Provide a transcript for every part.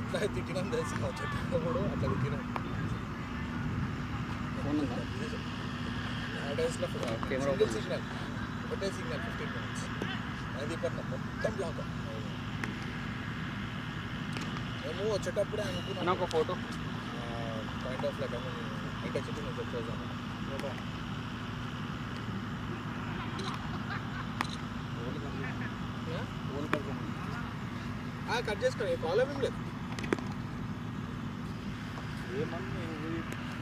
అట్లా తిట్టినాం తెలుసు చెట్టుకున్నప్పుడు అట్లా తిట్టినాం. డేస్లో సింగిల్ సిగ్నల్ ఒకటే సిగ్నల్ 15 minutes అది పట్నం మొత్తం బ్లాక్. మేము వచ్చేటప్పుడే అనుకున్నాం ఒక ఫోటో కైండ్ ఆఫ్ లైక్ ఇంకా చెప్పి నేను చెప్తాను కట్ చేసుకోండి ప్రాబ్లం ఏం లేదు. ఏమన్నా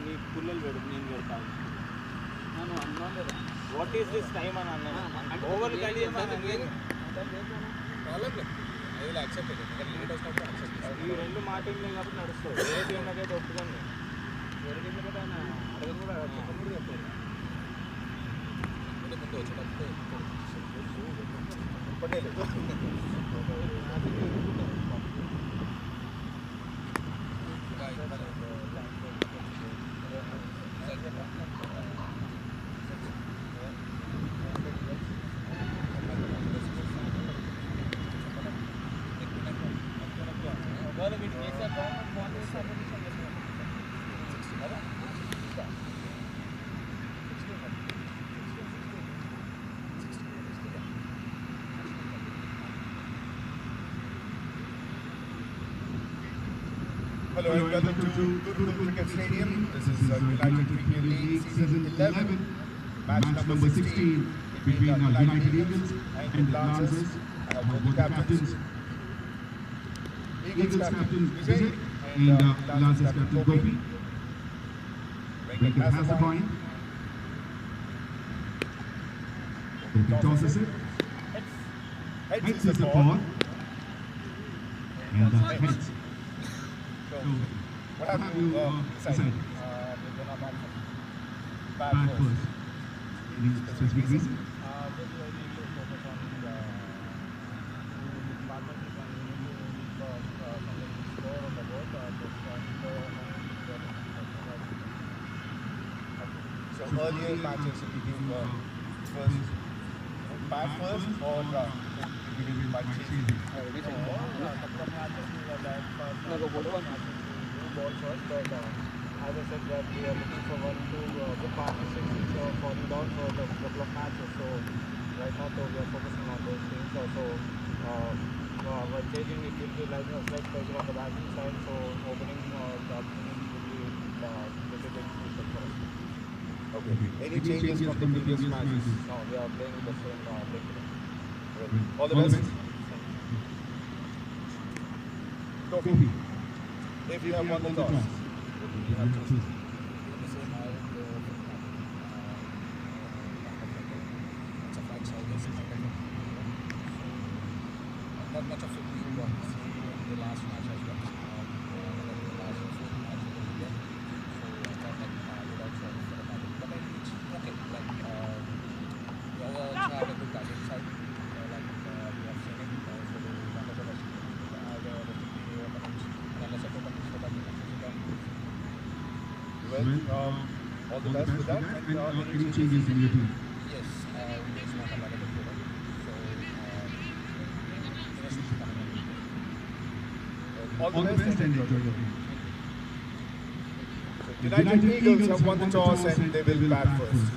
నీ పుల్లలు పెడు నేను పెడతాను నన్ను అన్నా లేదా వాట్ ఈస్ దిస్ టైమ్ అని అన్నా ఓవర్ ప్రాబ్లం లేదు. I will accept it. Limit వచ్చినప్పుడు యాక్సెప్ట్. ఈ రెండు మా టీంలే కాబట్టి నడుస్తుంది. వేరే టీంలకైతే ఒప్పుకోండి. వేరే టీంలకైతే ఆయన అడగదు కూడా చెప్పండి చెప్తారు. ముందు వచ్చేటప్పుడు పట్టేలేదు. Hello and welcome to 𝗃𝗃 Cricket Stadium. This is United Cricket League Season 11, match number 16 between United Eagles and Lancers. Both the captains, Eagles captain Vijay and Lancers captain Gopi. Venkat has the point. Gopi tosses it. Heads is the ball. And heads. What have you decided? Bad first. Any specific reason? So earlier matches, if you give first, bad first or you give by chasing? Ball first, but as I said that we are looking for one to good partnerships which are falling down for a couple of matches. So right now we are focusing on those things. So while changing it will be like a slight pressure on the batting side. So opening the opening will be little bit crucial for us. Okay. Any changes from the previous matches? No, we are playing with the same play. All the best. Gopi. If you have won the toss, you have to choose. Not much of a big one in the last match as well. The last four matches of the year. So I thought like without trying for the batting, but it's okay. Like we also have a good batting side. Like we have seen it. So the 𝗪𝗏 Well, all the best with that. And any changes in your team? Yes, we just not available for them. So, all the best and enjoy your game. United Eagles have won the toss and they will bat first.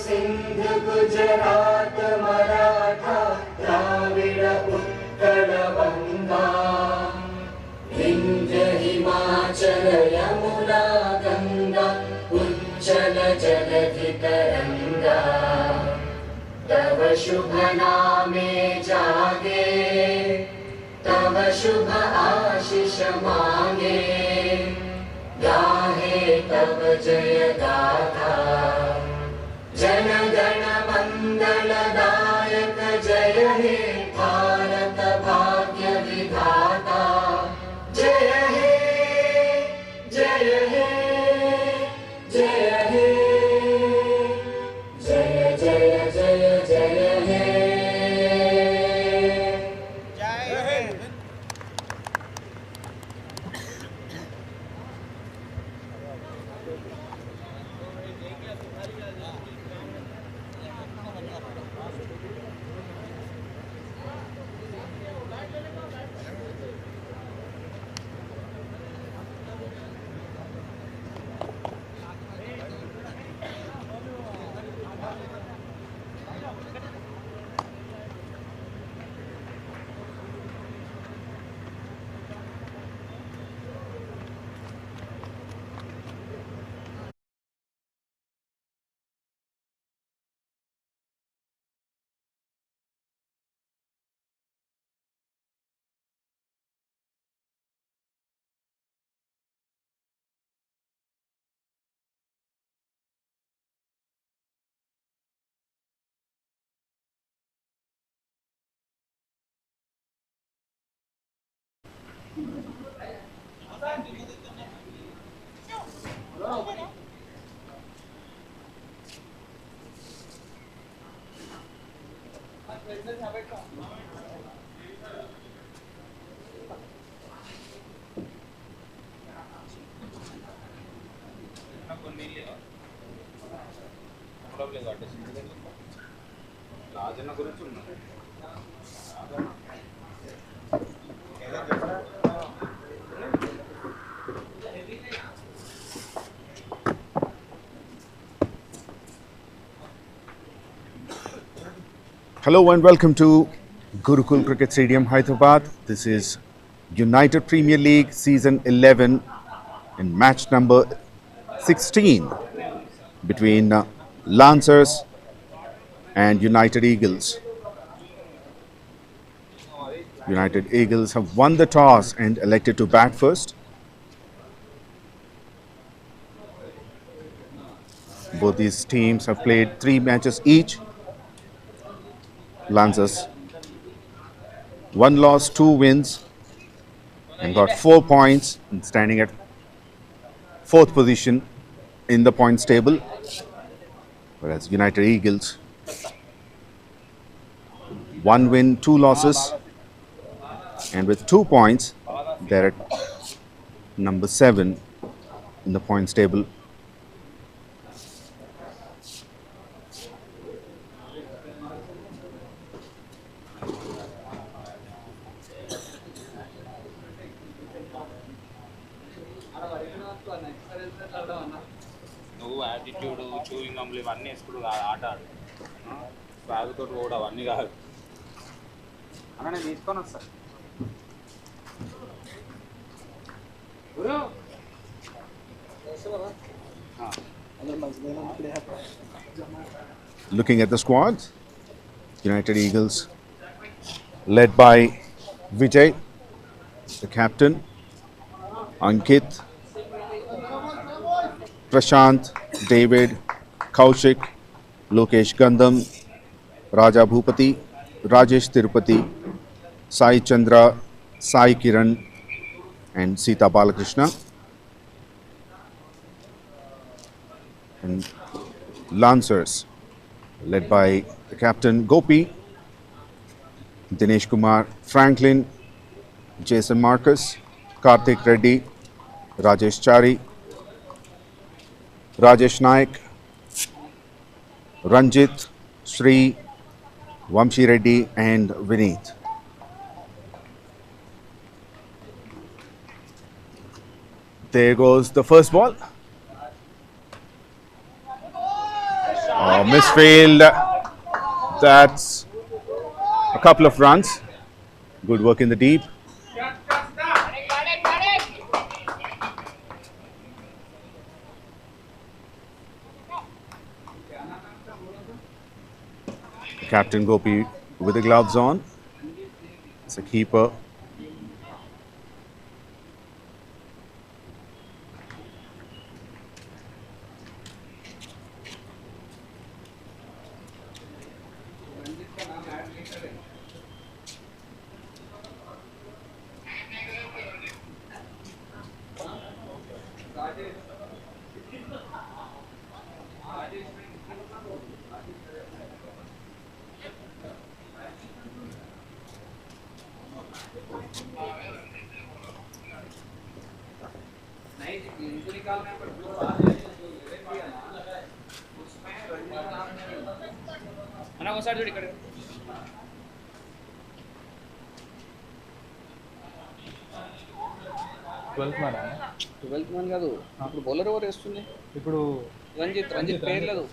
Sindhu Gujarat Maratha Dravid Utkal Ganga Vindhya Himachal Yamuna Ganga उज्जल जलधि तरंगा तव शुभ नामे जागे तव शुभ आशीष मांगे गाहे तव जय गाथा जन गण मंगलदायक जय हे भारत भाग्य विधाता जय हे जय हे जय हे जय जय जय जय हे రాజన్న గురించి ఉన్నారు. Hello and welcome to Gurukul Cricket Stadium, Hyderabad. This is United Premier League Season 11 and match number 16 between Lancers and United Eagles. United Eagles have won the toss and elected to bat first. Both these teams have played 3 matches each. Lancers 1 loss, 2 wins and got 4 points and standing at 4th position in the points table, whereas United Eagles 1 win, 2 losses and with 2 points they're at number 7 in the points table. నువ్వు attitude 𝗬𝗰𝗵𝗆 ఇవన్నీ వేసుకుడు ఆట ఆడు బ్యాగుతో కూడా అవన్నీ కాదు అన్న నేను తీసుకొని వస్తా Looking at the squad, United Eagles led by Vijay, the captain, Ankit, Prashant, David, Kaushik, Lokesh Gandham, Raja Bhupati, Rajesh Tirupati, Sai Chandra, Sai Kiran and Sita Balakrishna. And Lancers led by the captain Gopi, Dinesh Kumar, Franklin, Jason Marcus, Karthik Reddy, Rajesh Chari, Rajesh Naik, Ranjit, Sri, Vamshi Reddy and Vineet. There goes the first ball. Misfield. That's a couple of runs. Good work in the deep. Captain Gopi with the gloves on. It's a keeper. Twelfth man కాదు ఇప్పుడు bowler ఎవరు వేస్తుంది ఇప్పుడు రంజిత్ పేరు లేదు.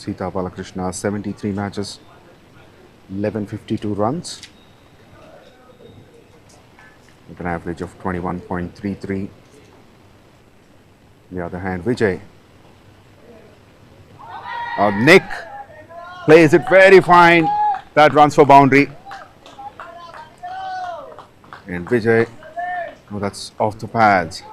Sita Balakrishna, 73 matches, 1152 runs, with an average of 21.33. On the other hand, Vijay. Nick plays it very fine. That runs for boundary. And Vijay, oh, that's off the pads.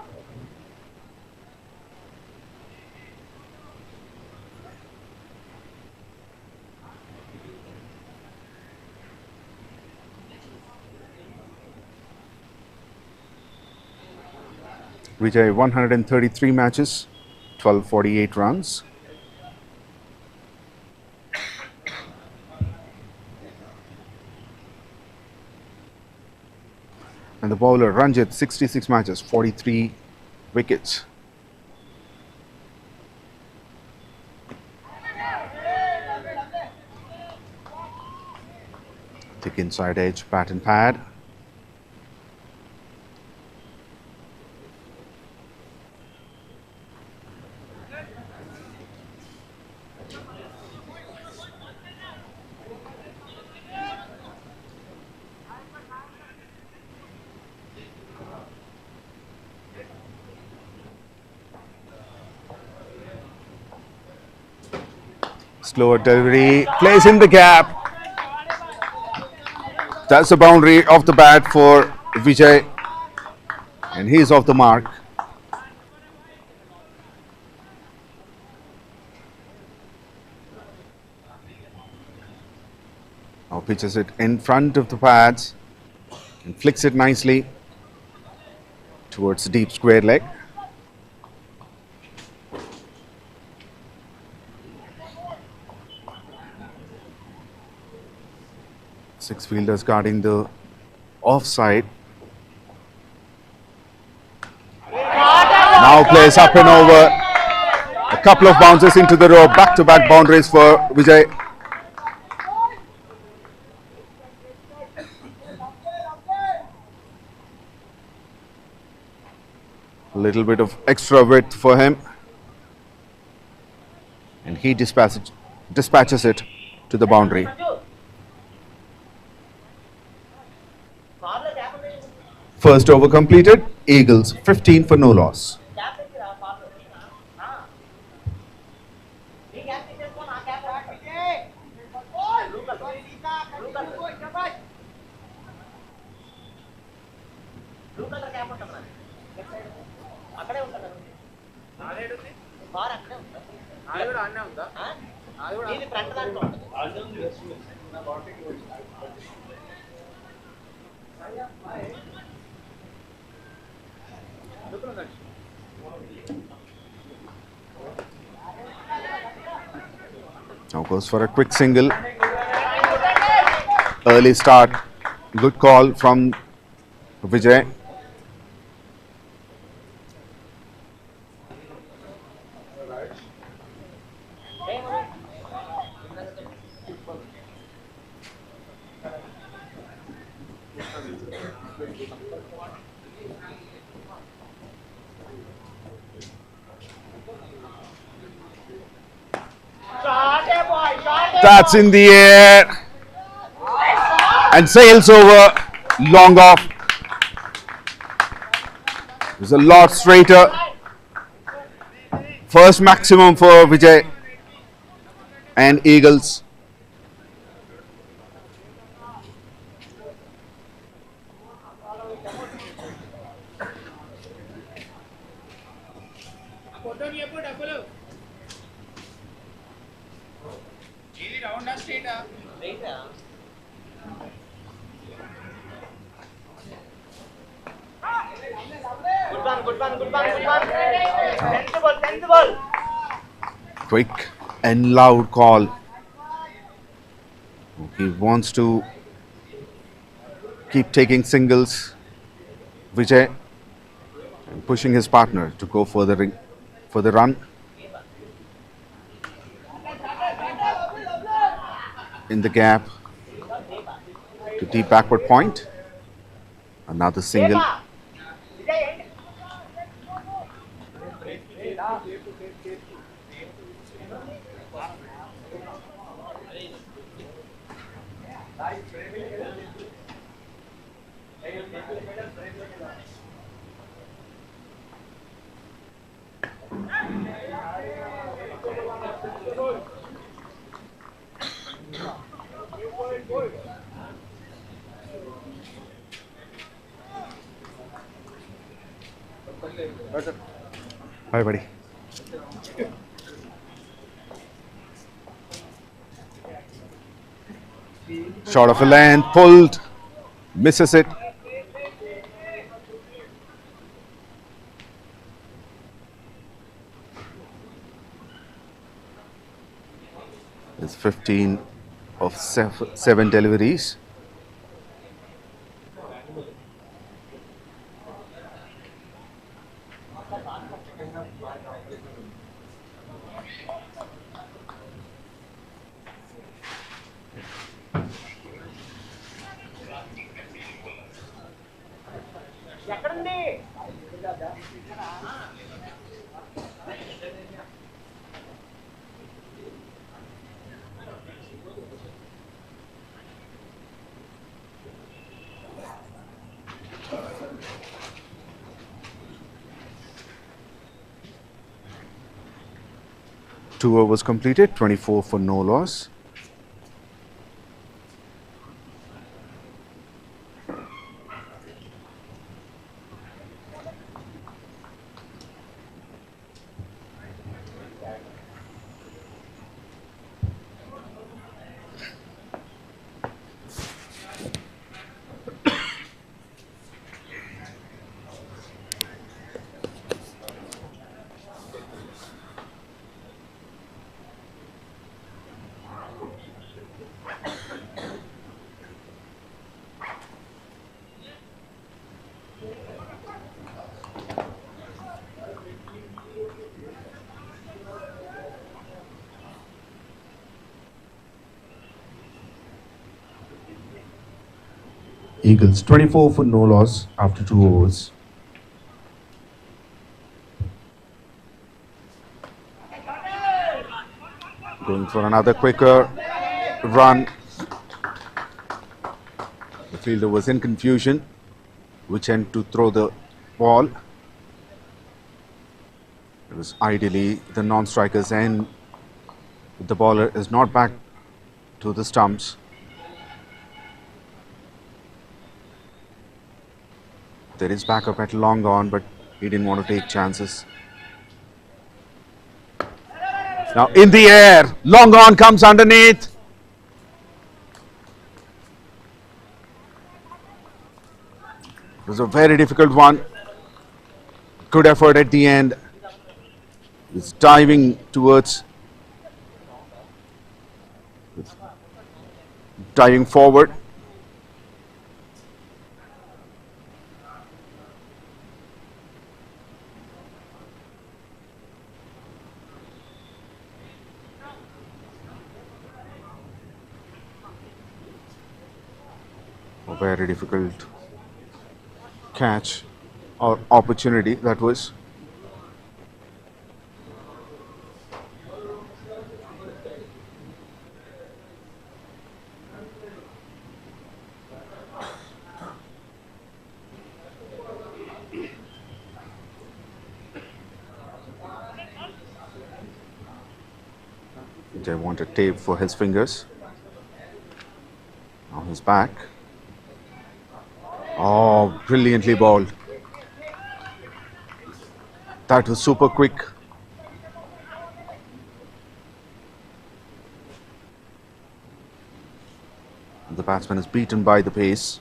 Vijay, 133 matches, 1248 runs. And the bowler Ranjit, 66 matches, 43 wickets. Thick inside edge, bat and pad. Slower delivery, plays in the gap. That's the boundary of the bat for Vijay, and he's off the mark. Now pitches it in front of the pads and flicks it nicely towards the deep square leg. Six fielders guarding the offside. Now plays up and over. A couple of bounces into the row. Back-to-back boundaries for Vijay. A little bit of extra width for him. And he dispatches it to the boundary. First over completed. Eagles 15 for no loss. Now goes for a quick single. Early start. Good call from Vijay. That's in the air and sails over, long off. It's a lot straighter. First maximum for Vijay and Eagles. Quick and loud call. He wants to keep taking singles, Vijay, and pushing his partner to go for the run. In the gap to deep backward point. Another single. Hi, buddy. Short of a length, pulled, misses it. It's 15 of 7 deliveries. 2 overs completed, 24 for no loss. Eagles 24 for no loss after 2 overs. Going for another quicker run. The fielder was in confusion which end to throw the ball. It was ideally the non-striker's end. The bowler is not back to the stumps. There is backup at long on, but he didn't want to take chances. Now in the air, long on comes underneath. It was a very difficult one. Good effort at the end. He's diving towards, diving forward. A very difficult catch or opportunity that was. They wanted tape for his fingers. Now he's back. Oh, brilliantly bowled. That was super quick. The batsman is beaten by the pace.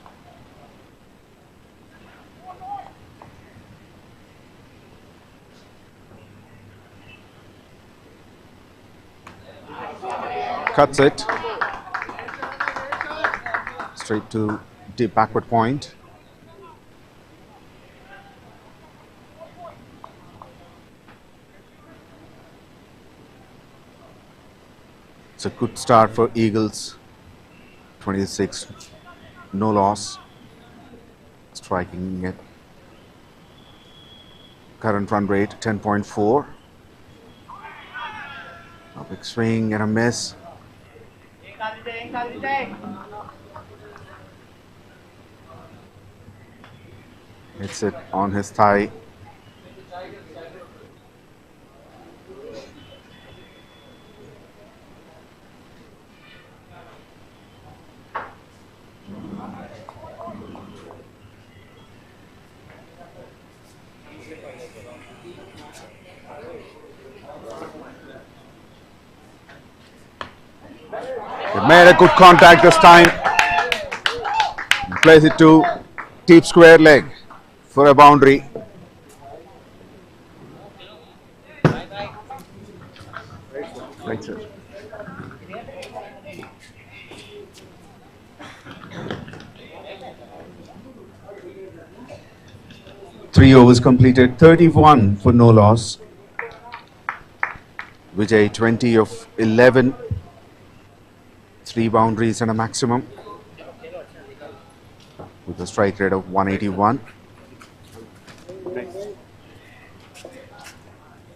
Cuts it. Straight to deep backward point. It's a good start for Eagles. 26, no loss. Striking at current run rate 10.4. A big swing and a miss. Hits it on his thigh. It made a good contact this time. Plays it to deep square leg for a boundary. Right, sir. Three overs completed, 31 for no loss. Vijay 20 of 11. 3 boundaries and a maximum with a strike rate of 181.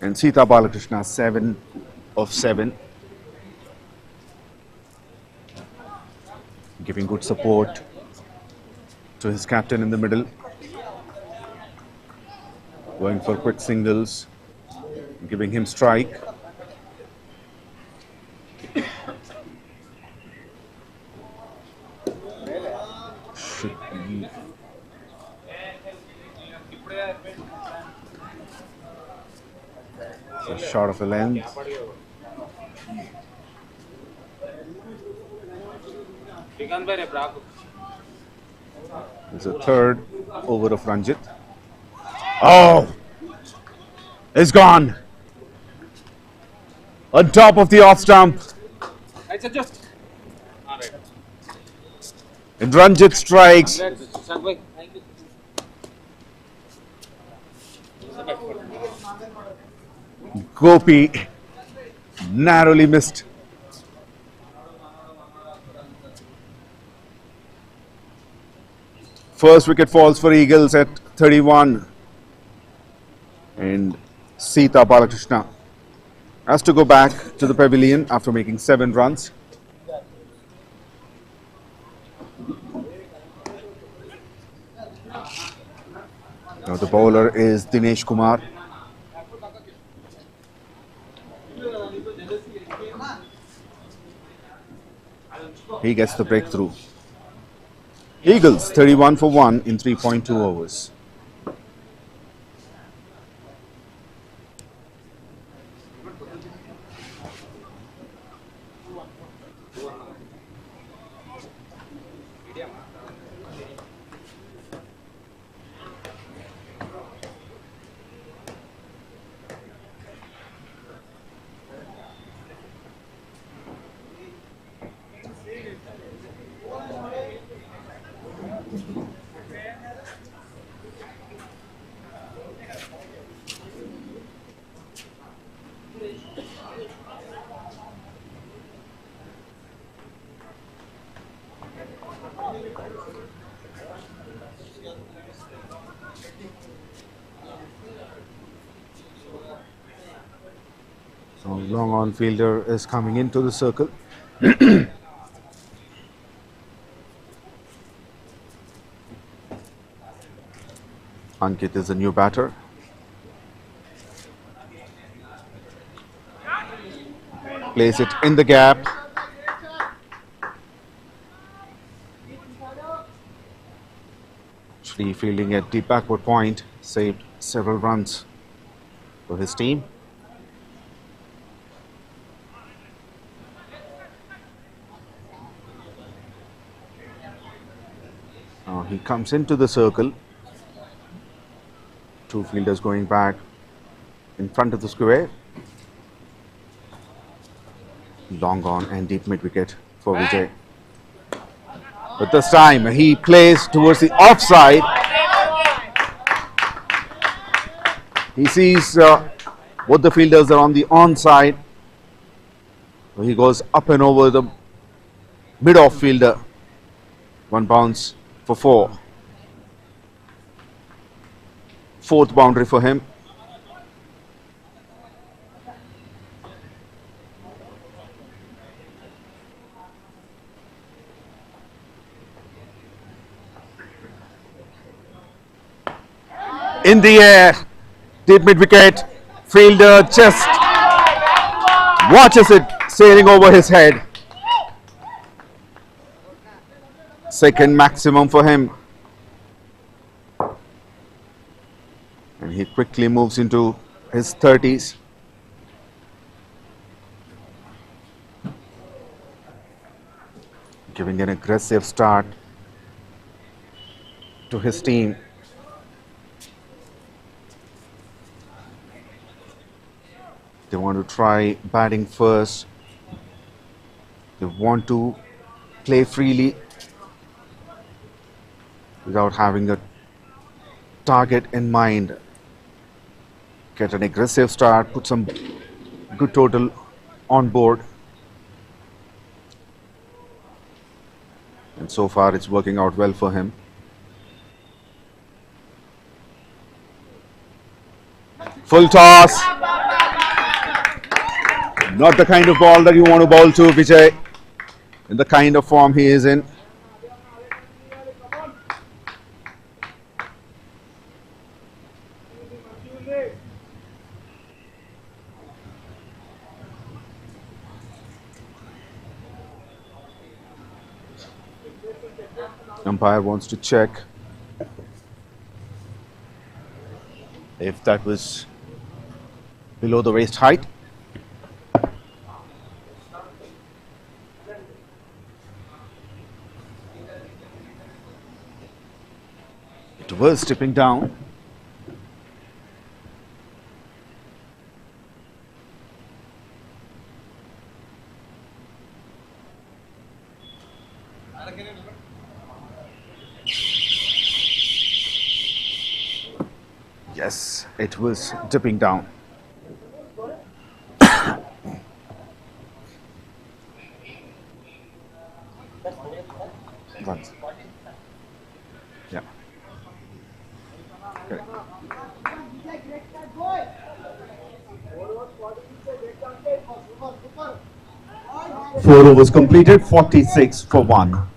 And 𝗃𝗏 7 of 7. Giving good support to his captain in the middle. Going for quick singles, giving him strike. short of a length. It's a third over of Ranjit. Oh! It's gone! On top of the off stump. And Ranjit strikes. Gopi narrowly missed. First wicket falls for Eagles at 31. And 𝗙𝗃𝗹𝗃 has to go back to the pavilion after making 7 runs. Now the bowler is Dinesh Kumar. He gets the breakthrough. Eagles 31 for 1 in 3.2 overs. So long on fielder is coming into the circle. Ankit is a new batter. Place it in the gap. Actually fielding at deep backward point, saved several runs for his team. Now he comes into the circle. 2 fielders going back in front of the square. Long on and deep mid wicket for Vijay. But this time he plays towards the offside. He sees both the fielders are on the onside. So he goes up and over the mid-off fielder. 1 bounce for 4. 4th boundary for him. In the air, deep mid wicket, fielder just watches it sailing over his head. 2nd maximum for him. And he quickly moves into his 30s. Giving an aggressive start to his team. They want to try batting first. They want to play freely without having a target in mind. Get an aggressive start, put some good total on board. And so far it's working out well for him. Full toss. Not the kind of ball that you want to bowl to Vijay in the kind of form he is in. Umpire wants to check if that was below the waist height. Towards stepping down. Yes, it was dipping down. Once. Yeah. Okay. 4 overs completed, 46 for 1.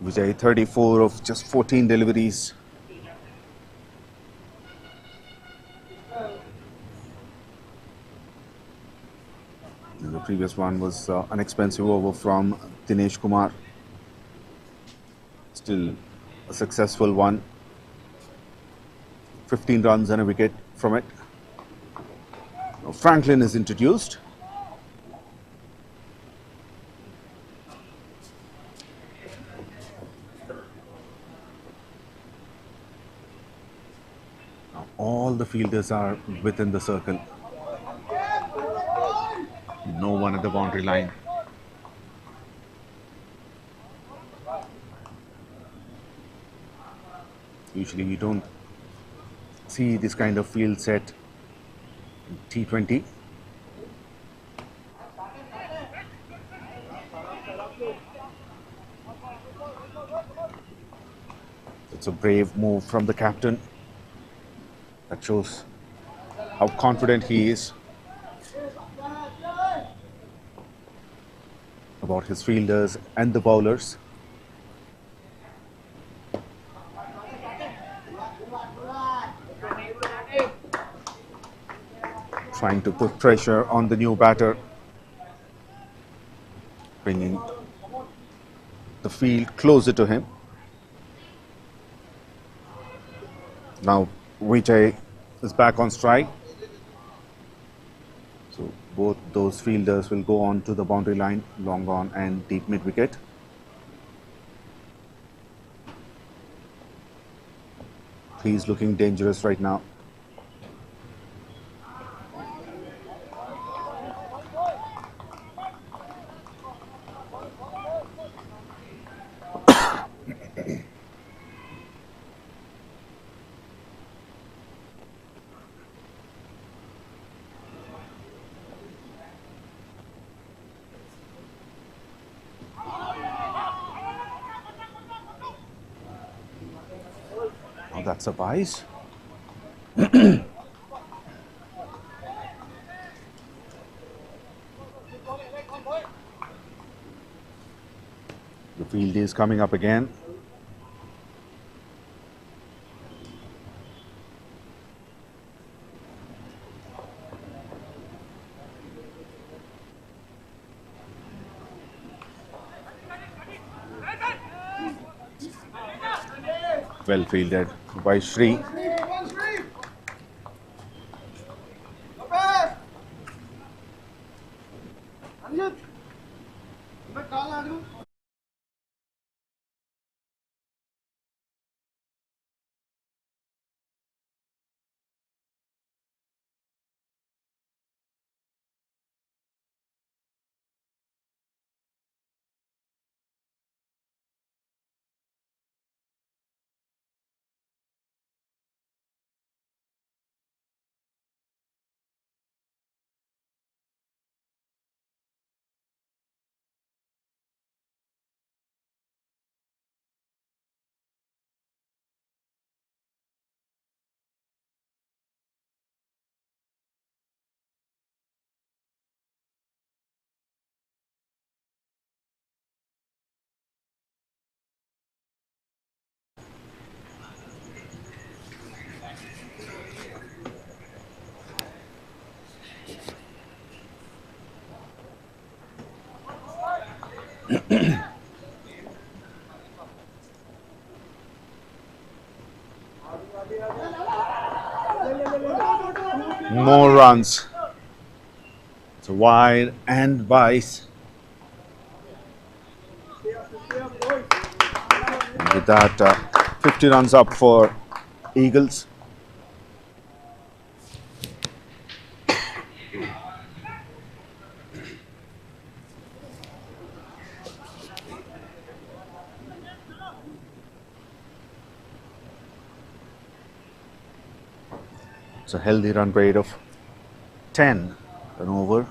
Vijay 34 of just 14 deliveries. The previous one was an expensive over from Dinesh Kumar. Still a successful one. 15 runs and a wicket from it. Now Franklin is introduced. Now all the fielders are within the circle. No one at the boundary line. Usually we don't see this kind of field set in T20. It's a brave move from the captain. That shows how confident he is about his fielders and the bowlers. Trying to put pressure on the new batter, bringing the field closer to him. Now Vijay is back on strike. So both those fielders will go on to the boundary line, long on and deep mid wicket. He's looking dangerous right now. Oh, that's a vice. The field is coming up again. Well fielded by Sri. More runs. It's a wide and vice. And with that, 50 runs up for Eagles. It's a healthy run rate of 10 an over.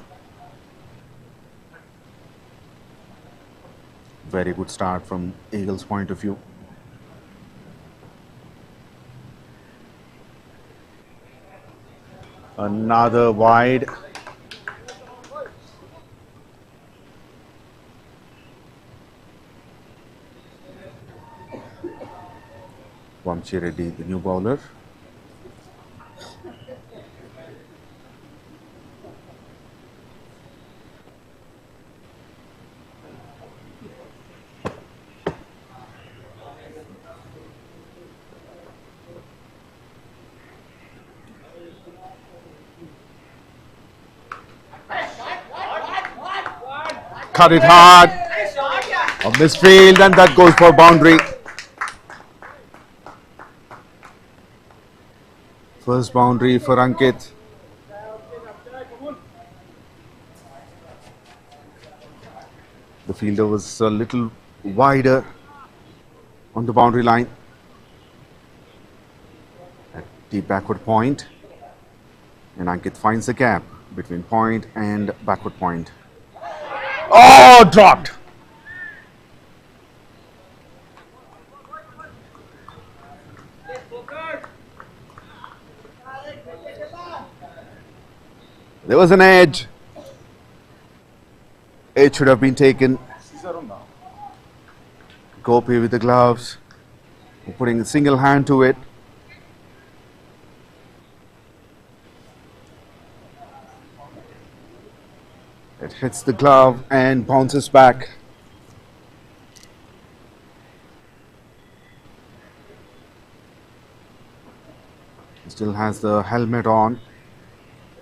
Very good start from Eagles' point of view. Another wide. 𝗬पछि Reddy, the new bowler. Cut it hard. A misfield, and that goes for boundary. First boundary for Ankit. The fielder was a little wider on the boundary line. At deep backward point, and Ankit finds the gap between point and backward point. Oh, dropped. There was an edge. It should have been taken. 𝗃𝗶𝗃 with the gloves, putting a single hand to it. It hits the glove and bounces back. He still has the helmet on.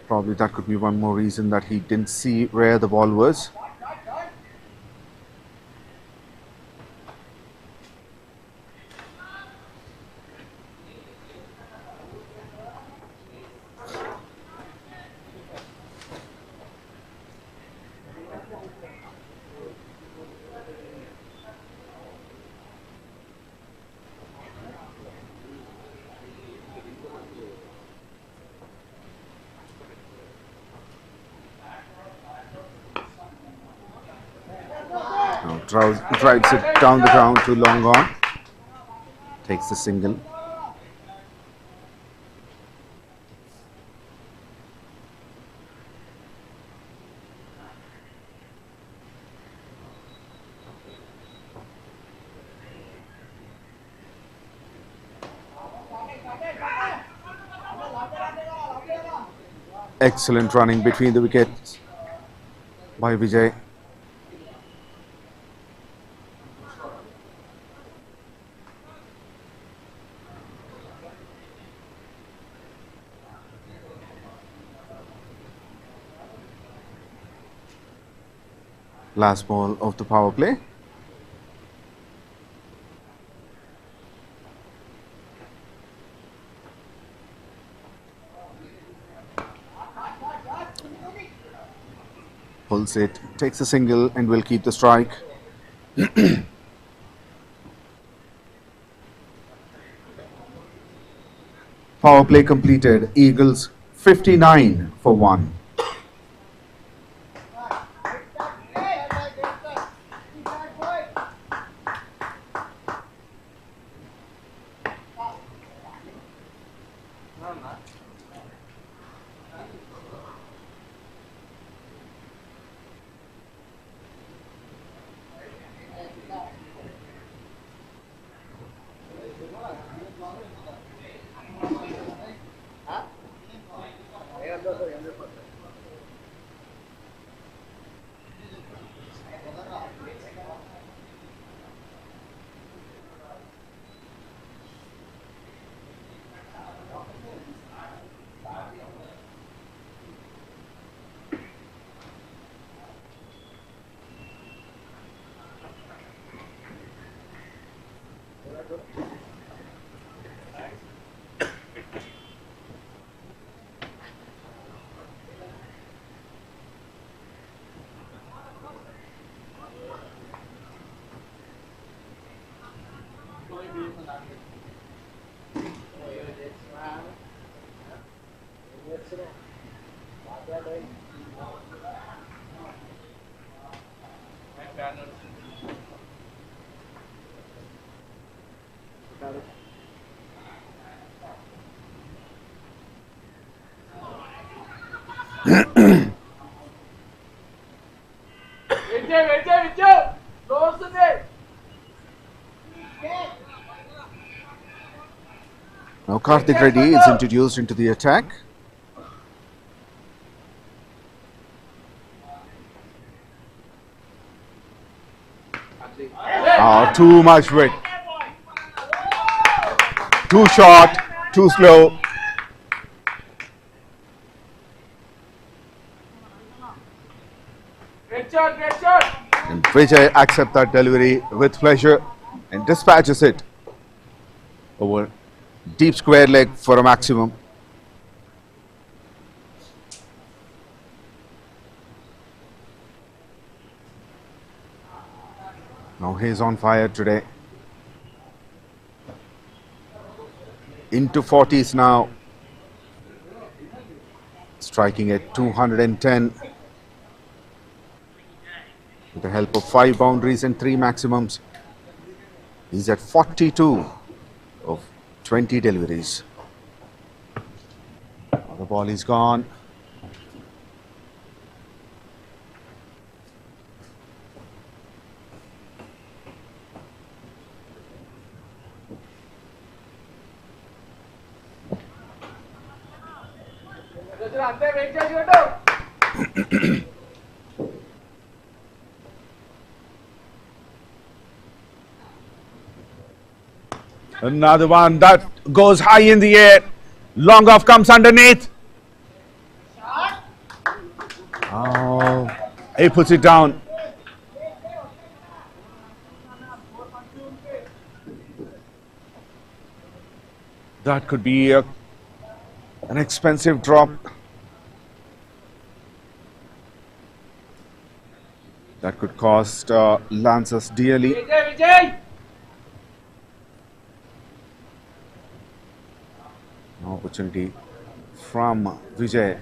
Probably that could be one more reason that he didn't see where the ball was. Drives it down the ground to long on. Takes the single. Excellent running between the wickets by Vijay. Last ball of the power play. Pulls it, takes a single, and will keep the strike. Power play completed. Eagles 59 for 1. Now Karthik Reddy is introduced into the attack. Oh, too much weight. Too short, too slow. And Vijay accepts that delivery with pleasure and dispatches it over deep square leg for a maximum. Now he's on fire today. Into 40s now. Striking at 210. With the help of 5 boundaries and 3 maximums. He's at 42 of 20 deliveries. Now the ball is gone. Another one that goes high in the air. Long off comes underneath. Oh, he puts it down. That could be an expensive drop. That could cost Lancers dearly. Opportunity from Vijay.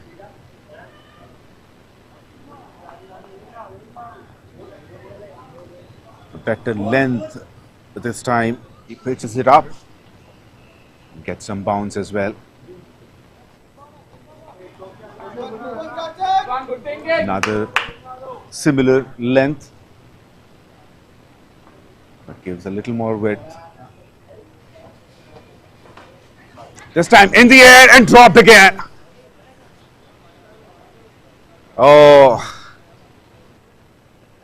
Better length this time. He pitches it up. Gets some bounce as well. Another similar length. But gives a little more width. This time in the air and dropped again. Oh,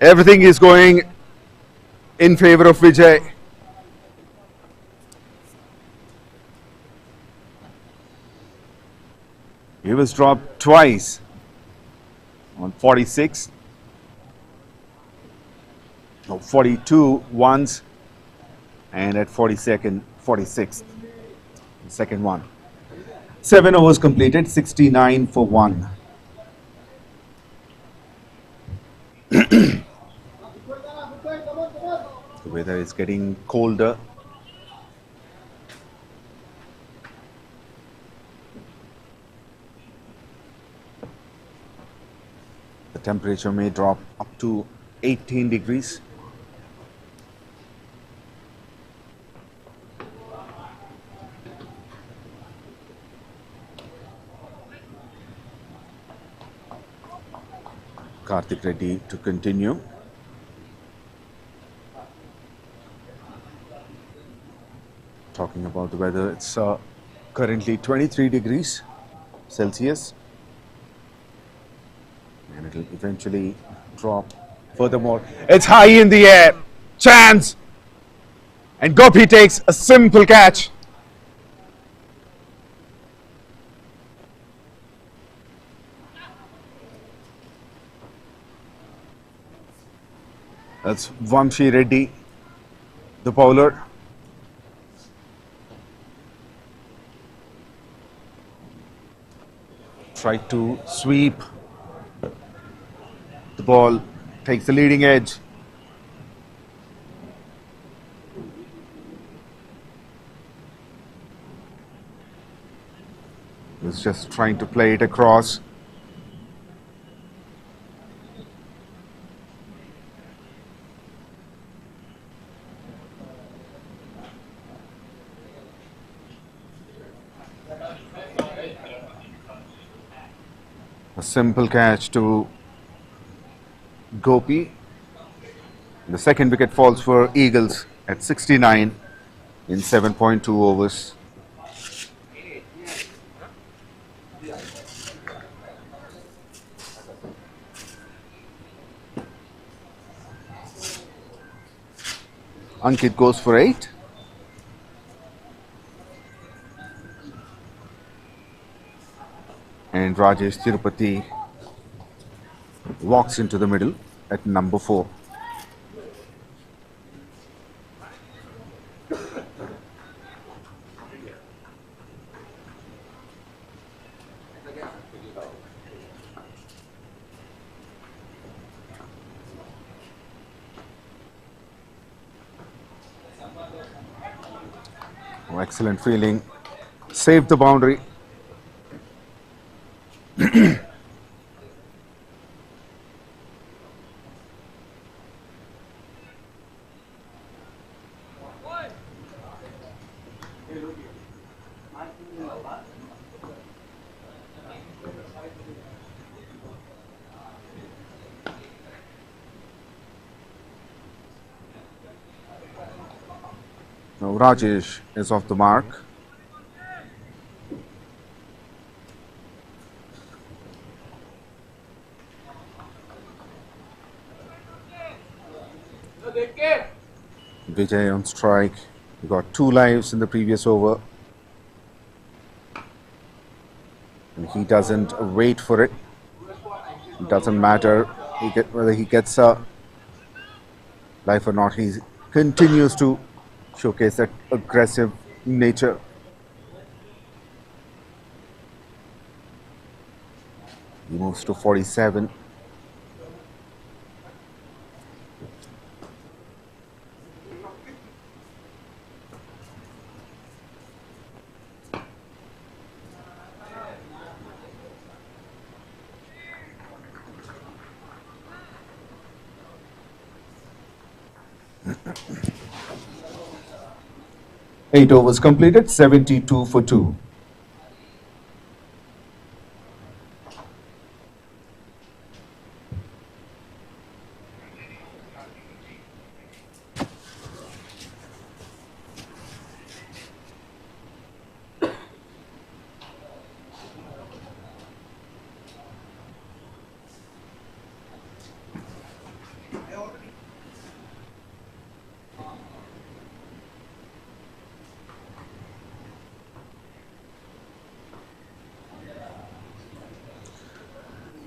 everything is going in favor of Vijay. He was dropped twice on 46. No, 42 once, and at 46th. Second one. 7 overs completed, 69 for 1. The weather is getting colder. The temperature may drop up to 18 degrees. Karthik Reddy to continue. Talking about the weather, it's currently 23 degrees Celsius. And it will eventually drop furthermore. It's high in the air. Chance. And Gopi takes a simple catch. That's 𝗵𝗺 Reddy, the bowler. Tried to sweep. The ball takes the leading edge. He's just trying to play it across. A simple catch to Gopi. The second wicket falls for Eagles at 69 in 7.2 overs. Ankit goes for 8. And Rajesh Tirupati walks into the middle at number 4. Oh, excellent fielding. Saved the boundary. Now Rajesh is off the mark. Vijay on strike. He got 2 lives in the previous over. And he doesn't wait for it. It doesn't matter whether he gets a life or not. He continues to showcase that aggressive nature. He moves to 47. Eight overs completed, 72 for 2.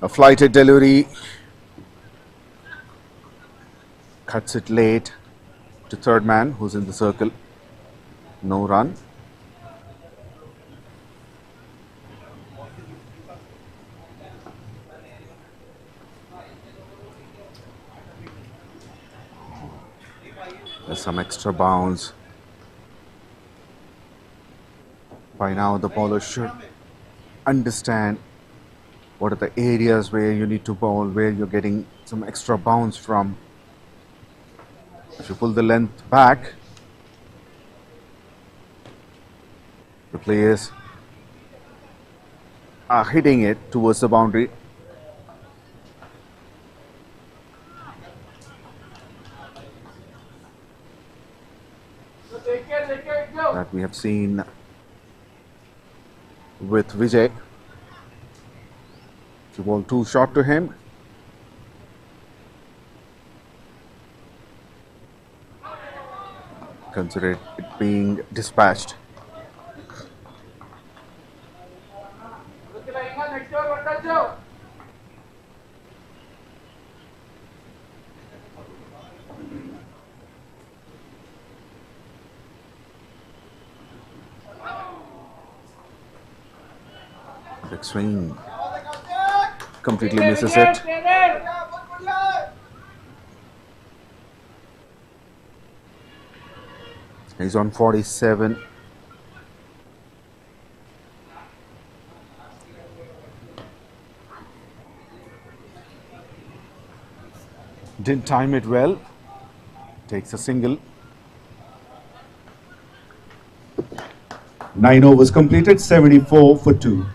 A flighted delivery, cuts it late to third man who's in the circle. No run. There's some extra bounce. By now the bowler should understand what are the areas where you need to bowl, where you're getting some extra bounce from. If you pull the length back, the players are hitting it towards the boundary. That we have seen with Vijay. The ball too short to him. Consider it being dispatched. Big swing. Completely misses it. He's on 47. Didn't time it well. Takes a single. 9 overs completed, 74 for 2.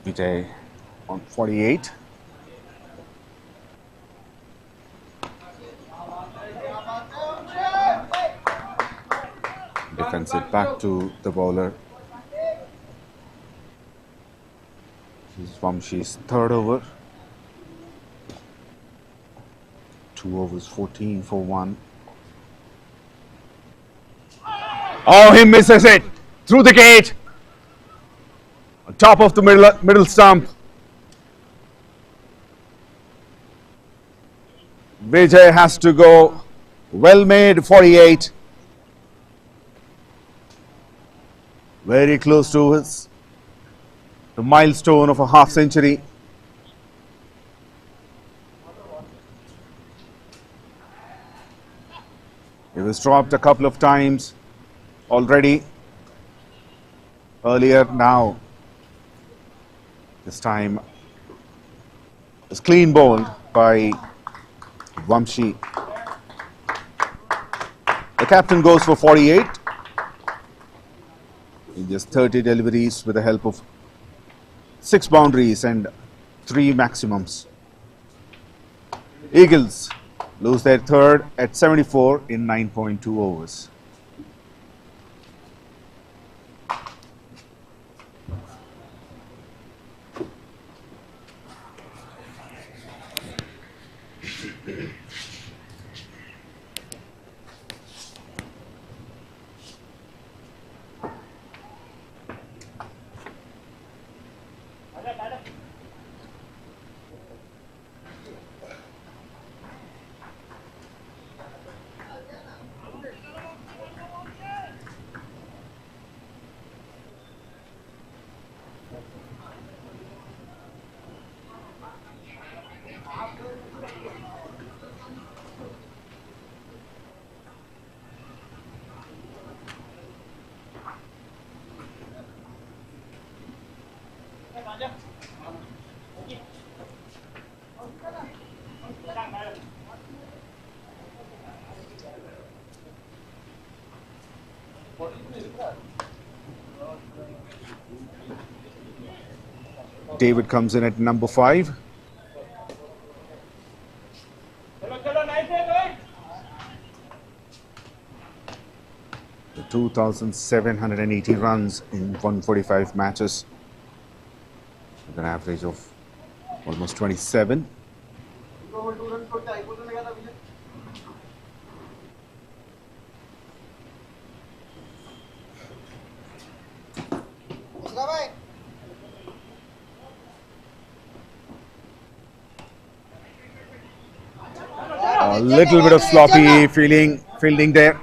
Vijay on 48. Defends it back to the bowler. This is 𝗬𝗁𝐺's third over. 2 overs, 14 for 1. Oh, he misses it through the gate. On top of the middle stump. Vijay has to go. Well made, 48. Very close to the milestone of a half century. It was dropped a couple of times already. Earlier, now. This time is clean bowled by 𝗬𝗁𝐺. The captain goes for 48 in just 30 deliveries with the help of 6 boundaries and 3 maximums. Eagles lose their third at 74 in 9.2 overs. David comes in at number 5. The 2,780 runs in 145 matches with an average of almost 27. A little bit of sloppy fielding there.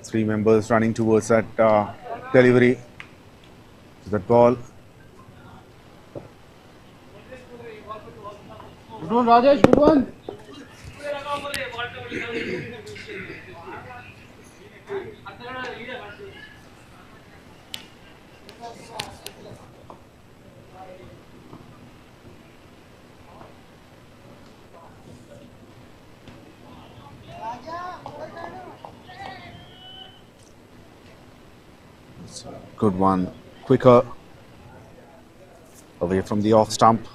3 members running towards that delivery to that ball. Good one, Rajesh, good one. Good one, quicker away from the off stump.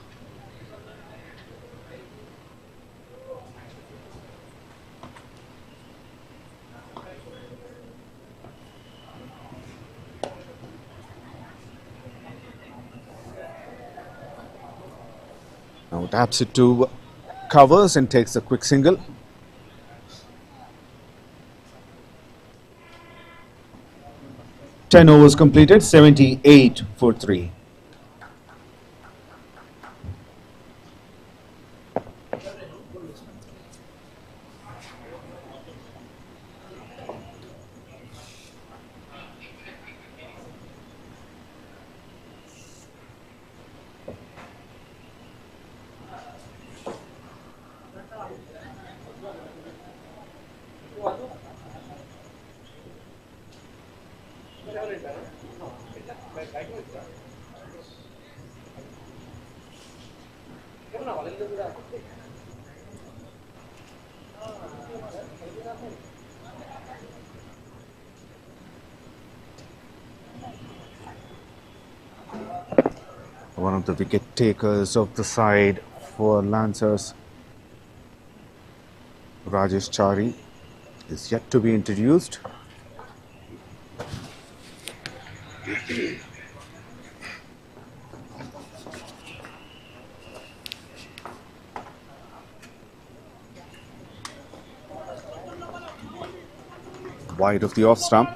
Now taps it to covers and takes a quick single. Ten overs completed, 78 for 3. One of the wicket takers of the side for Lancers, Rajesh Chari, is yet to be introduced. Wide of the off stump.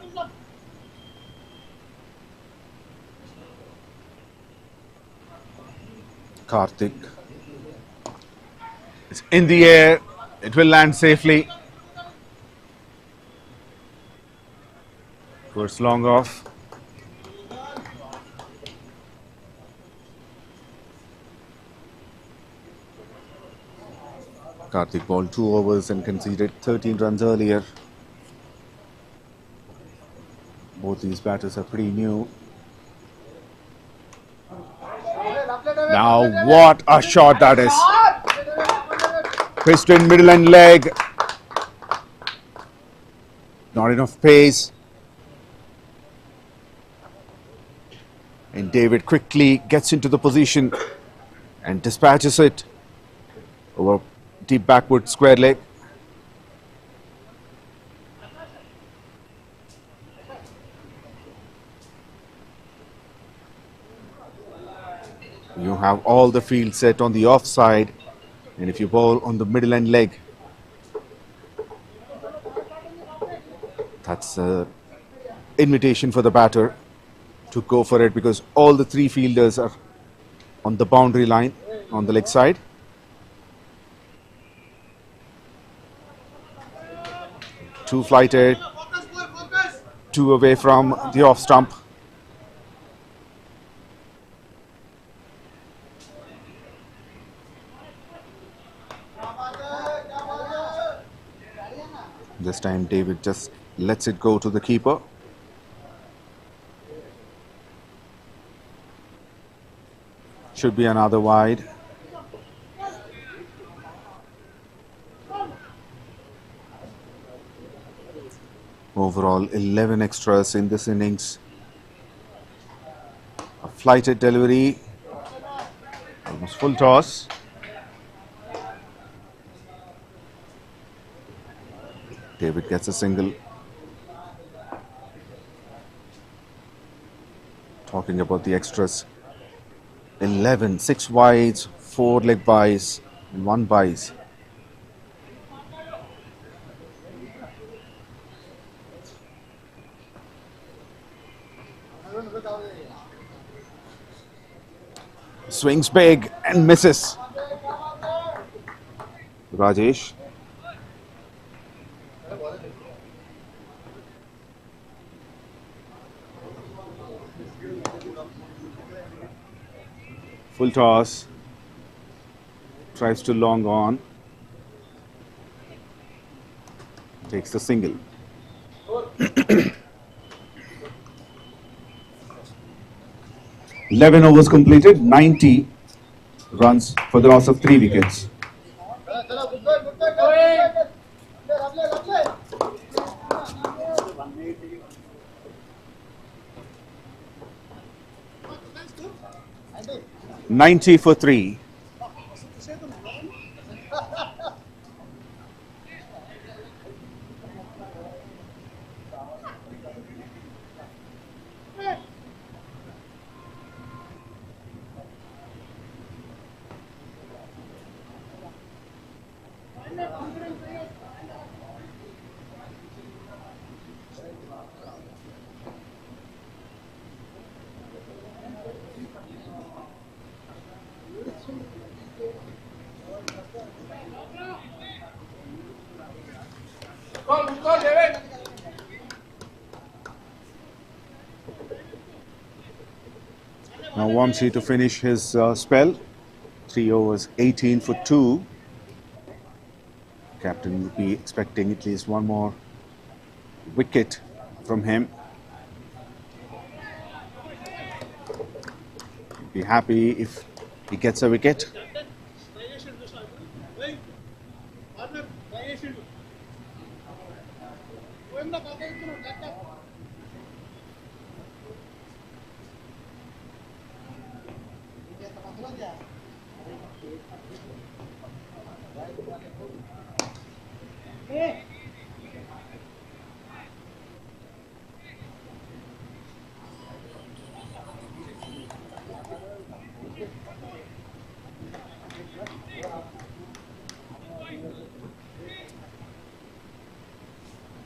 Karthik. It's in the air. It will land safely. First long off. Karthik bowled 2 overs and conceded 13 runs earlier. Both these batters are pretty new. Now what a shot that is. Piston middle and leg. Not enough pace. And David quickly gets into the position and dispatches it over deep backward square leg. You have all the field set on the offside, and if you bowl on the middle and leg, that's an invitation for the batter to go for it, because all the 3 fielders are on the boundary line on the leg side. Two flighted, 2 away from the off stump. This time David just lets it go to the keeper. Should be another wide. Overall 11 extras in this innings. A flighted delivery, almost full toss. David gets a single. Talking about the extras, 11, 6 wides, 4 leg byes and 1 byes. Swings big and misses. Rajesh. Full toss, tries to long on, takes the single. (11 overs completed, 90 runs for the loss of 3 wickets. 90 for 3. Now 𝗬𝗁𝐺 to finish his spell. 3 overs, 18 for 2. Captain will be expecting at least one more wicket from him. He'll be happy if he gets a wicket.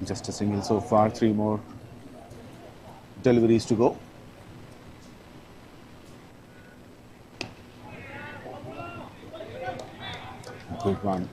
Just a single so far, 3 more deliveries to go. Good one.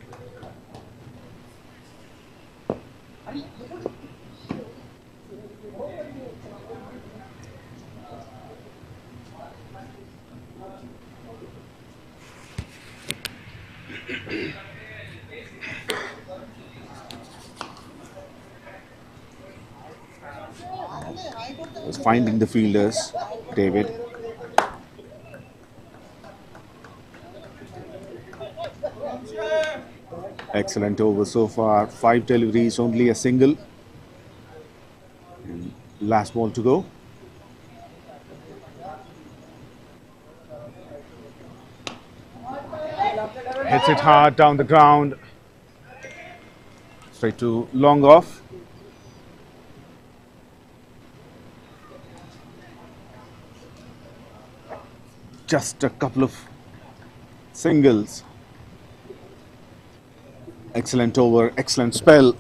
Was finding the fielders, David. Excellent over so far. 5 deliveries, only a single. And last ball to go. Hits it hard down the ground. Straight to long off. Just a couple of singles. Excellent over, excellent spell.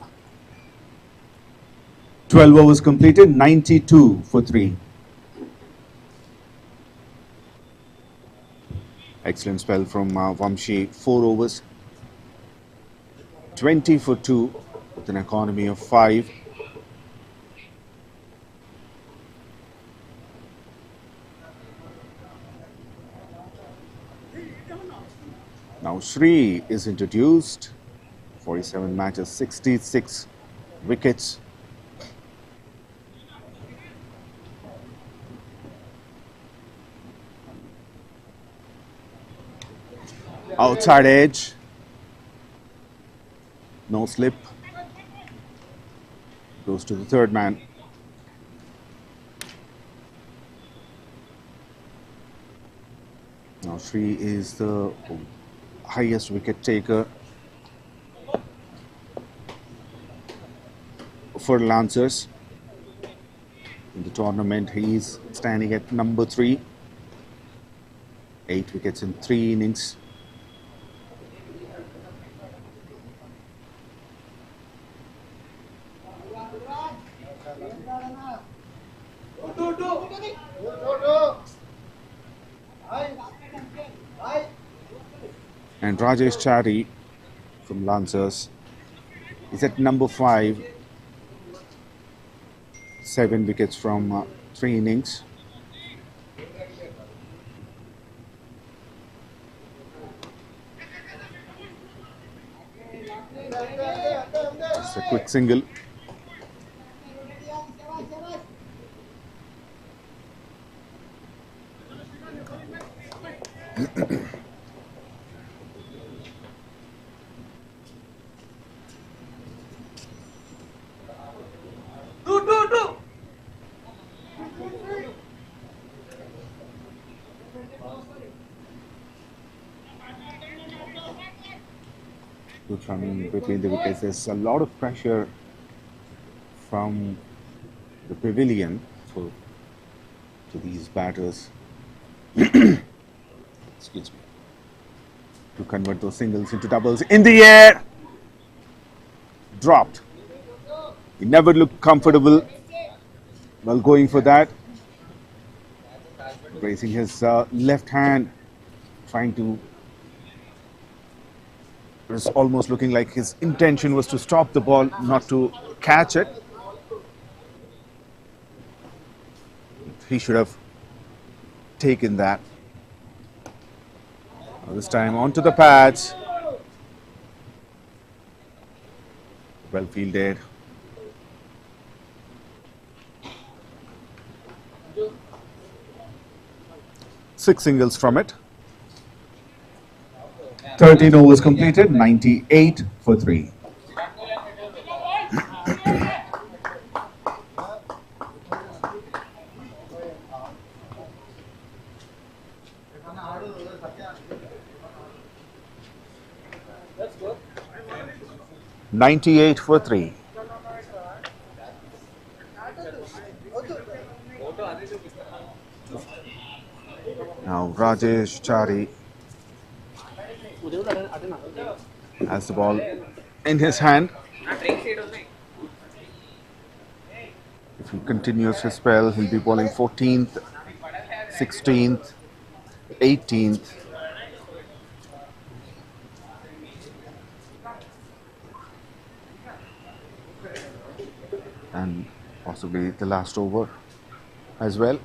12 overs completed, 92 for 3. Excellent spell from 𝗬𝗁𝐺. 4 overs, 20 for 2 with an economy of 5. Now 𝘃 is introduced. 47 matches, 66 wickets. Outside edge. No slip. Goes to the third man. Now 𝘃 is the highest wicket taker for Lancers in the tournament. He is standing at number 3. 8 wickets in 3 innings. And Rajesh Chari from Lancers is at number 5. 7 wickets from 3 innings. Just a quick single. Good running between the wickets. There's a lot of pressure from the pavilion to these batters. Excuse me. To convert those singles into doubles. In the air! Dropped. He never looked comfortable while going for that. Raising his left hand, trying to. It was almost looking like his intention was to stop the ball, not to catch it. He should have taken that. This time onto the pads. Well fielded. Six singles from it. 13 overs completed, 98 for 3. For 3. Now Rajesh Chari has the ball in his hand. If he continues his spell, he'll be bowling 14th, 16th, 18th. And possibly the last over as well.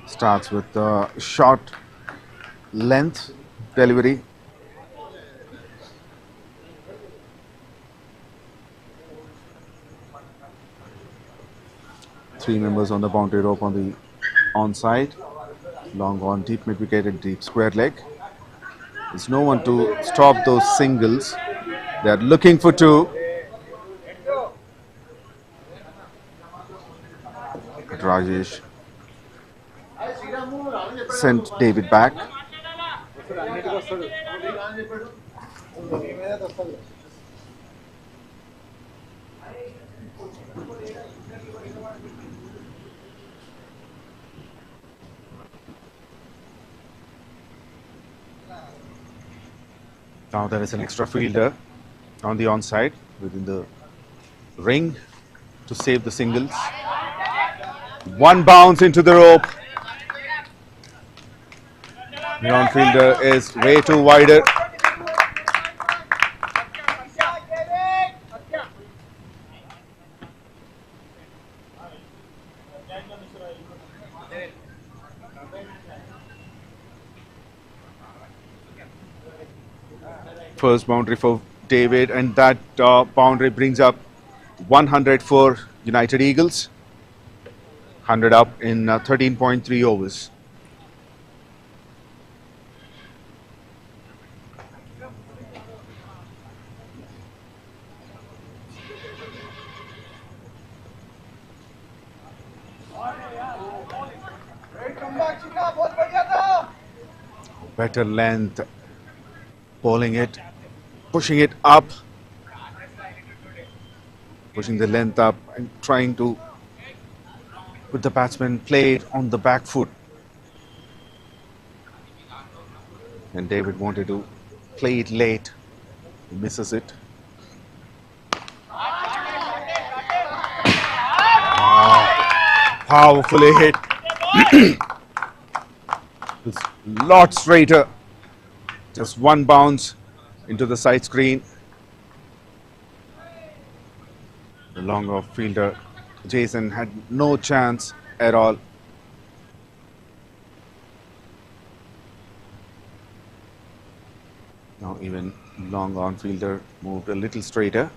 Starts with the short length delivery. Three members on the boundary rope on the onside. Long on, deep mid wicket and deep square leg. There's no one to stop those singles. They are looking for two. But Rajesh sent David back. Now there is an extra fielder on the onside within the ring to save the singles. One bounce into the rope. The on-fielder is way too wider. First boundary for David, and that boundary brings up 100 for United Eagles. 100 up in 13.3 overs. Better length, bowling it, pushing it up, pushing the length up and trying to put the batsman play it on the back foot. And David wanted to play it late, he misses it. Powerfully hit. It's a lot straighter. Just one bounce into the side screen. The long off fielder Jason had no chance at all. Now even long on fielder moved a little straighter.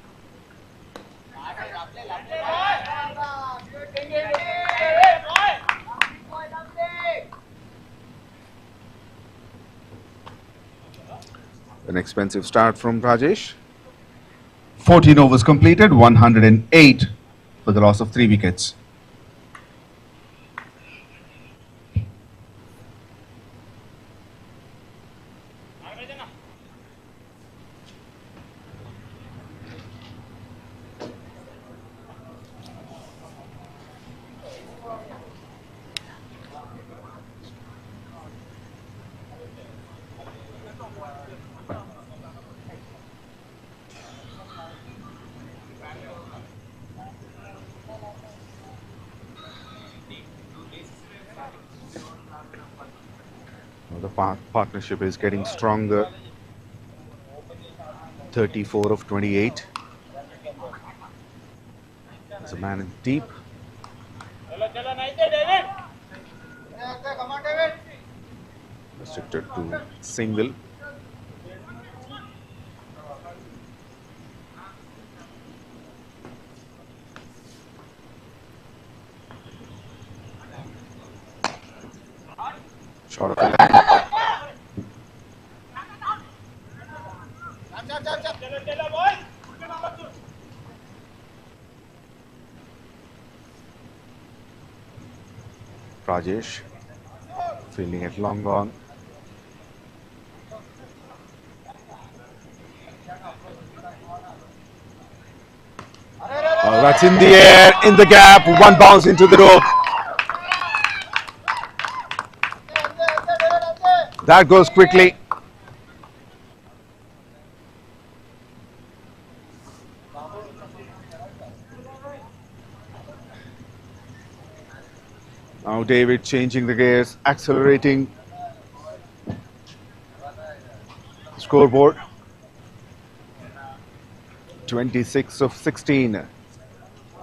An expensive start from Rajesh. 14 overs completed, 108 for the loss of 3 wickets. The partnership is getting stronger. 34 of 28. There's a man in deep. Restricted to single. Short of the line. Rajesh fielding it long on. Oh, that's in the air, in the gap, one bounce into the rope. That goes quickly. Now David changing the gears, accelerating. Scoreboard 26 of 16,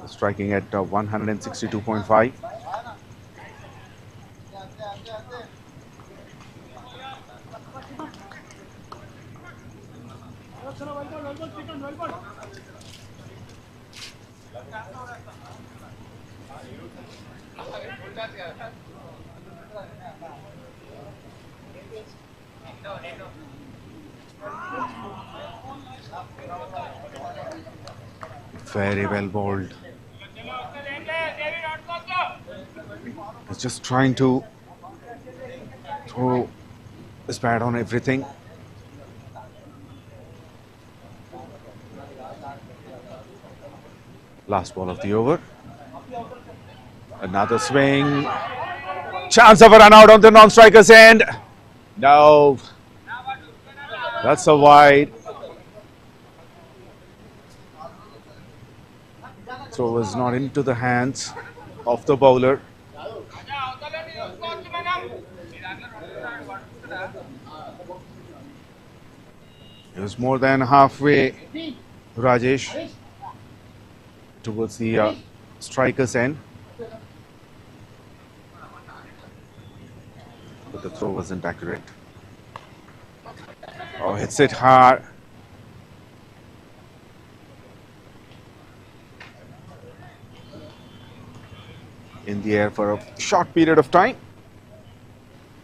striking at 162.5. Very well bowled. He's just trying to throw his bat on everything. Last ball of the over. Another swing. Chance of a run out on the non-striker's end. No. That's a wide. Throw was not into the hands of the bowler. It was more than halfway, Rajesh, towards the striker's end. But the throw wasn't accurate. Oh, hits it hard. In the air for a short period of time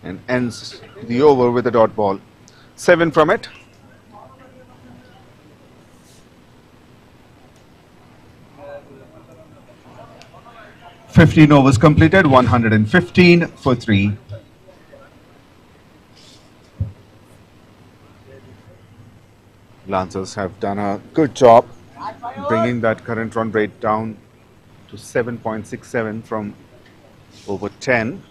and ends the over with a dot ball. 7 from it. "15 overs completed, 115 for 3. Lancers have done a good job bringing that current run rate down to 7.67 from over 10.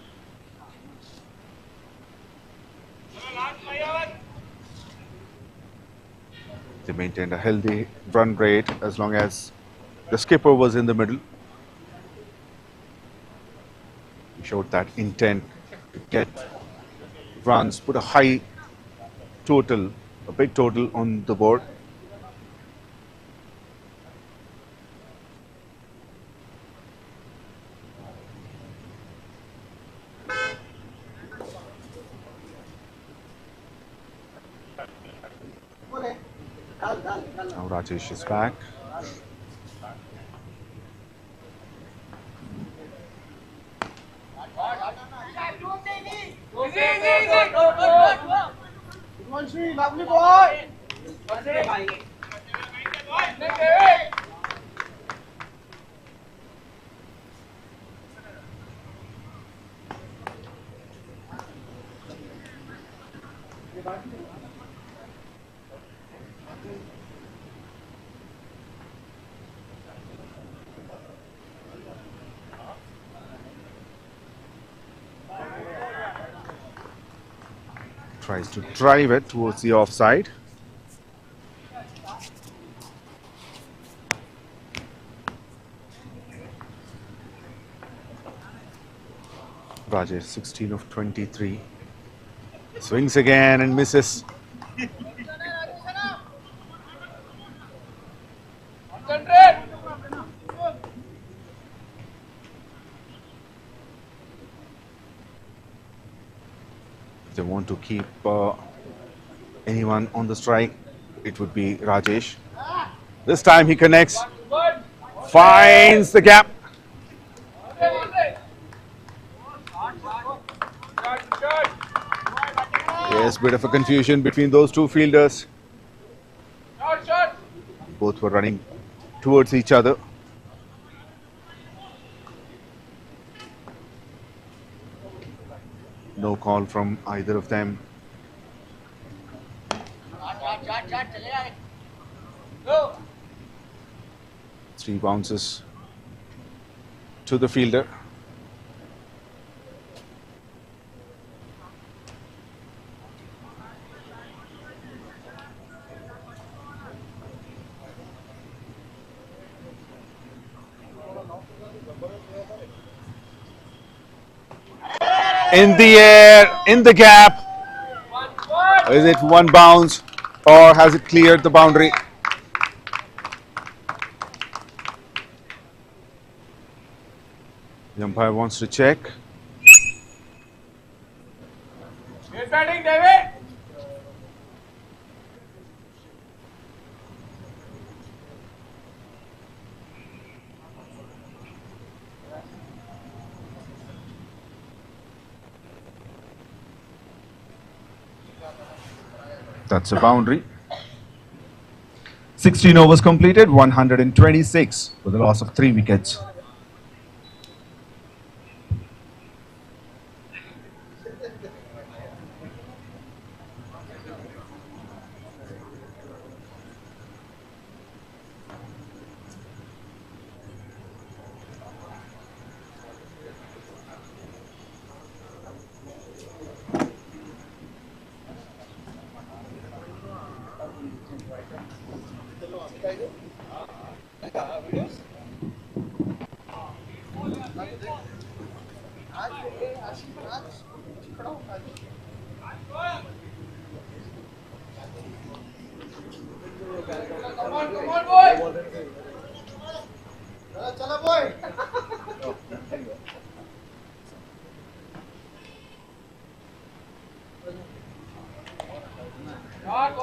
They maintained a healthy run rate as long as the skipper was in the middle. He showed that intent to get runs, put a high total, a big total on the board. Now Rajesh is back. 𝗃𝗏, lovely boy. Tries to drive it towards the offside. Rajesh, 16 of 23. Swings again and misses. They want to keep anyone on the strike, it would be Rajesh. This time he connects, finds the gap. Yes, bit of a confusion between those two fielders. Both were running towards each other. No call from either of them. Three bounces to the fielder. In the air, in the gap. Is it one bounce or has it cleared the boundary? The umpire wants to check. Good batting, David. That's a boundary. 16 overs completed, 126 with a loss of 3 wickets.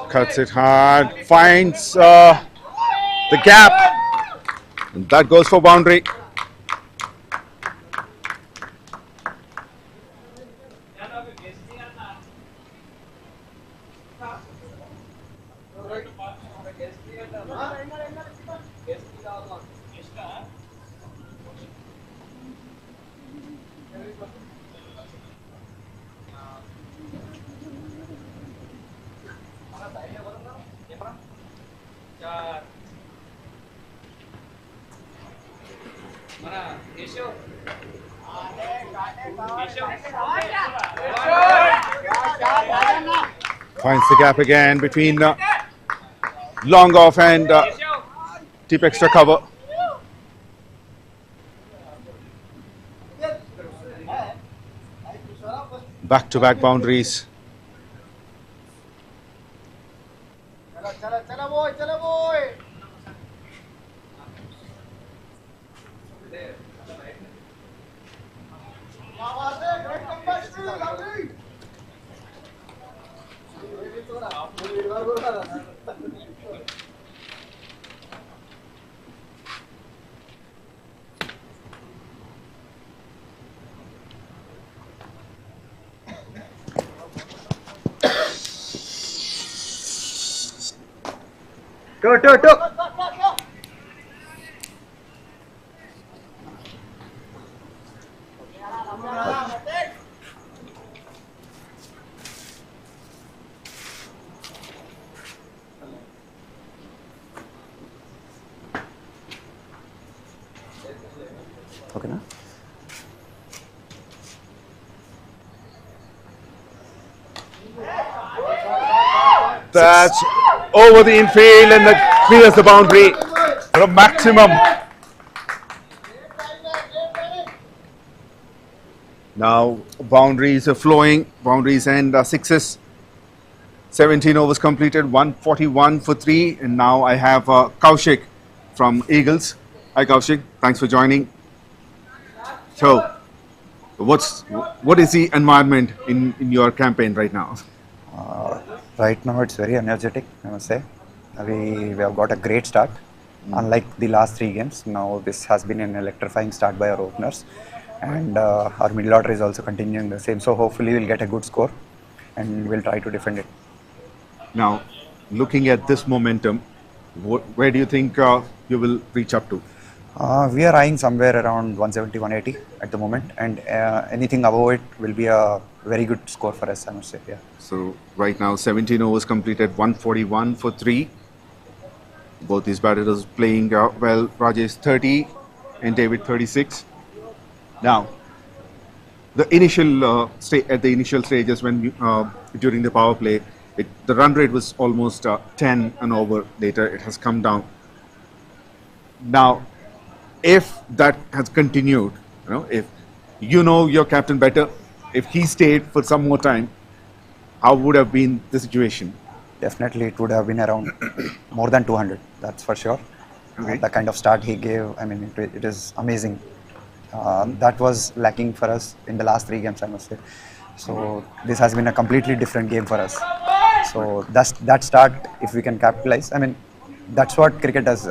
Cuts it hard, finds the gap, and that goes for boundary. Finds the gap again between long off and deep extra cover. Back-to-back boundaries. Okay, na? That's over the infield and that clears the boundary for a maximum. Now boundaries are flowing, boundaries and sixes. 17 overs completed, 141 for 3, and now I have 𝗃𝗃 from Eagles. Hi 𝗃𝗃, thanks for joining. So, what is the environment in your campaign right now? Right now it's very energetic, I must say. We have got a great start. Unlike the last 3 games, now this has been an electrifying start by our openers. And our middle order is also continuing the same. So hopefully we'll get a good score and we'll try to defend it. Now, looking at this momentum, where do you think you will reach up to? We are eyeing somewhere around 170, 180 at the moment, and anything above it will be a very good score for us, I must say. Yeah. So right now 17 overs completed, 141 for 3. Both these batters playing well. Rajesh 30 and David 36. Now, the initial at the initial stages when during the power play, the run rate was almost 10 an over. Later it has come down. Now, if that has continued, if you know your captain better, if he stayed for some more time, how would have been the situation? Definitely it would have been around more than 200, that's for sure. Okay. The kind of start he gave, I mean, it is amazing. That was lacking for us in the last 3 games, I must say. So this has been a completely different game for us. So that start, if we can capitalize, I mean, that's what cricket does.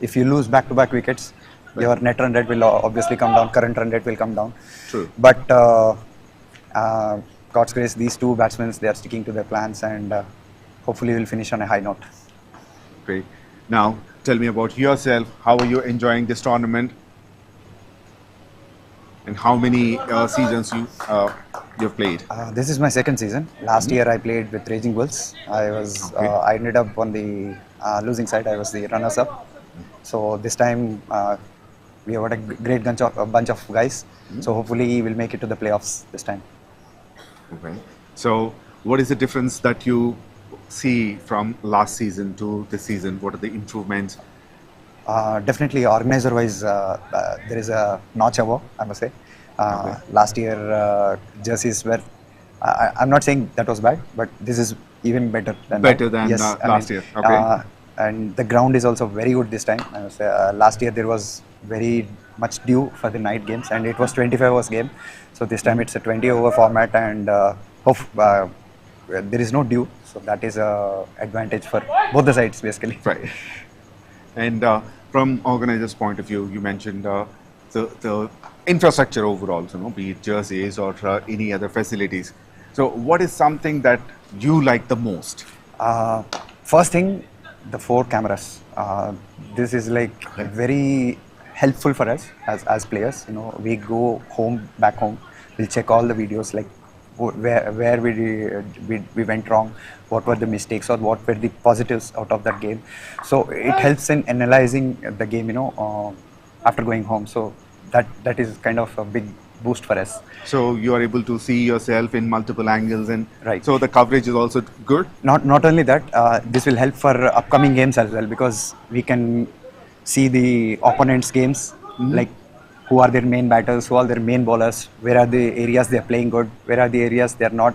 If you lose back-to-back wickets, your net run rate will obviously come down, current run rate will come down. True. But God's grace, these 2 batsmen, they are sticking to their plans, and hopefully we'll finish on a high note. Great. Now, tell me about yourself. How are you enjoying this tournament? And how many seasons you've played? This is my 2nd season. Last year I played with Raging Bulls. I ended up on the losing side. I was the runners-up. So this time we have got a great bunch of guys. So hopefully we'll make it to the playoffs this time. Okay. So what is the difference that you see from last season to this season? What are the improvements? Definitely organizer-wise, there is a notch above, I must say. Last year jerseys were, I'm not saying that was bad, but this is even better than last year. Okay. And the ground is also very good this time. I must say, last year there was very much dew for the night games, and it was 25 hours game. So this time it's a 20 over format, and there is no dew, so that is a advantage for both the sides basically. Right. And from organizer's point of view, you mentioned the infrastructure overall, be it jerseys or any other facilities. So what is something that you like the most? First thing, the 4 cameras. This is like very helpful for us as players. We go back home, we'll check all the videos, like where we went wrong, what were the mistakes or what were the positives out of that game. So it helps in analyzing the game, after going home. So that is kind of a big boost for us. So you are able to see yourself in multiple angles, and right. So the coverage is also good. Not only that, this will help for upcoming games as well, because we can see the opponents' games, like who are their main batters, who are their main bowlers, where are the areas they are playing good, where are the areas they are not,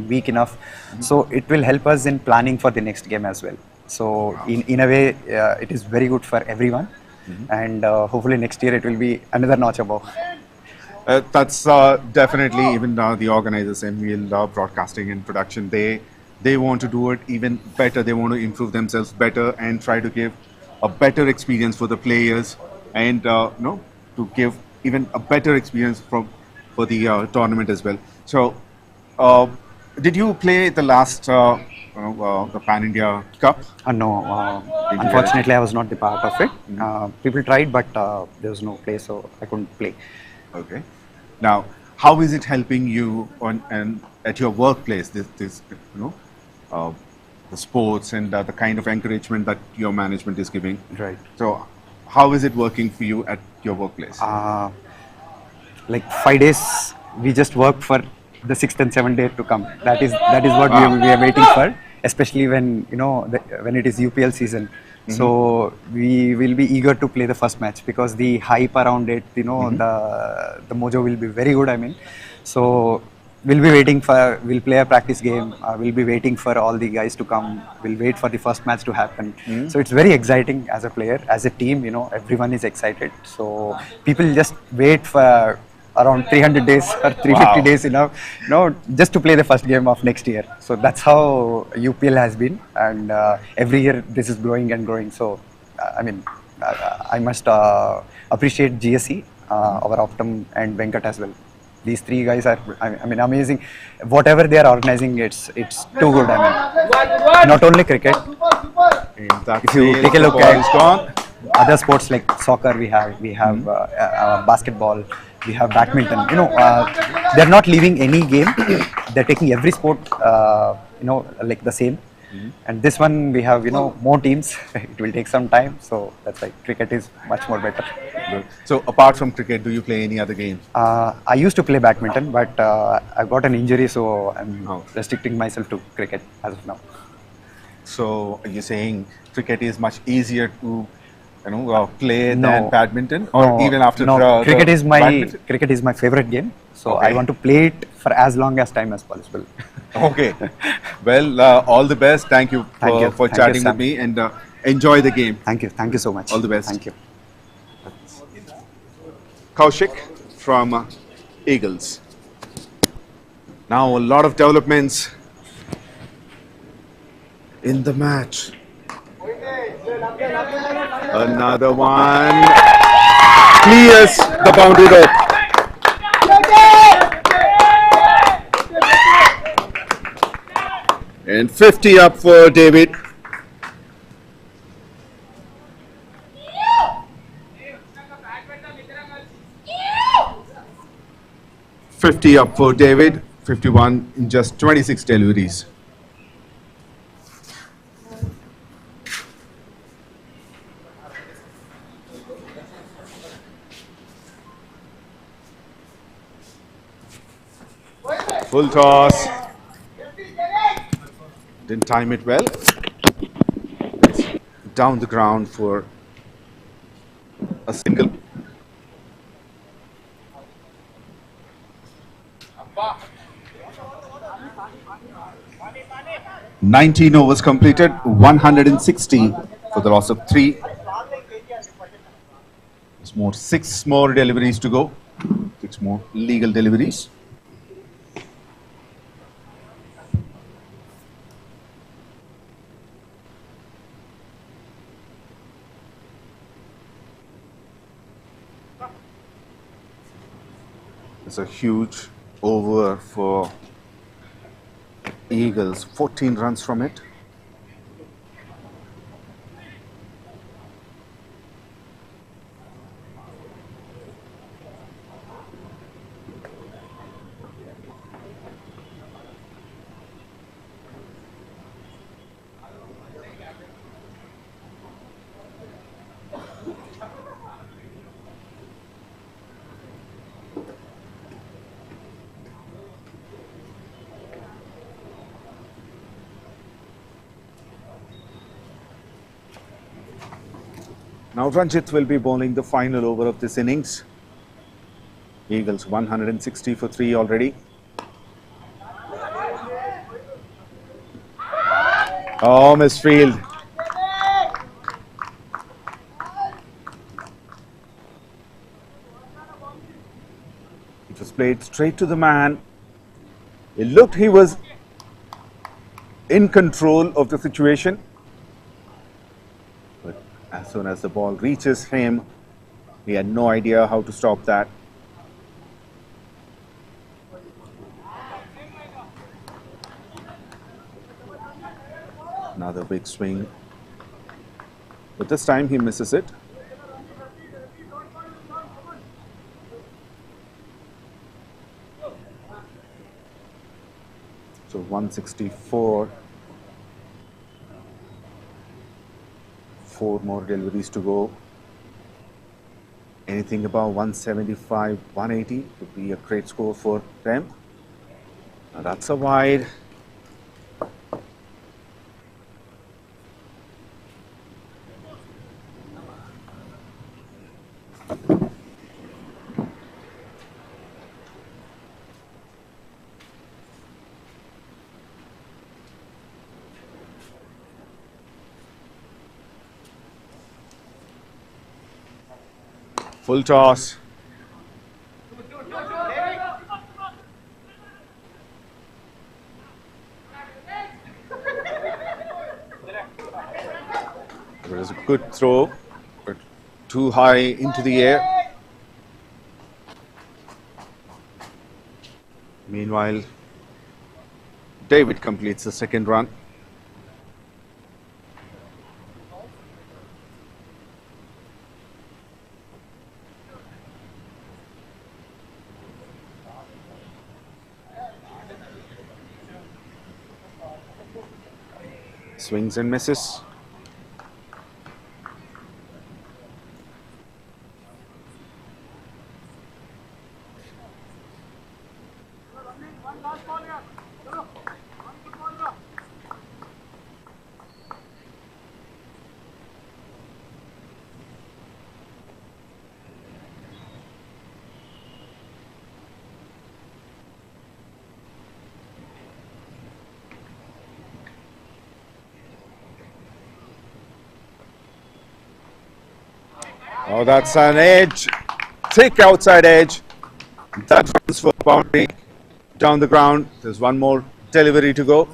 weak enough. So it will help us in planning for the next game as well. So in a way, it is very good for everyone, and hopefully next year it will be another notch above. That's definitely even the organizers, MVL Broadcasting and Production, they want to do it even better. They want to improve themselves better and try to give a better experience for the players, and to give even a better experience for the tournament as well. So, did you play the last the Pan India Cup? No, Did you unfortunately, I was not the part of it. People tried, but there was no play, so I couldn't play. Okay. Now, how is it helping you on and at your workplace? This the sports and the kind of encouragement that your management is giving. Right. So, how is it working for you at your workplace? Like 5 days, we just work for the 6th and 7th day to come. That is what we are waiting for. Especially when when it is UPL season. So we will be eager to play the first match because the hype around it, the mojo will be very good. I mean, so we'll be waiting for, we'll play a practice game. We'll be waiting for all the guys to come. We'll wait for the first match to happen. So it's very exciting as a player, as a team. Everyone is excited. So people just wait for around 300 days or 350 days, just to play the first game of next year. So that's how UPL has been, and every year this is growing and growing. So I mean, I must appreciate GSE, our Optum, and Venkat as well. These three guys are, I mean, amazing. Whatever they are organizing, it's too good. I mean, not only cricket. If you take a look at other sports like soccer, we have basketball, we have badminton. They're not leaving any game. They're taking every sport, like the same. And this one we have, more teams. It will take some time, so that's why cricket is much more better. Good. So apart from cricket, do you play any other games? I used to play badminton, but I got an injury, so I'm restricting myself to cricket as of now. So are you saying cricket is much easier to play than badminton, or even after cricket is my favorite game. So I want to play it for as long as time as possible. Okay. Well, all the best. Thank you for chatting with me, and enjoy the game. Thank you so much. All the best. Thank you. Kaushik from Eagles. Now a lot of developments in the match. Another one clears the boundary rope. And 50 up for David. $50 up for David, 51 in just 26 deliveries. Full toss. Didn't time it well. It's down the ground for a single. 19 overs completed, 160 for the loss of 3. There's 6 more deliveries to go. 6 more legal deliveries. It's a huge over for Eagles, 14 runs from it. Now Ranjit will be bowling the final over of this innings. Eagles 160 for 3 already. Oh, misfield. It was played straight to the man. It looked he was in control of the situation. As soon as the ball reaches him, he had no idea how to stop that. Another big swing. But this time he misses it. So 164. 4 more deliveries to go. Anything above 175, 180 would be a great score for them. Now that's a wide. Full toss. It was a good throw, but too high into the air. Meanwhile, David completes the second run. Swings and misses. Oh, that's an edge. Thick outside edge. That runs for boundary. Down the ground. There's one more delivery to go.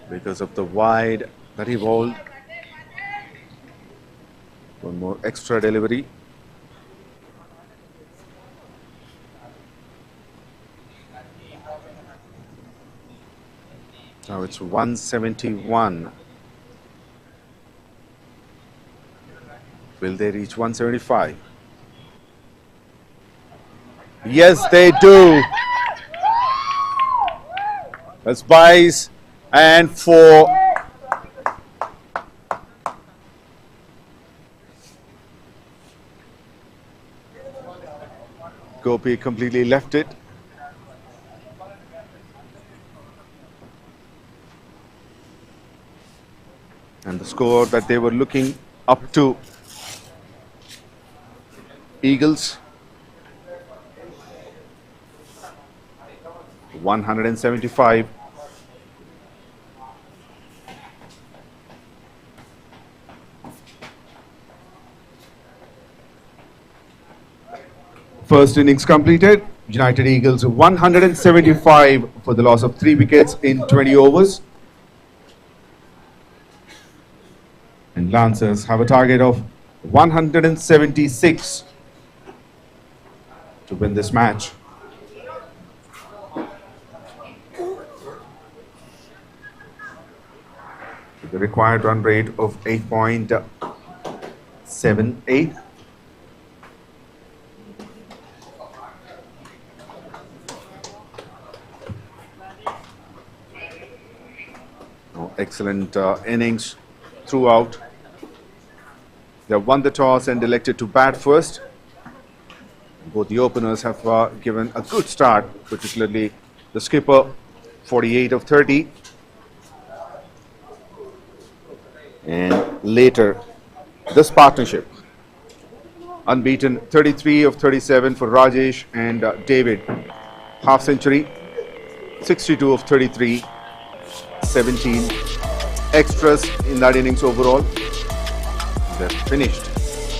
Because of the wide that he bowled. One more extra delivery. Now it's 171. Will they reach 175? Yes, they do. That's buys and 4. Gopi completely left it. And the score that they were looking up to, Eagles 175. First innings completed. United Eagles 175 for the loss of 3 wickets in 20 overs. And Lancers have a target of 176 to win this match. With the required run rate of 8.78. Excellent innings throughout. They have won the toss and elected to bat first. Both the openers have given a good start, particularly the skipper, 48 of 30. And later, this partnership, unbeaten, 33 of 37 for Rajesh and David, half century, 62 of 33, 17 extras in that innings overall. They're finished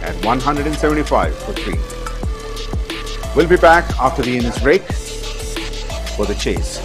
at 175 for 3. We'll be back after the innings break for the chase.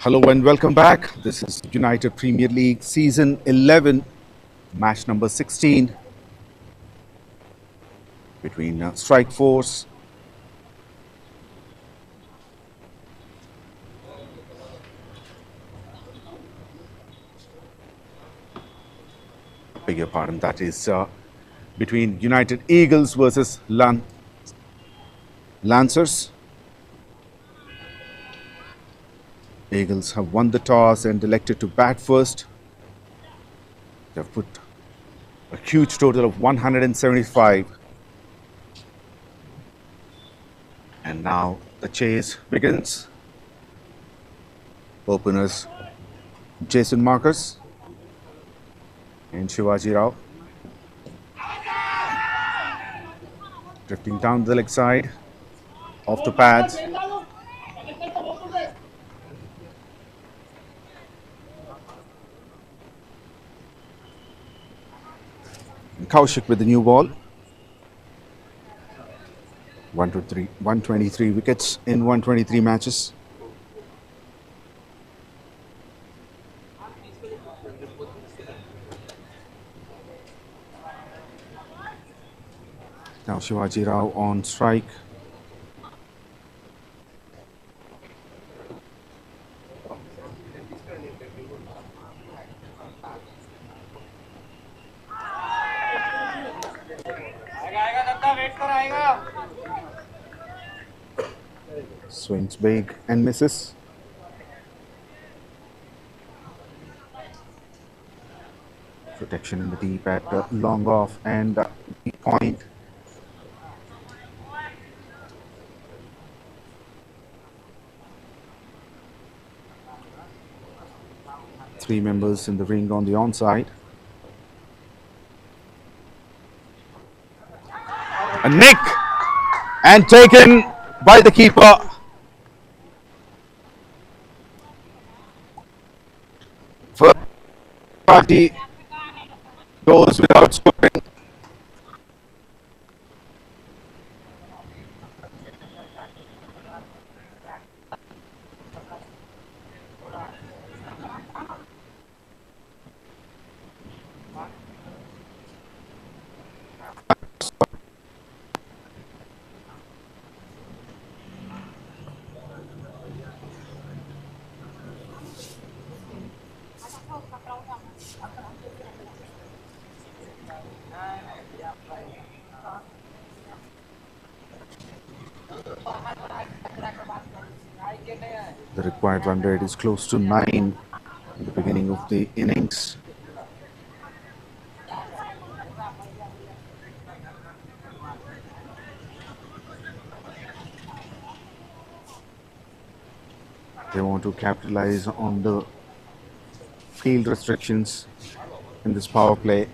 Hello and welcome back. This is United Premier League Season 11, match number 16 between Strike Force beg your pardon, that is between United Eagles versus Lancers. Eagles have won the toss and elected to bat first. They've put a huge total of 175. And now the chase begins. Openers Jason Marcus and Shivaji Rao. Drifting down the leg side, off the pads. Kaushik with the new ball. 123 wickets in 123 matches. Now Shivaji Rao on strike. Swings big and misses. Protection in the deep at long off and deep point. Three members in the ring on the onside. A nick and taken by the keeper. First party goes without scoring. Required run rate is close to 9 at the beginning of the innings. They want to capitalize on the field restrictions in this power play.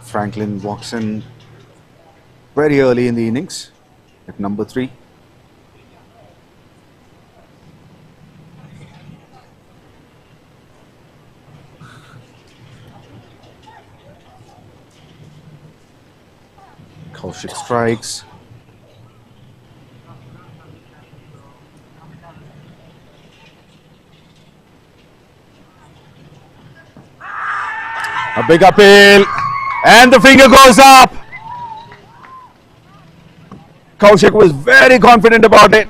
Franklin walks in very early in the innings at number 3. Kaushik strikes. A big appeal, and the finger goes up. Kaushik was very confident about it.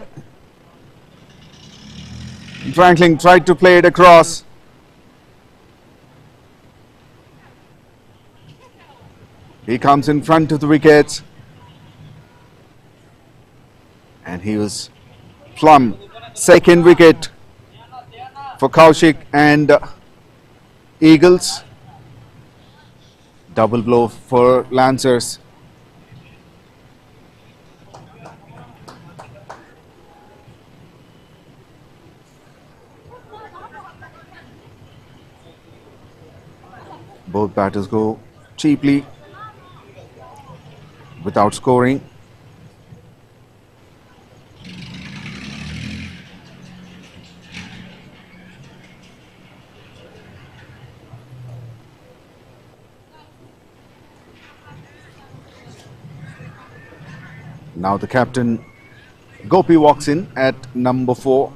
Franklin tried to play it across. He comes in front of the wickets, and he was plumb. Second wicket for Kaushik and Eagles. Double blow for Lancers. Both batters go cheaply without scoring. Now the captain Gopi walks in at number 4.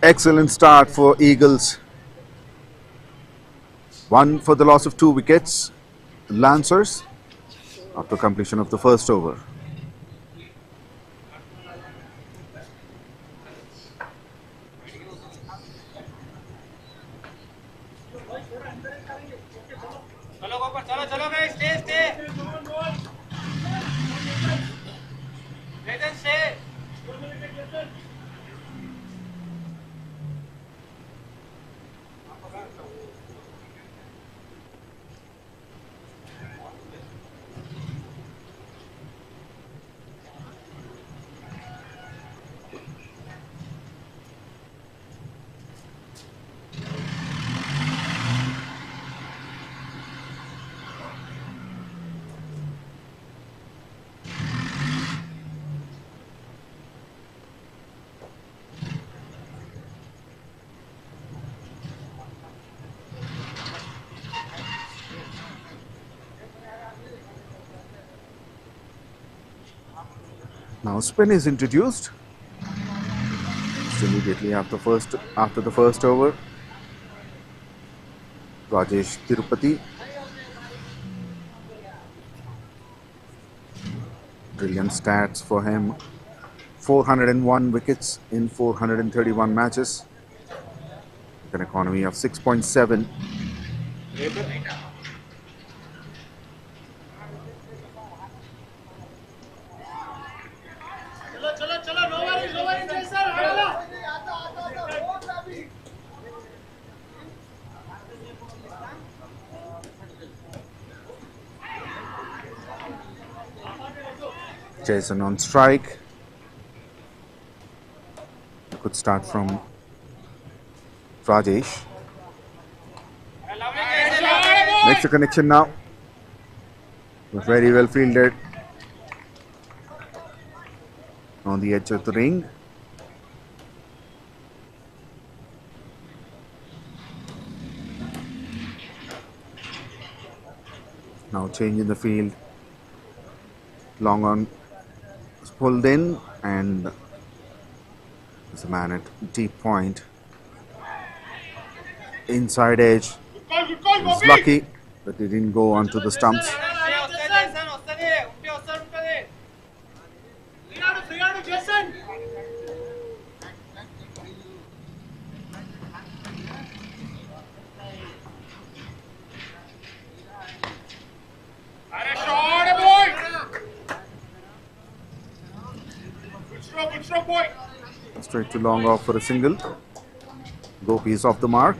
Excellent start for Eagles. 1 for the loss of 2 wickets. Lancers after completion of the first over. चलो guys, stay. Let us stay. Now spin is introduced just immediately after the first over. Rajesh Tirupati, brilliant stats for him. 401 wickets in 431 matches, with an economy of 6.7. Jason on strike. Could start from Rajesh. Makes a connection now. Very well fielded. on the edge of the ring. Now change in the field. Long on is pulled in, and there's a man at deep point. Inside edge. He's lucky that he didn't go onto the stumps. Straight to long off for a single. Gopi is off the mark.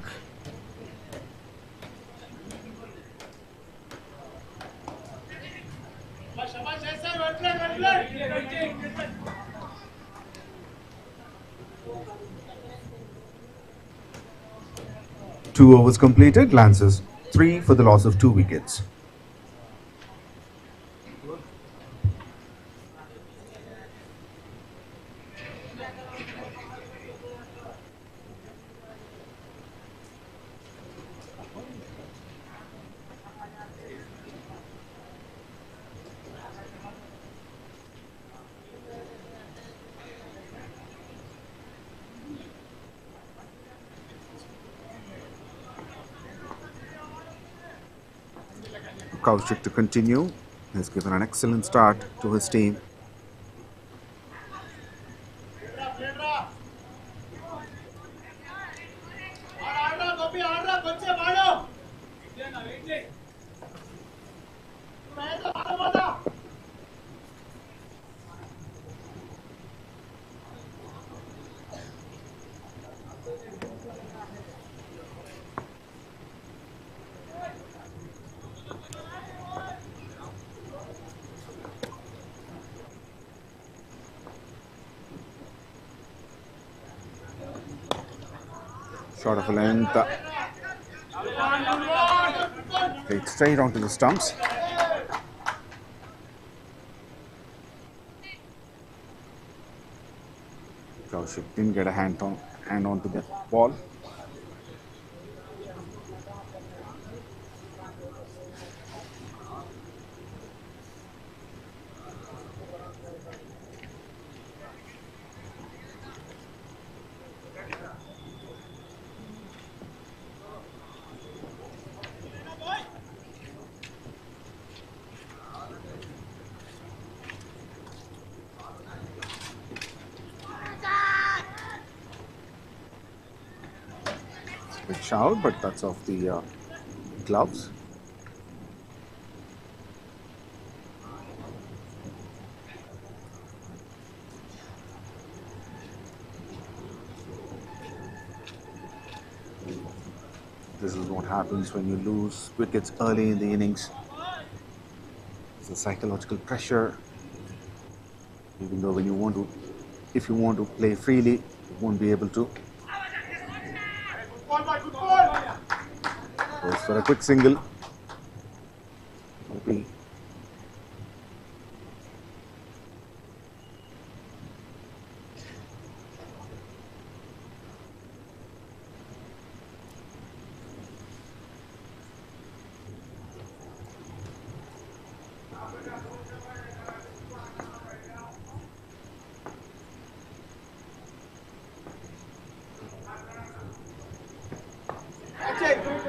Two overs completed. Lances 3 for the loss of 2 wickets. 𝗬𝗁𝗃 to continue. Has given an excellent start to his team. Short of a length. Played straight onto the stumps. 𝗬𝗁𝗃 didn't get a hand onto the ball. Big shout, but that's off the gloves. This is what happens when you lose wickets early in the innings. It's a psychological pressure. Even though when you want to, if you want to play freely, you won't be able to. Goes for a quick single. Gopi.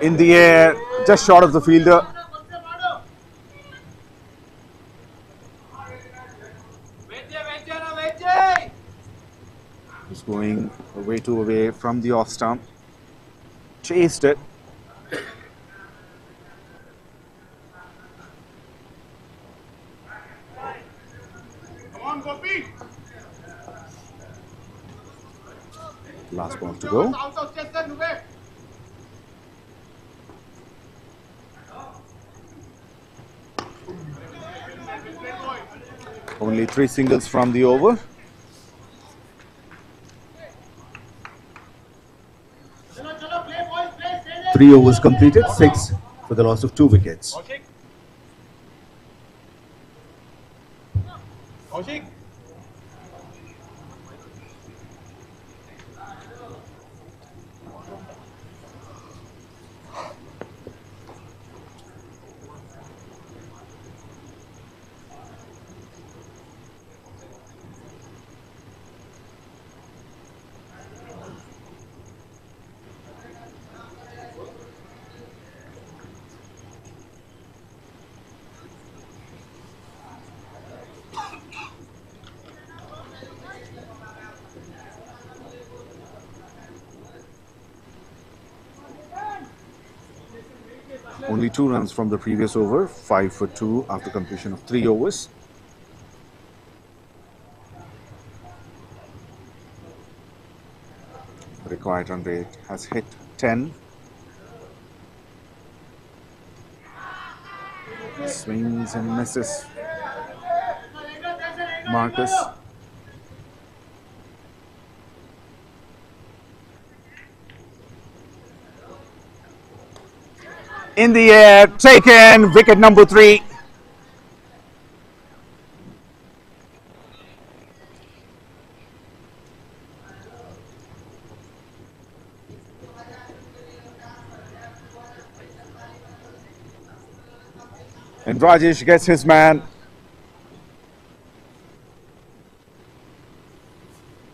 In the air, just short of the fielder. He's going way too away from the off stump. Chased it. Come on, Gopi. Last ball to go. Only 3 singles from the over. Three overs completed, 6 for the loss of 2 wickets. 𝗁𝗃. Only 2 runs from the previous over, 5 for 2 after completion of 3 overs. Required run rate has hit 10. Swings and misses. Marcus. In the air, taken, wicket number 3. And Rajesh gets his man.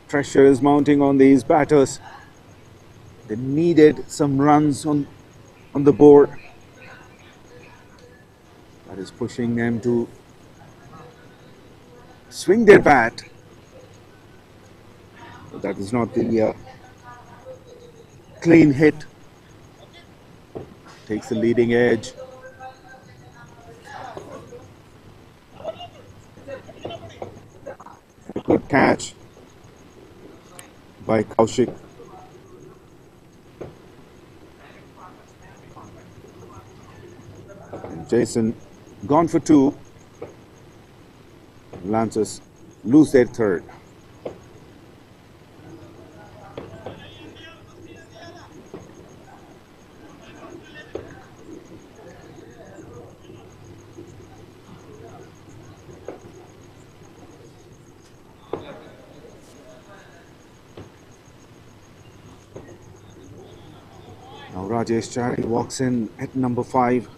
Pressure is mounting on these batters. They needed some runs on the board. That is pushing them to swing their bat. But that is not the clean hit. Takes the leading edge. A good catch by Kaushik. And Jason gone for 2. Lancers lose their third. Now Rajesh Chari walks in at number 5.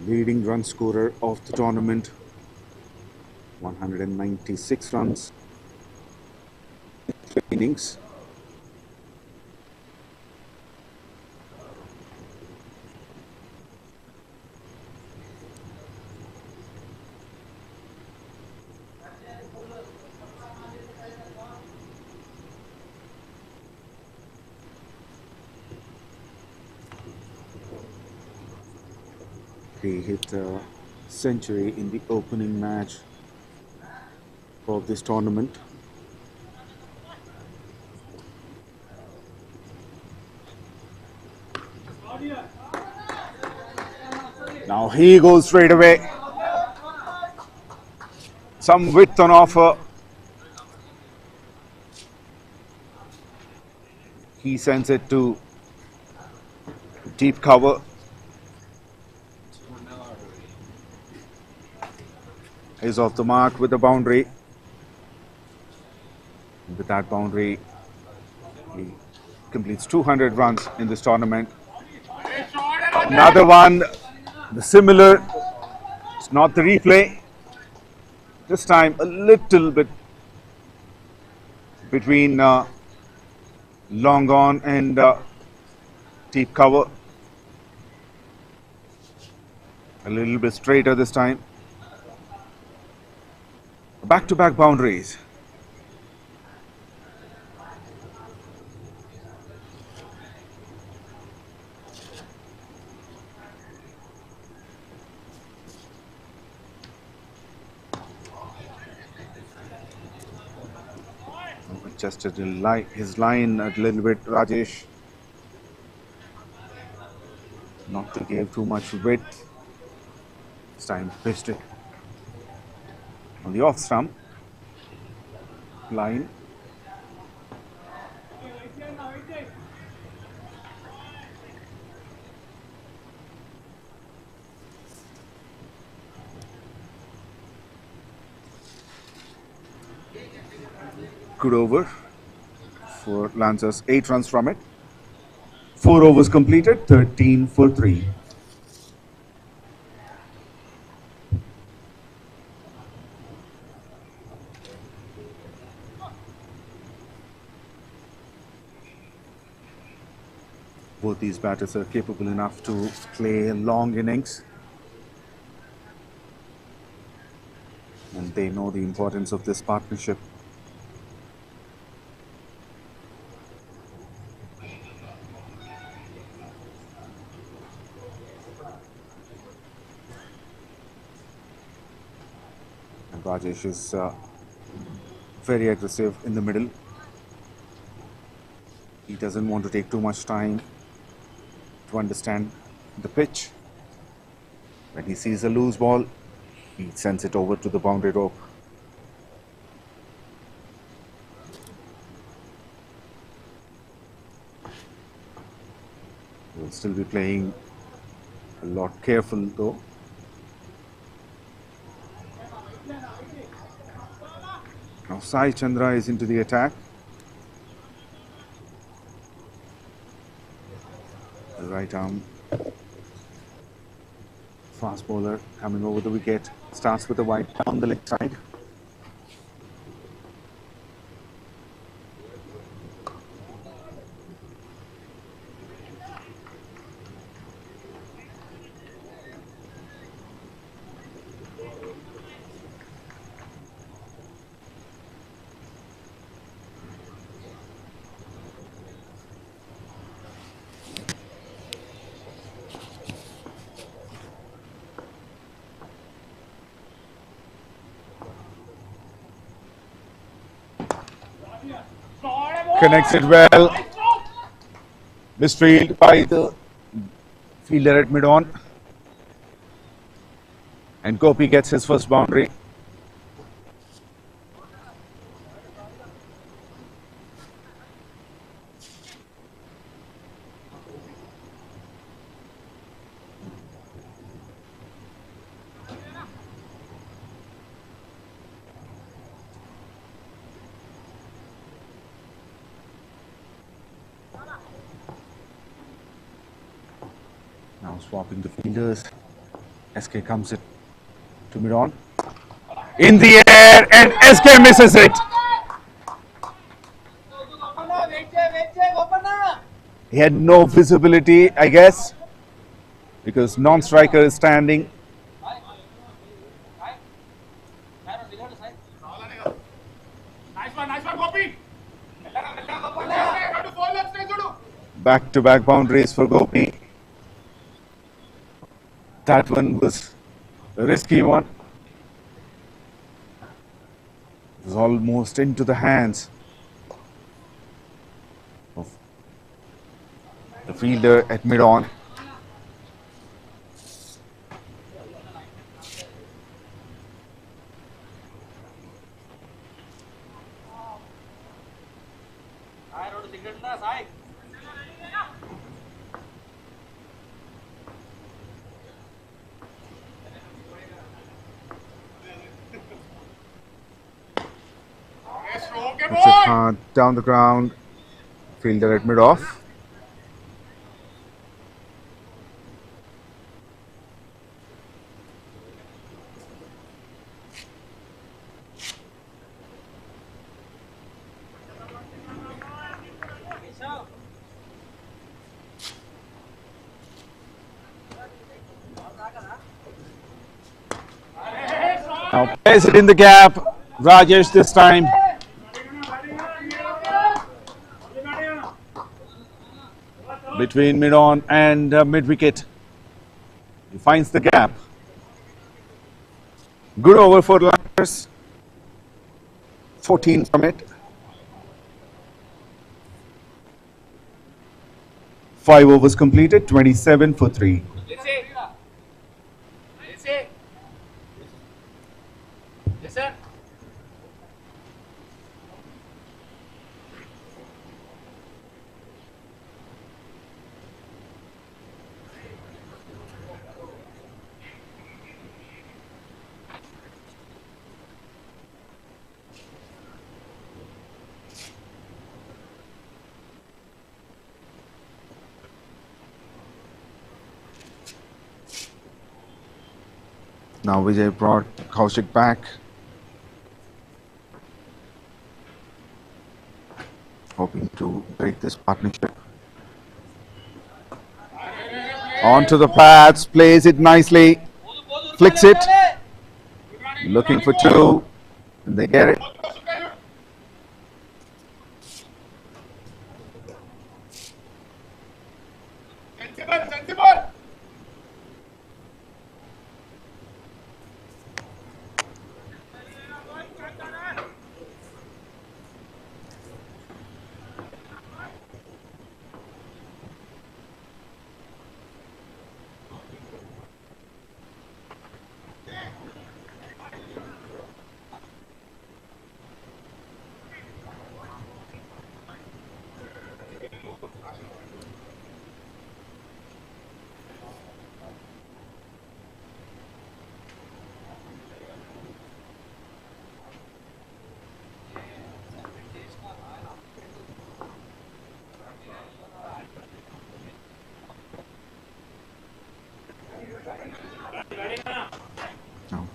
Leading run scorer of the tournament, 196 runs in 3 innings. He hit a century in the opening match of this tournament. Now he goes straight away. Some width on offer. He sends it to deep cover. Is off the mark with the boundary. With that boundary, he completes 200 runs in this tournament. Another one, the similar, it's not the replay. This time a little bit between long on and deep cover. A little bit straighter this time. Back-to-back boundaries. Adjusted his line a little bit, Rajesh. Not to give too much width. This time pitched it on the off stump line. Good over for Lancers, 8 runs from it. 4 overs completed, 13 for 3. Both these batters are capable enough to play long innings, and they know the importance of this partnership. Rajesh is very aggressive in the middle. He doesn't want to take too much time to understand the pitch. When he sees a loose ball, he sends it over to the boundary rope. He will still be playing a lot careful though. Now Sai Chandra is into the attack. The right arm fast bowler coming over the wicket, starts with a wide on the leg side. Connects it well. Misfield by the fielder at mid-on. And Gopi gets his first boundary. Now swapping the fielders. SK comes it to mid-on. In the air, and SK misses it. He had no visibility, I guess, because non-striker is standing. Nice one, Gopi. Back-to-back boundaries for Gopi. That one was a risky one. It was almost into the hands of the fielder at mid-on. It's it hard down the ground. Fielder at mid-off. Now plays it in the gap. Rajesh this time. Between mid-on and mid-wicket. He finds the gap. Good over for Lancers. 14 from it. 5 overs completed, 27 for 3. Yes, sir. Now Vijay brought Kaushik back. Hoping to break this partnership. Onto the pads, plays it nicely. Flicks it. Looking for 2. And they get it.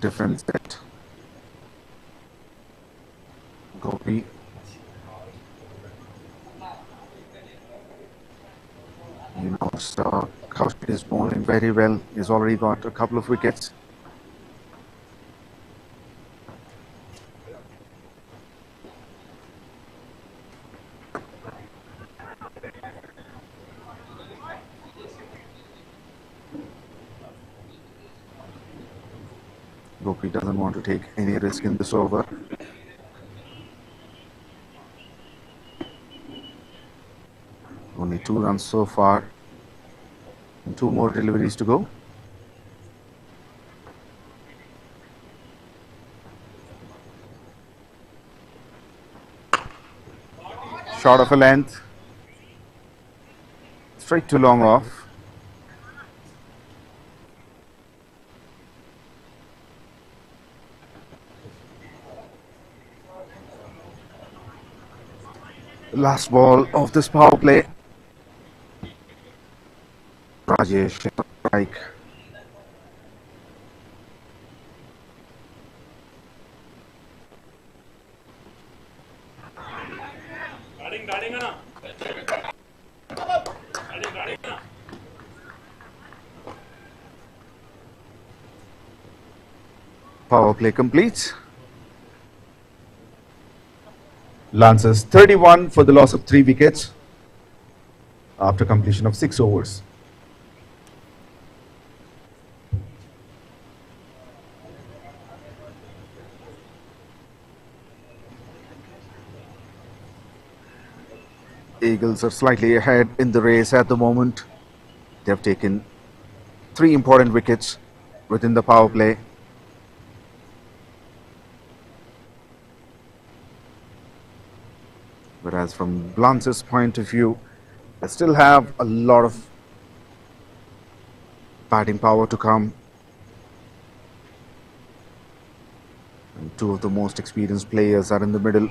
different set. 𝗀𝗃𝗃. 𝗬𝗃 is bowling very well. He's already got a couple of wickets. 𝗀𝗃 doesn't want to take any risk in this over. Only 2 runs so far, and 2 more deliveries to go. Short of a length, straight to long off. Last ball of this power play. Rajesh strike. Power play completes. Lancers 31 for the loss of 3 wickets after completion of 6 overs. Eagles are slightly ahead in the race at the moment. They have taken 3 important wickets within the power play. Whereas from Lancers' point of view, they still have a lot of batting power to come. And 2 of the most experienced players are in the middle.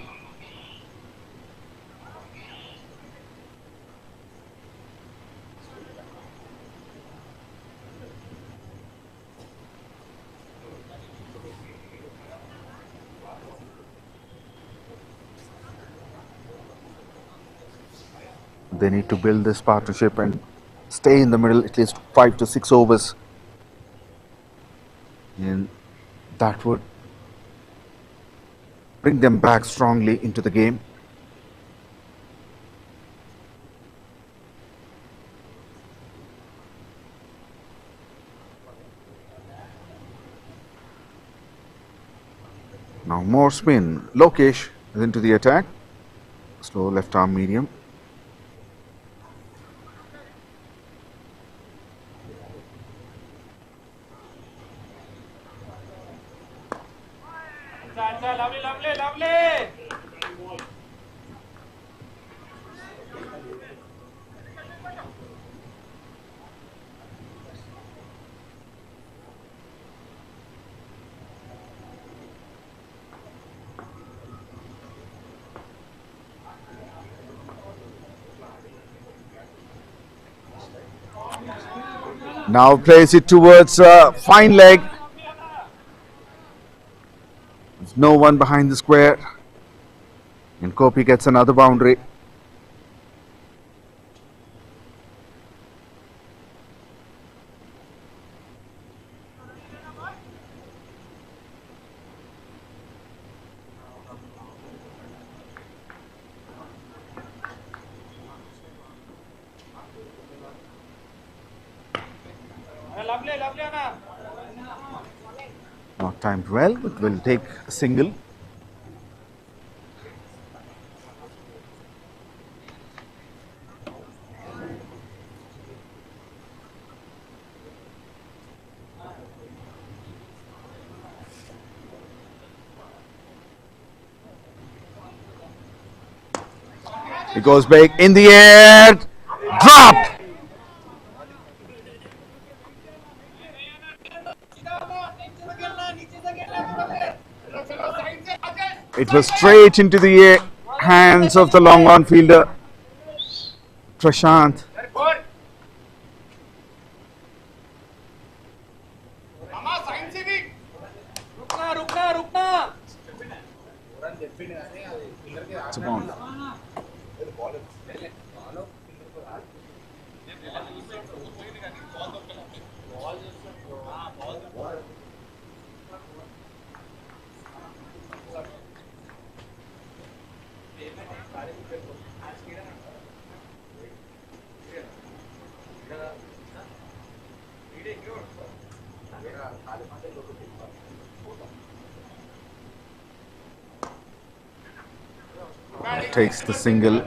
They need to build this partnership and stay in the middle at least 5 to 6 overs. And that would bring them back strongly into the game. Now more spin. 𝘀𝗃𝗃 is into the attack. Slow left arm medium. Lovely. Now plays it towards fine leg. There's no one behind the square. And 𝗀𝗃𝗃 gets another boundary. Lovely, Anna. Not timed well, but will take a single. It goes big in the air, dropped. It was straight into the hands of the long on fielder, Prashant. takes the single.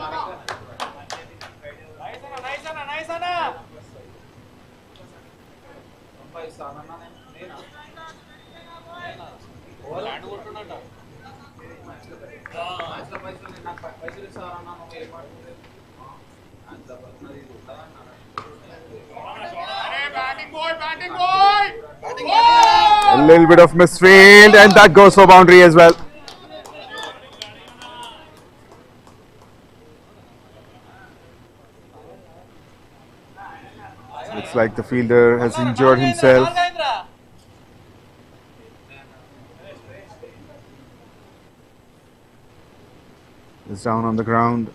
A little bit of misfield, and that goes for boundary as well. Looks like the fielder has injured himself. He's down on the ground.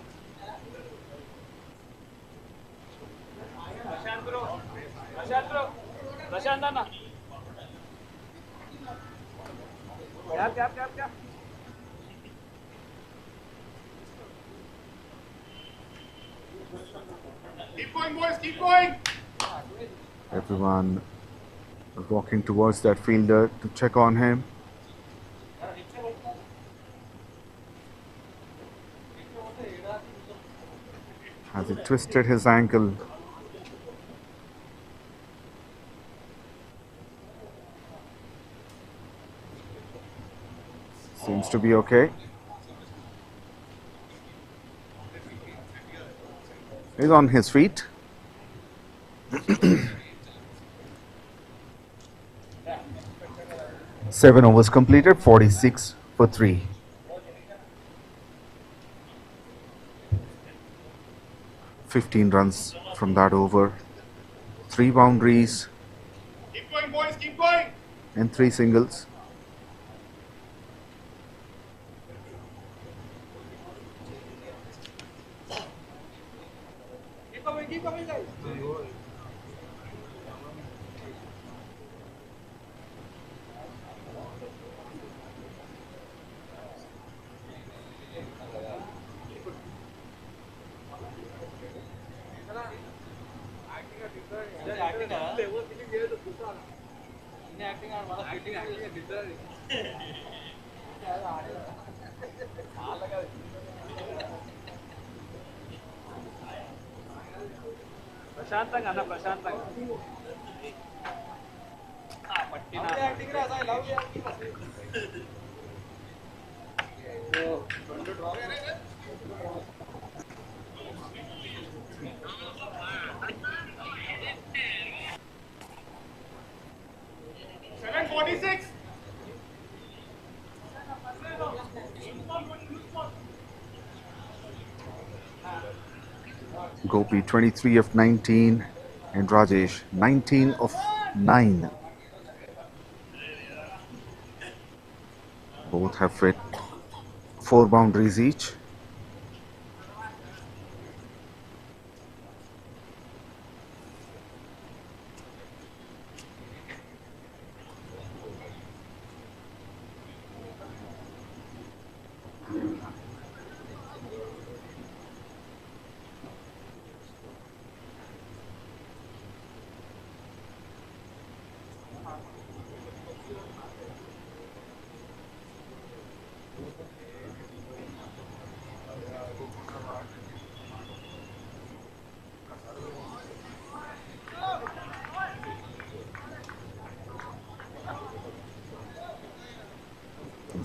Keep going, boys, keep going. Everyone walking towards that fielder to check on him. Has he twisted his ankle? Seems to be okay. He's on his feet. 7 overs completed, 46 for 3. "15 runs from that over, 3 boundaries Keep going, boys, keep going. and 3 singles. Keep going, guys. ప్రశాంతంగా అన్న ప్రశాంతంగా Gopi 23 of 19 and Rajesh 19 of 9. Both have hit 4 boundaries each.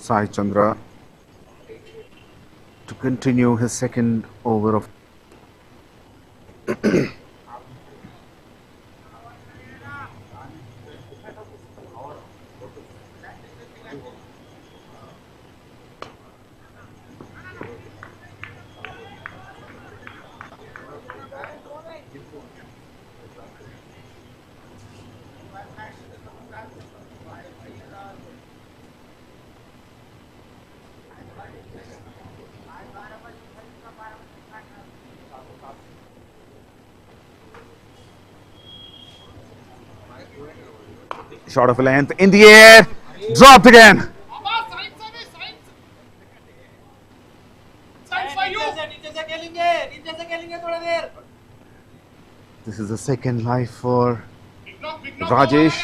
Sai Chandra to continue his second over of shot of a length in the air, dropped again. This is the second life for Rajesh.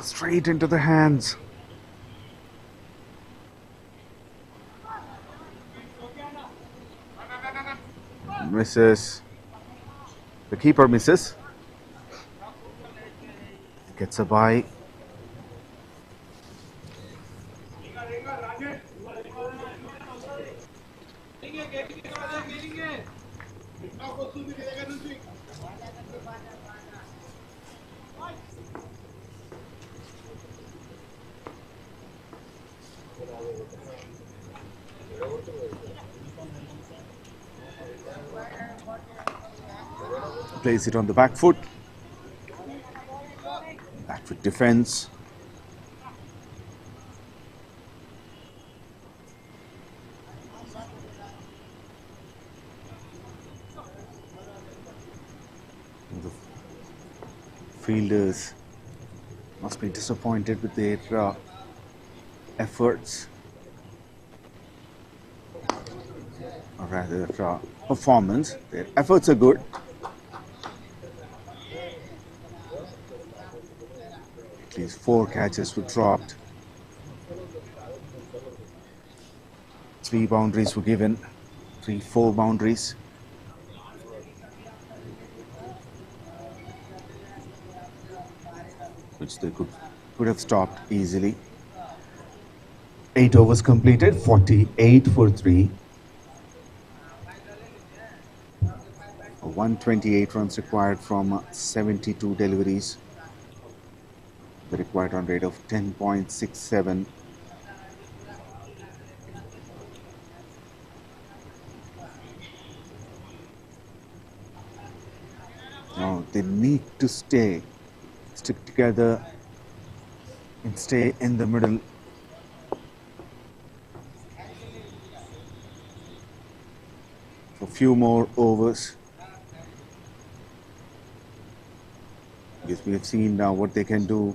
Straight into the hands. Misses. The keeper misses. Gets a bye. Plays it on the back foot. Back foot defense. The fielders must be disappointed with their efforts, or rather performance. Their efforts are good. At least 4 catches were dropped. 3 boundaries were given. 4 boundaries. Which they could have stopped easily. 8 overs completed, 48 for 3. 128 runs required from 72 deliveries. The required run rate of 10.67. Now they need to stick together and stay in the middle. For a few more overs. Because we have seen now what they can do.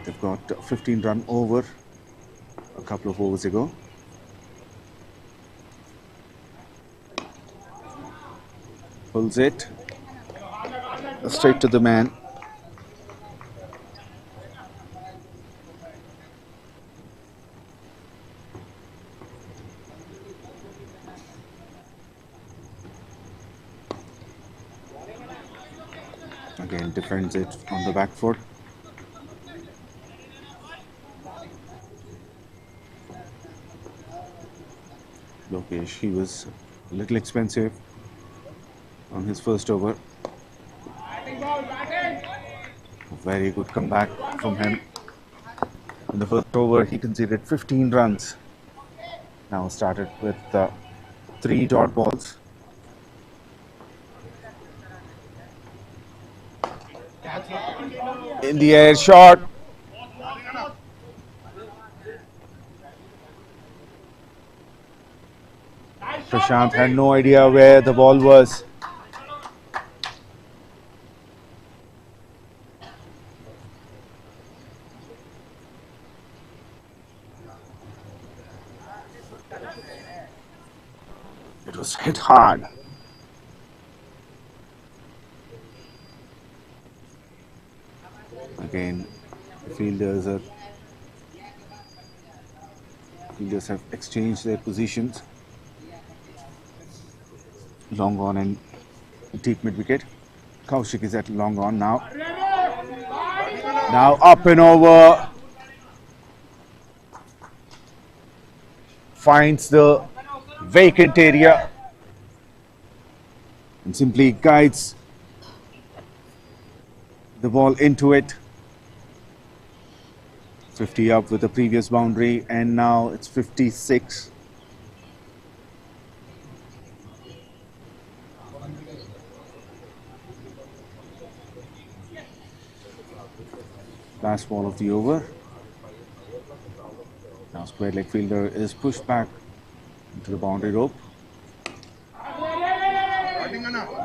They've got a 15-run over a couple of overs ago. Pulls it straight to the man. Again, defends it on the back foot. Lokesh, he was a little expensive on his first over. A very good comeback from him. In the first over, he conceded 15 runs. Now started with 3 dot balls. In the air shot. Prashant had no idea where the ball was. It was hit hard. Again, the fielders have exchanged their positions. Long on and deep mid wicket. Kaushik is at long on now. Now up and over. Finds the vacant area and simply guides the ball into it. 50 up with the previous boundary, and now it's 56. Last ball of the over. Now square leg fielder is pushed back into the boundary rope.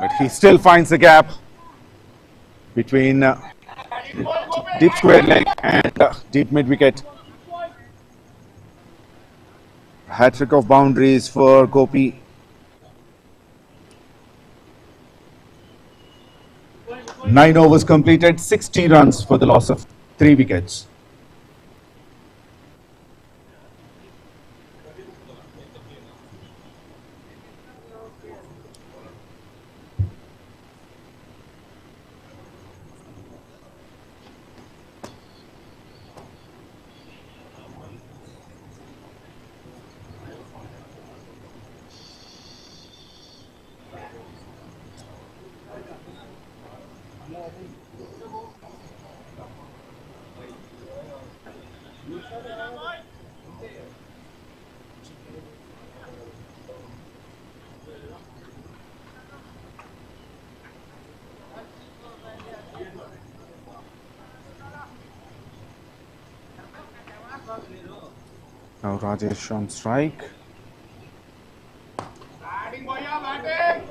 But he still finds the gap between deep square leg and deep mid wicket. Hat-trick of boundaries for Gopi. 9 overs completed, 60 runs for the loss of 3 wickets. Now Rajesh on strike. Batting, boya, batting.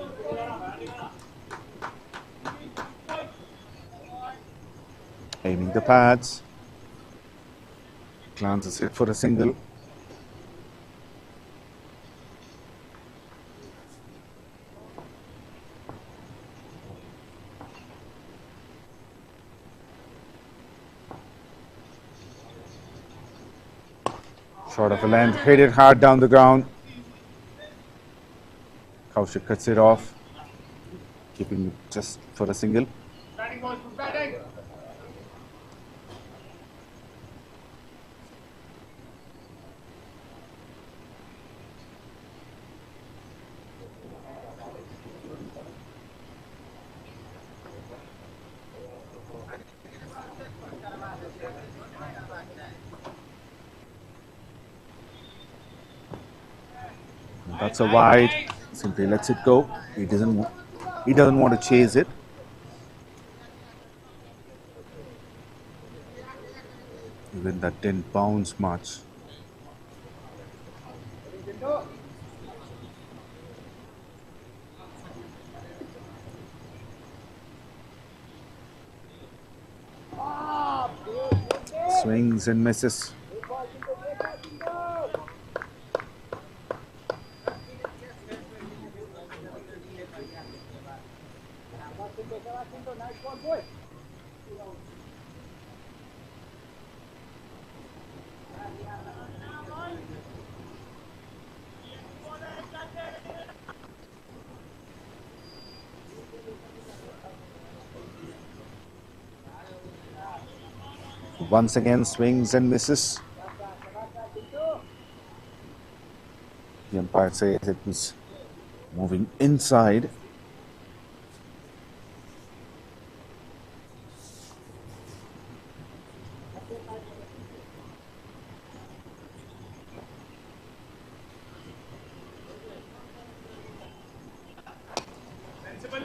Aiming the pads. Glances it for a single. Short of a length, hit it hard down the ground. Kaushik cuts it off, keeping it just for a single. Batting, boys, good batting. That's a wide. Simply lets it go. He doesn't want to chase it. Even that didn't bounce much. Swings and misses. Once again, swings and misses. The umpire says it was moving inside.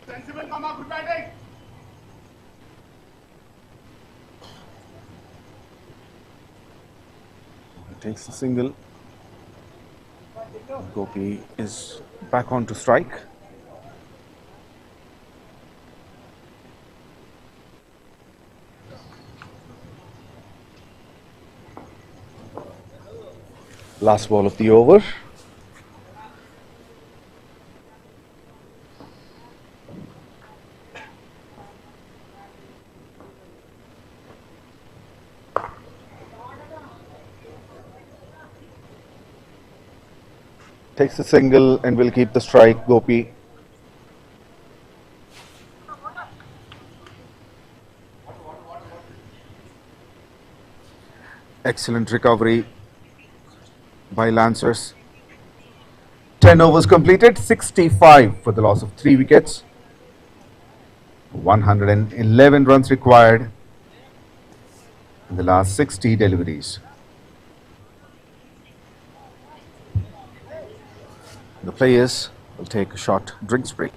Sensible, come on, good batting. Takes the single. Gopi is back on to strike. Last ball of the over. Takes a single and will keep the strike, Gopi. Excellent recovery by Lancers. 10 overs completed, 65 for the loss of 3 wickets. 111 runs required in the last 60 deliveries. The players will take a short drinks break.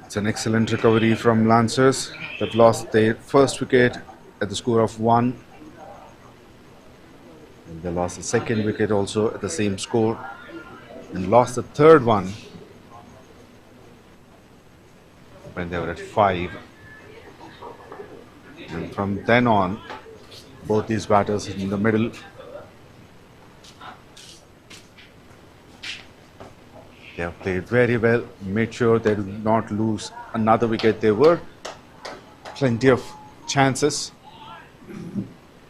It's an excellent recovery from Lancers. They've lost their first wicket at the score of 1. And they lost the second wicket also at the same score. And lost the third one when they were at 5. And from then on, both these batters in the middle. They have played very well, made sure they did not lose another wicket. There were plenty of chances.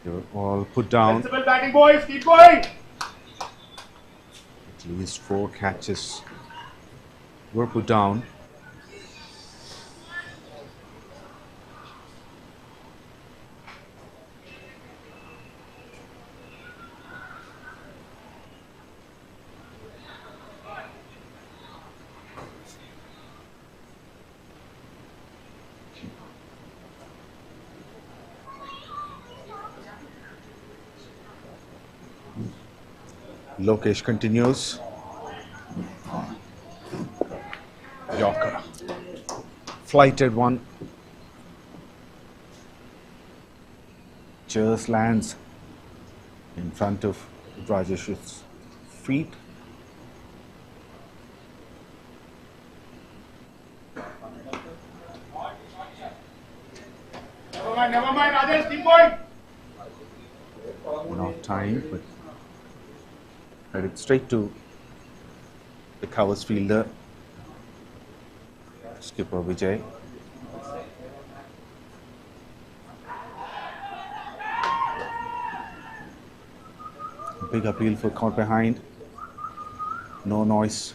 They were all put down. Sensible batting, boys. Keep going. At least 4 catches were put down. Lokesh continues. Yorker. Flighted one. Just lands in front of Rajesh's feet. Never mind, Rajesh. Keep going. Not time, but headed straight to the covers fielder, 𝗃𝗶𝗃𝗲. Big appeal for caught behind. No noise.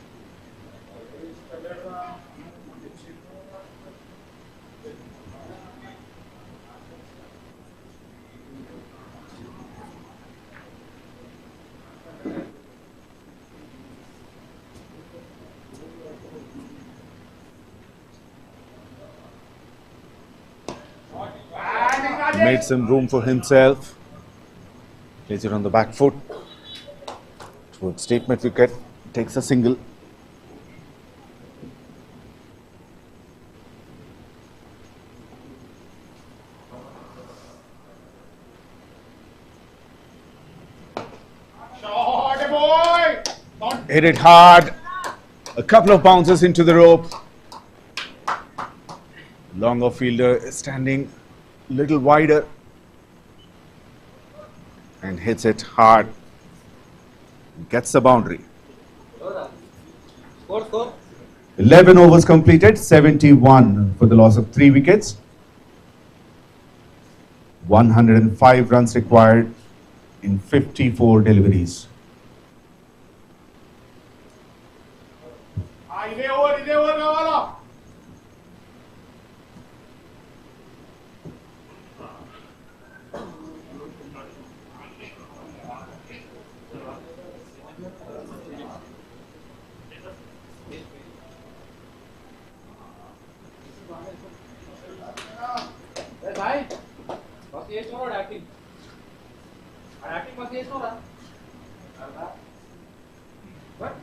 Made some room for himself. Plays it on the back foot towards statement wicket. Takes a single. Shot, boy. Hit it hard. A couple of bounces into the rope. Longer fielder is standing a little wider and hits it hard. Gets the boundary. 11 overs completed, 71 for the loss of 3 wickets. 105 runs required in 54 deliveries. इधे over वाला. भाई बस ये छोड़ो acting बस ये छोड़ा what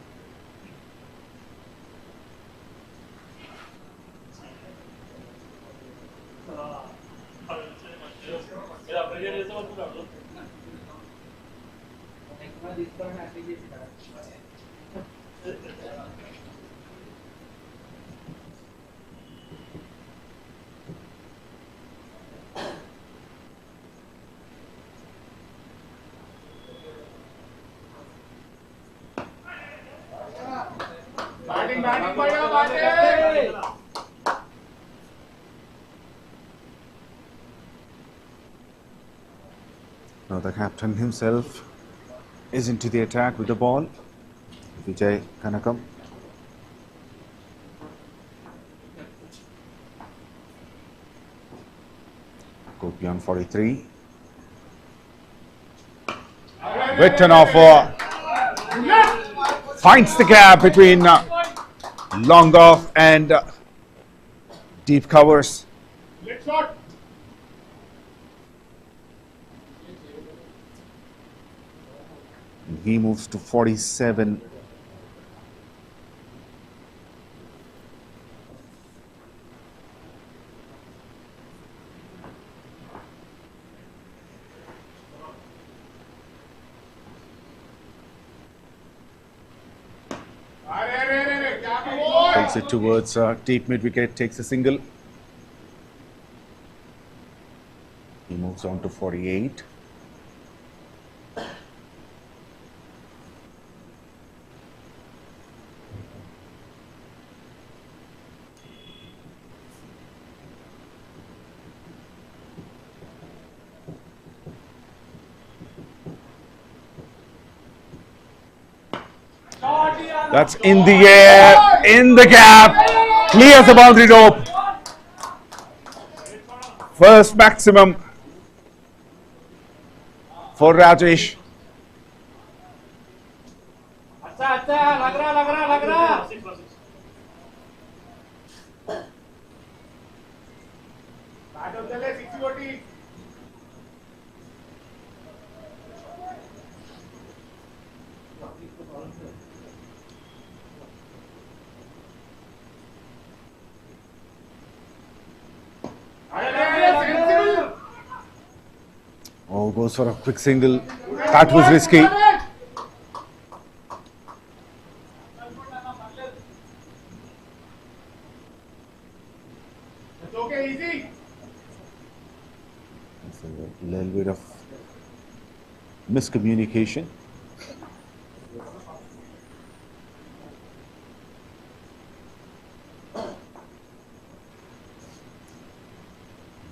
मेरा present ऐसे मत कर दो मैं दिस पर मैं एक्टिंग batting भैया batting. Now the captain himself is into the attack with the ball. 𝗃𝗃𝗃𝗃. Go beyond 43. Written off. Finds the gap between long off and deep covers. Let's shot. He moves to 47. Pulls it towards deep mid wicket, takes a single. He moves on to 48. That's in the air, in the gap, clears the boundary rope. First maximum for Rajesh. Oh, goes for a quick single. That was risky. It's okay, easy. That's a little bit of miscommunication.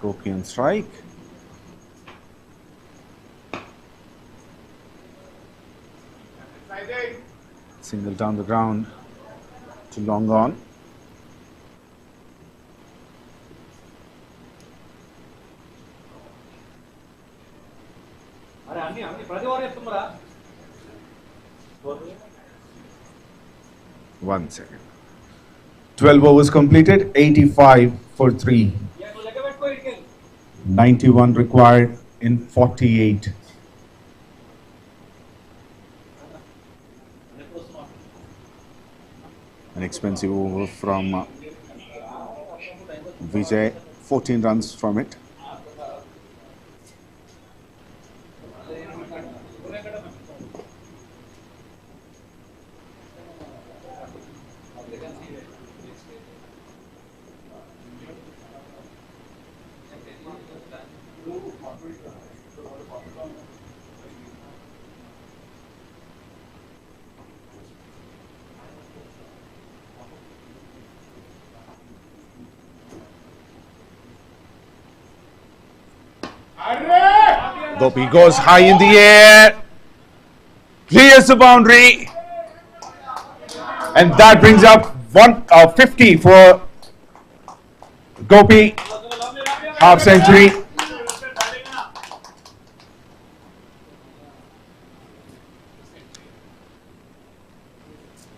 Gopi on strike. Single down the ground to long on. One second. 12 overs completed, 85 for 3. 91 required in 48. An expensive over from Vijay, 14 runs from it. Gopi goes high in the air, clears the boundary, and that brings up 50 for Gopi, half century.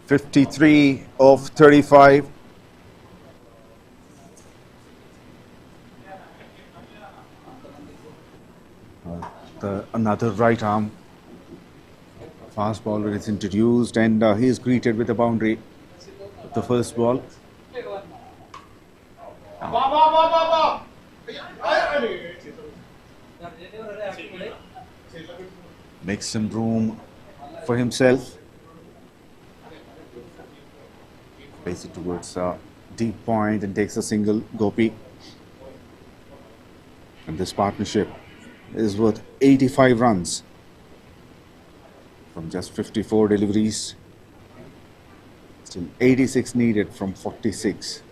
(53 of 35). Another right arm fast bowler is introduced, and he is greeted with a boundary of the first ball. Makes some room for himself. Plays it towards deep point and takes a single. Gopi. And this partnership is worth 85 runs from just 54 deliveries. Still 86 needed from 46.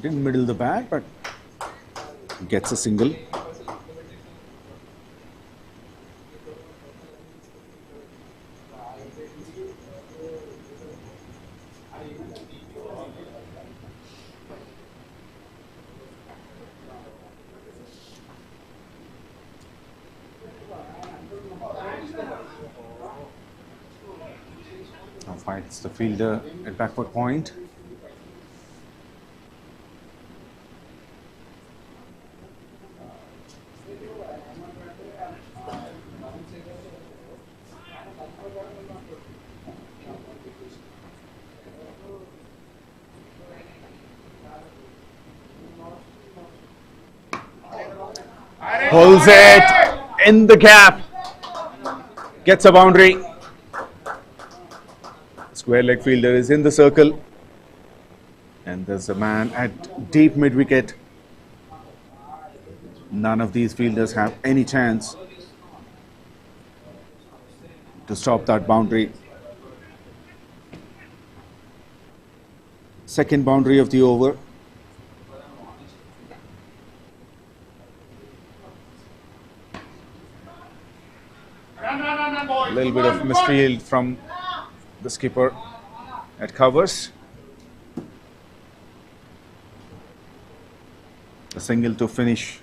Didn't middle the bat, but gets a single. Now fights the fielder at backward point. Pulls it in the gap. Gets a boundary. Square leg fielder is in the circle. And there's a man at deep mid wicket. None of these fielders have any chance to stop that boundary. Second boundary of the over. A little bit of misfield from the skipper at covers. A single to finish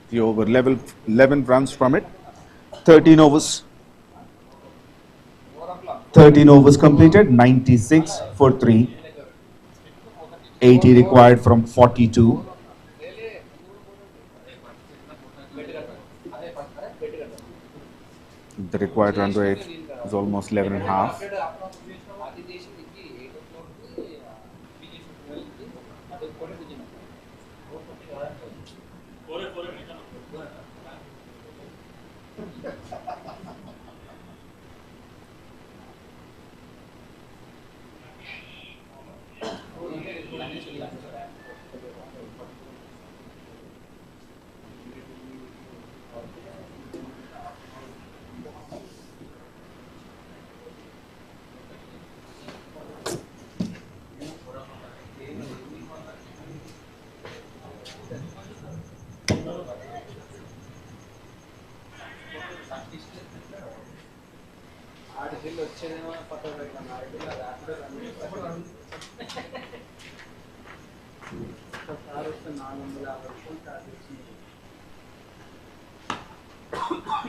the over. 11 runs from it. 13 overs. 13 overs completed. 96 for 3. 80 required from 42. The required run rate is almost 11.5.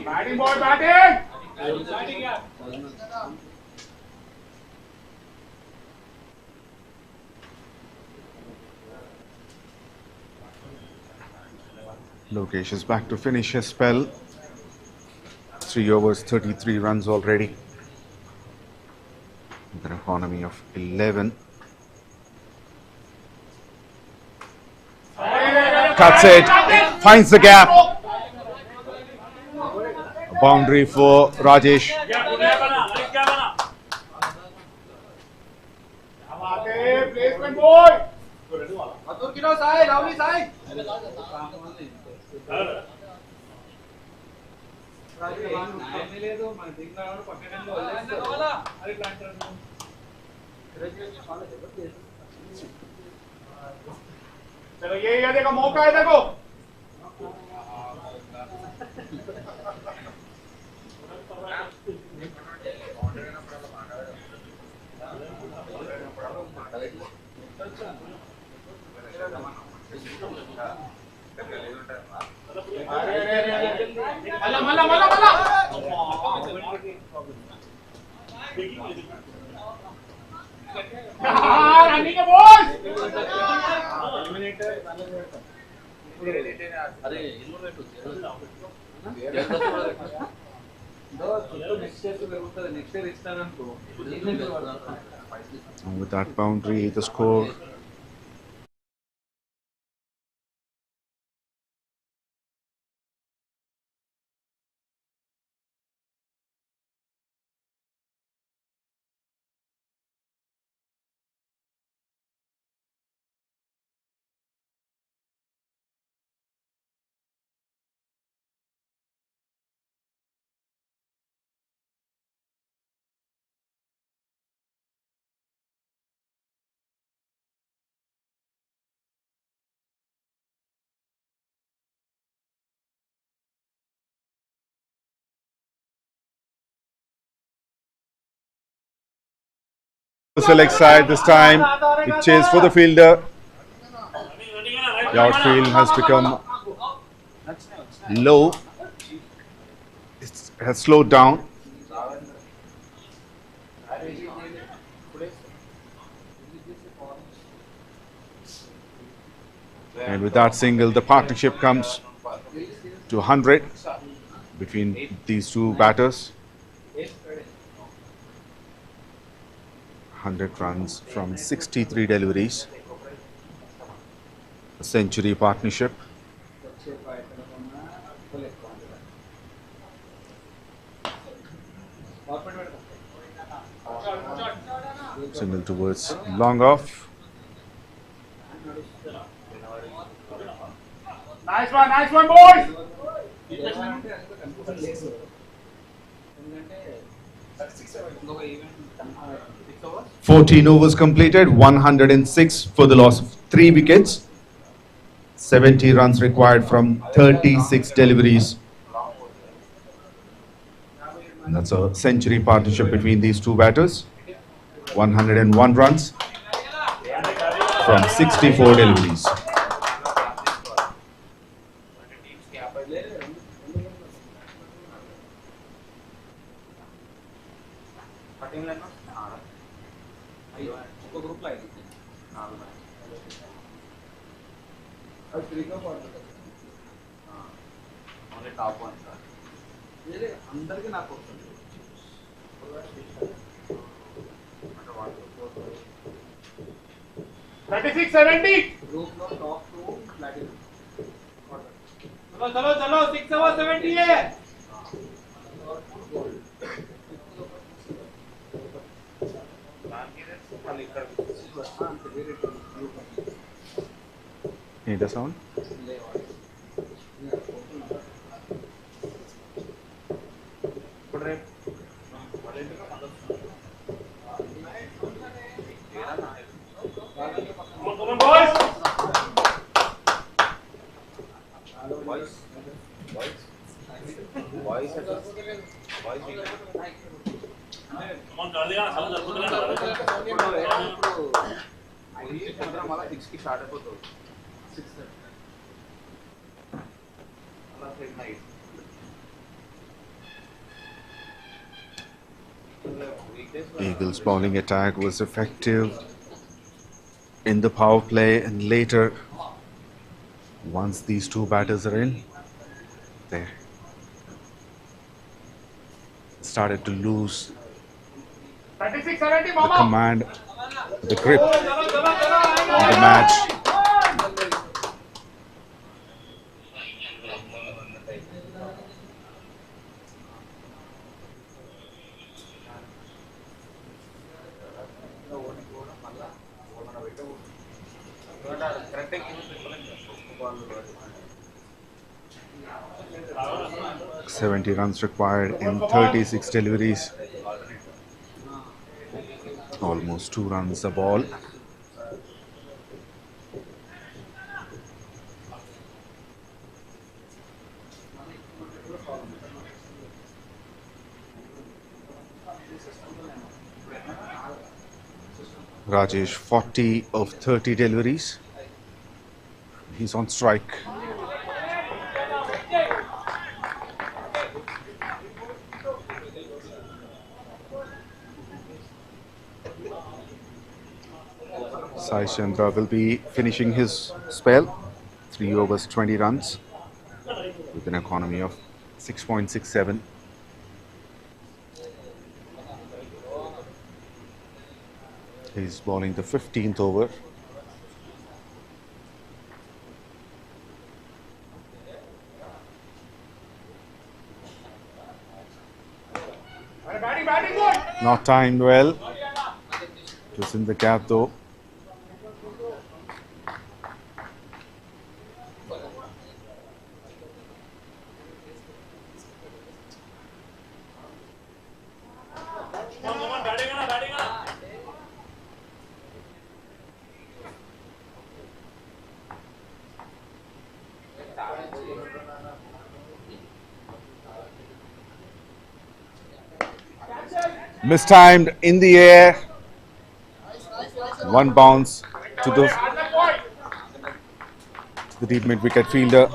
Batting boy, batting! Lokesh is back to finish his spell. 3 overs, 33 runs already. With an economy of 11. Cuts it, finds the gap. A boundary for Rajesh. Placement boy! चलो ये देखो मौका है देखो मल्ला मल्ला मल्ला मल्ला running है boss अरे involve And with that boundary, the score select side this time. It chase for the fielder. The outfield has become low. It has slowed down. And with that single, the partnership comes to 100 between these two batters. 100 runs from 63 deliveries. A century partnership. Single towards long off. Nice one, boys! 14 overs completed, 106 for the loss of 3 wickets. 70 runs required from 36 deliveries. And that's a century partnership between these two batters. 101 runs from 64 deliveries. అందరికీ నాకు వస్తుంది 36-70 group लो top 2 platinum चलो 6 over 70 है Hear the sound? मला 6 की start होतो 6 मला थेट नाही Eagles' bowling attack was effective in the power play, and later, once these two batters are in, they started to lose 36-70 the command, the grip of the match. Correct 70 runs required in 36 deliveries. Almost 2 runs a ball. Rajesh 40 of 30 deliveries. He's on strike. Sai Chandra will be finishing his spell. 3 overs, 20 runs with an economy of 6.67. He's bowling the 15th over. batting boy Not timed well. It was in the gap though. Mistimed in the air. One bounce to the deep mid wicket fielder.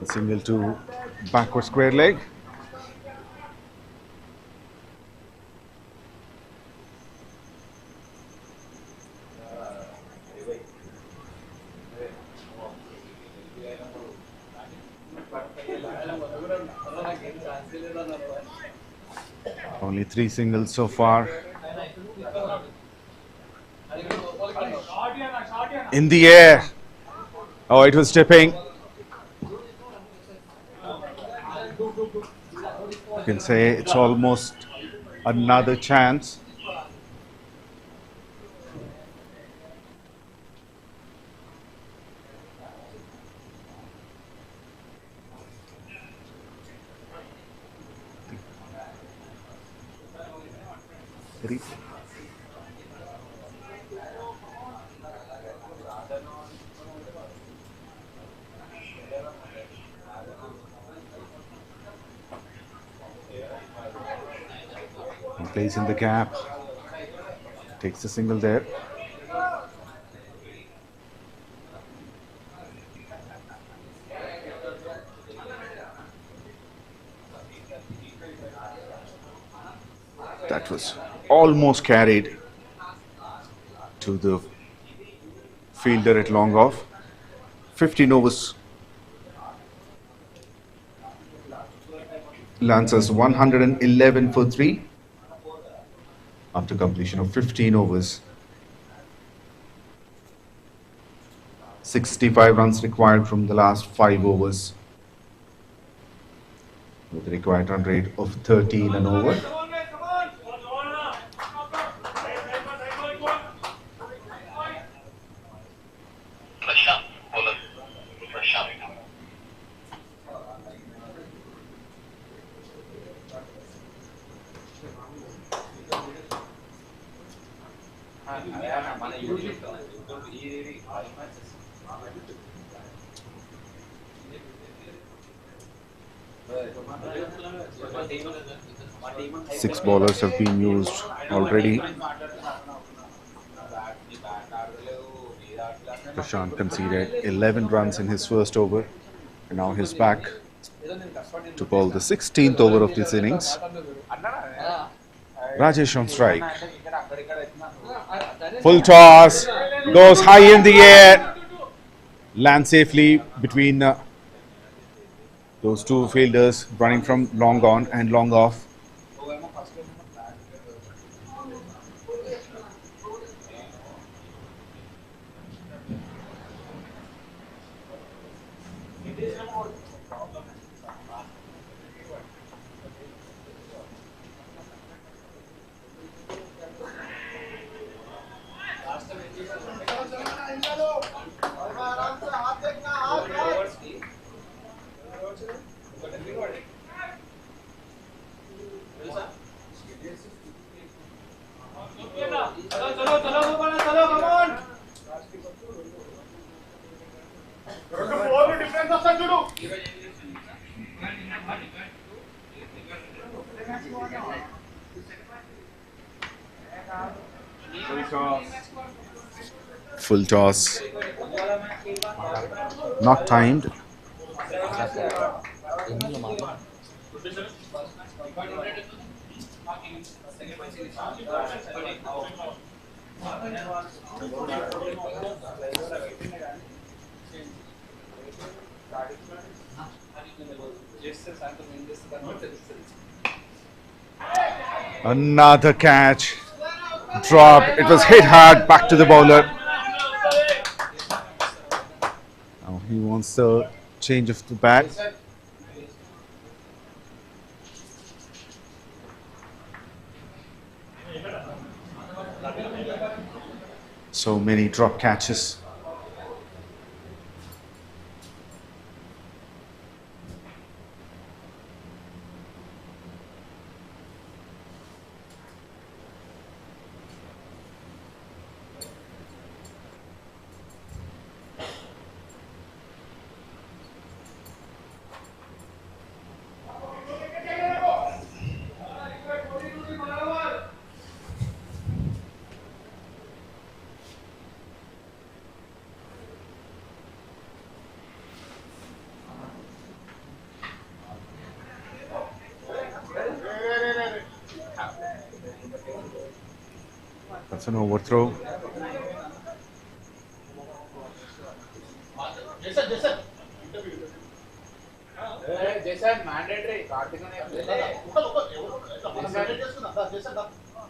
A single to backward square leg. Only 3 singles so far. In the air. Oh, it was tipping. You can say it's almost another chance. He plays in the gap, takes the single there. That was almost carried to the fielder at long off. 15 overs. Lancers 111 for 3 after completion of 15 overs. 65 runs required from the last 5 overs with a required run rate of 13 an over. Six bowlers have been used already. Prashant conceded 11 runs in his first over, and now he's back to bowl the 16th over of this innings. Rajesh on strike. Full toss, goes high in the air, lands safely between those two fielders running from long on and long off. Full toss, not timed. Another catch, drop. It was hit hard back to the bowler. Now he wants the change of the bat. So many drop catches. That's an overthrow. Jason, mandatory.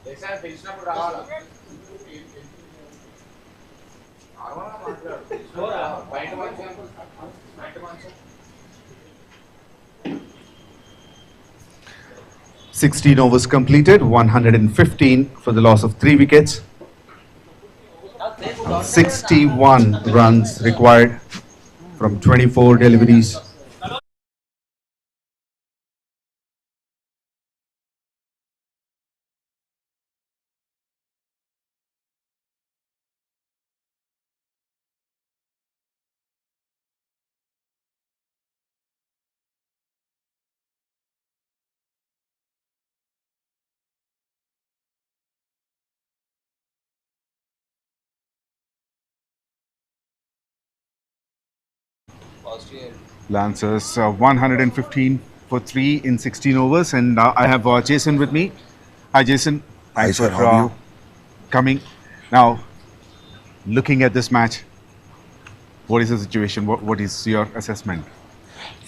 Jason, పిలిచినప్పుడు రావాలా? బయట మంచి 16 overs completed, 115 for the loss of 3 wickets. 61 runs required from 24 deliveries. Lancers 115 for 3 in 16 overs, and I have Jason with me. Hi Jason, thanks sir, for how are you? coming. Now, looking at this match, what is the situation? What is your assessment?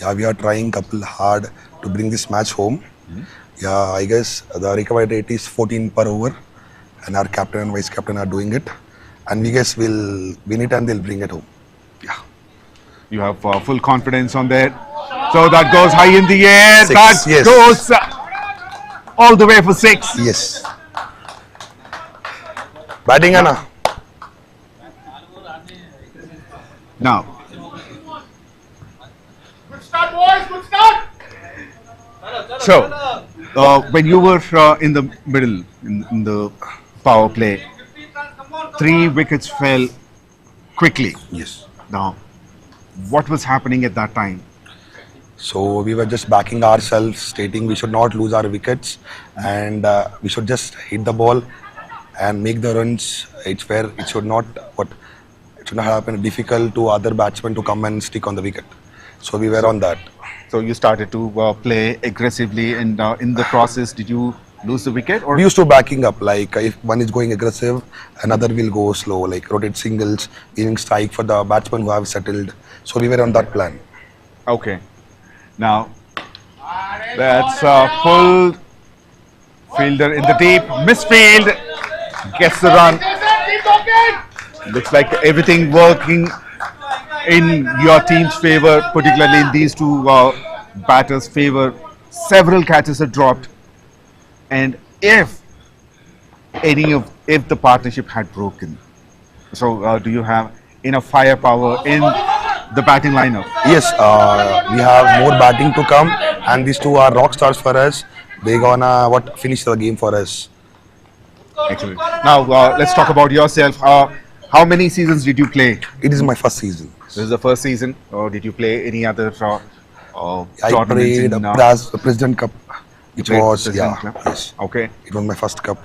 Yeah, we are trying couple hard to bring this match home. Yeah, I guess the recovery rate is 14 per over, and our captain and vice captain are doing it, and we guess we'll win it and they'll bring it home. Yeah. You have full confidence on that. So that goes high in the air. 6, That yes. goes all the way for 6. Yes. Batting Anna. Now, Good start, boys. Good start. so when you were in the middle, in the power play, 3 wickets fell quickly. Yes. Now, what was happening at that time? So we were just backing ourselves, stating we should not lose our wickets, and we should just hit the ball and make the runs. It's fair. It should not happen difficult to other batsmen to come and stick on the wicket. So we were on that. So you started to play aggressively, and in the process, did you lose the wicket? Or We used to backing up, like if one is going aggressive, another will go slow, like rotate singles, giving strike for the batsmen who have settled. So we were on that plan. okay, now that's a full fielder in the deep, misfield, gets the run. Jason, keep talking. Looks like everything working in your team's favor, particularly in these two batters' favor. Several catches are dropped, and if the partnership had broken, so do you have enough firepower in the batting lineup? Yes, we have more batting to come, and these two are rock stars for us. They gonna finish the game for us. Excellent. Now let's talk about yourself. How many seasons did you play? It is my first season. This is the first season, or did you play any other I tournaments played in President Cup, which played was President yeah, Cup? yes, Okay. it was my first cup,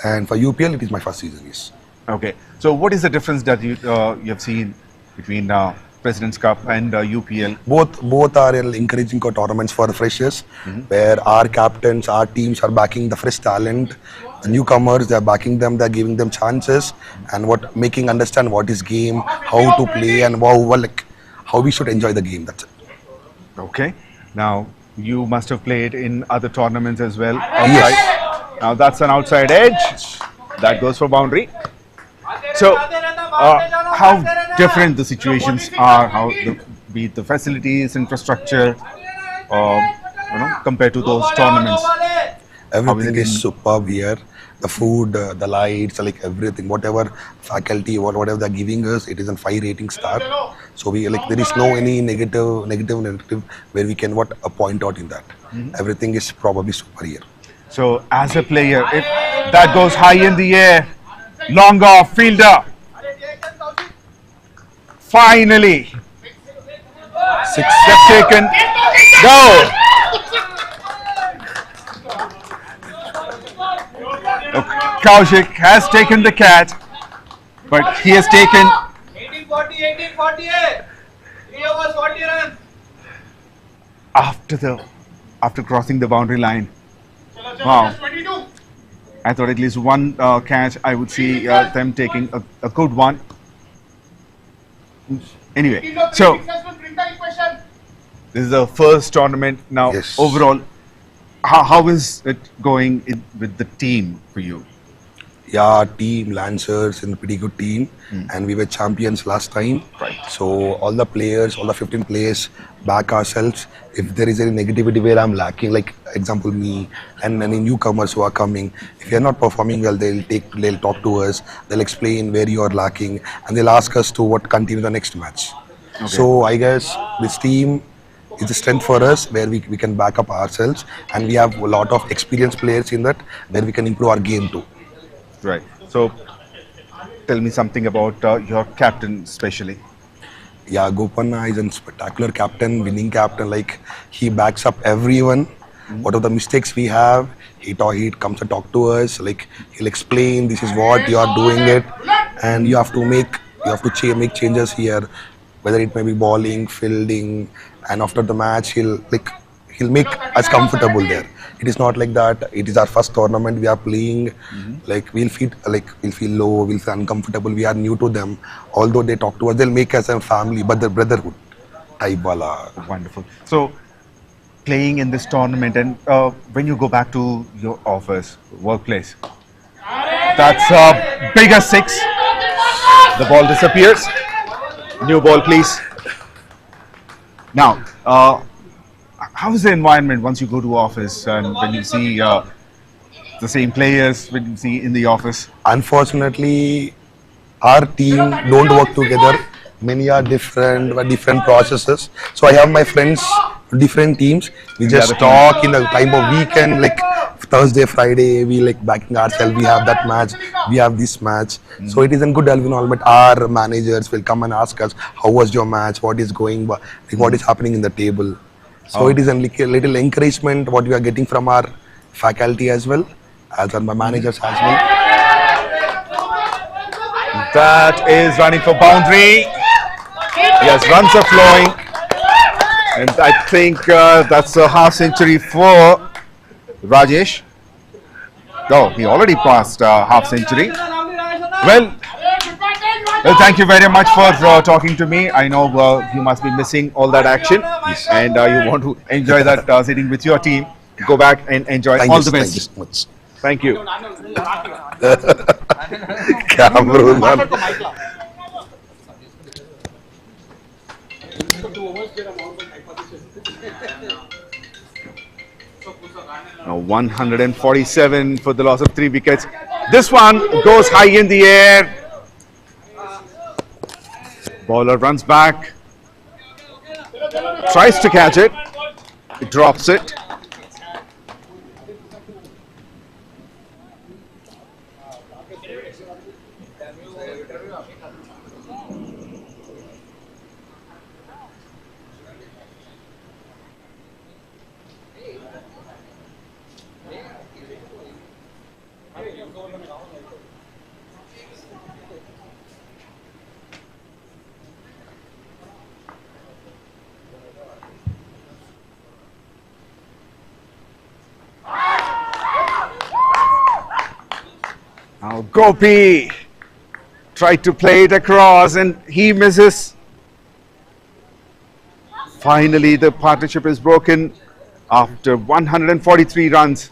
and for UPL it is my first season. Yes. Okay. So what is the difference that you have seen between President's Cup and UPL? Both are encouraging tournaments for freshers, where our captains, our teams are backing the fresh talent, the newcomers. They are backing them. They are giving them chances, and making understand what is game, how to play, and how we should enjoy the game. That's it. Okay. Now you must have played in other tournaments as well. Yes. Now that's an outside edge. That goes for boundary. So how different the situations are, be it the facilities, infrastructure, compared to those tournaments. Everything is superb here. The food, the lights, like everything, whatever faculty or whatever they're giving us, it is a 5 rating star. So we there is no any negative where we can point out in that. Everything is probably super here. So as a player, if that goes high in the air, long off, fielder. Finally, 6 step taken. Go. 𝗀𝗃 has taken the catch, but he has taken 1848. 3 overs, 40 runs. after crossing the boundary line. Wow. 22. I thought at least one catch, I would see them taking a good one. Anyway, so this is the first tournament now. Yes. Overall, how is it going with the team for you? Yeah, team Lancers in a pretty good team, and we were champions last time. Right. So all the players, all the 15 players, back ourselves. If there is any negativity where I'm lacking, like example me and any newcomers who are coming, if you're not performing well, they'll talk to us, they'll explain where you are lacking, and they'll ask us to what continue the next match. Okay. So I guess this team is a strength for us where we can back up ourselves, and we have a lot of experienced players in that where we can improve our game too. Right. So tell me something about your captain especially. Yeah, Gopanna is a spectacular captain, winning captain. Like he backs up everyone. What are the mistakes we have? He comes and talk to us. Like he'll explain, this is what you are doing it, and you have to make make changes here. Whether it may be bowling, fielding, and after the match he'll make us comfortable there. It is not like that. It is our first tournament we are playing. Like we'll feel low, we'll feel uncomfortable. We are new to them. Although they talk to us, they'll make us a family, but the brotherhood type wala. Wonderful. So playing in this tournament, and when you go back to your office, workplace, that's a bigger six. The ball disappears. New ball, please. Now, how is the environment once you go to office and when you see the same players when you see in the office? Unfortunately, our team don't work together. Many are different processes. So I have my friends, different teams. We just talk in the time of weekend, like Thursday, Friday. We like backing ourselves. We have that match. We have this match. So it is a good environment. Our managers will come and ask us, "How was your match? What is going? What is happening in the table?" So it is a little encouragement what we are getting from our faculty as well, as our managers as well. That is running for boundary. Yes, runs are flowing. And I think that's a half century for Rajesh. Oh, he already passed half century. Well, thank you very much for talking to me. I know you must be missing all that action, and you want to enjoy that sitting with your team. Go back and enjoy. All the best. Thank you so much. Thank you. Now 147 for the loss of 3 wickets. This one goes high in the air. Bowler runs back, tries to catch it, drops it. Now Gopi tried to play it across and he misses. Finally, the partnership is broken after 143 runs.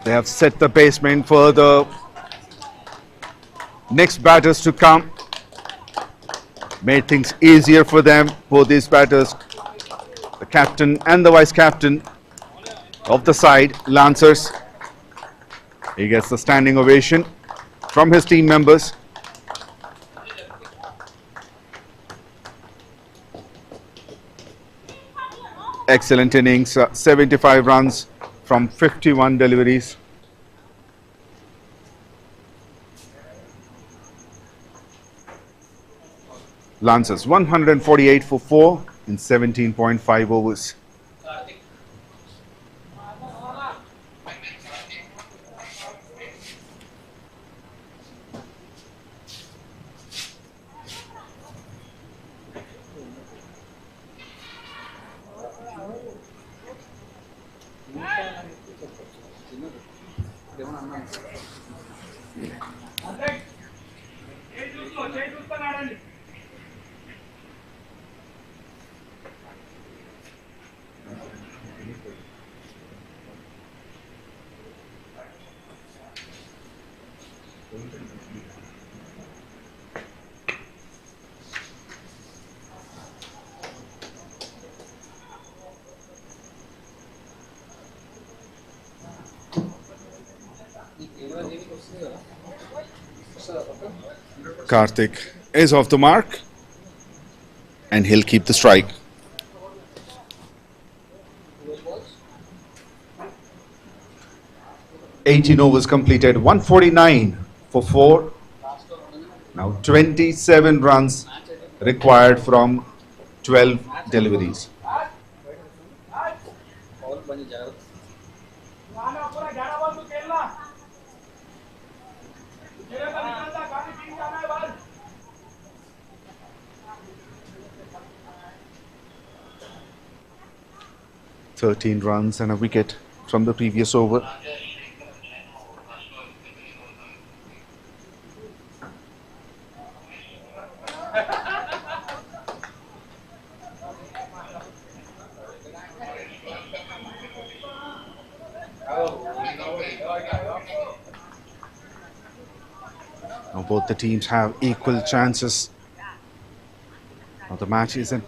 They have set the basement for the next batters to come. Made things easier for them, both these batters. The captain and the vice captain of the side, Lancers. He gets the standing ovation from his team members. Excellent innings, 75 runs from 51 deliveries. Lancers 148 for 4 in 17.5 overs. Karthik is off the mark and he'll keep the strike. "18 overs completed, 149 for 4. Now 27 runs required from 12 deliveries. "13 runs and a wicket from the previous over. Now both the teams have equal chances. Now the match is at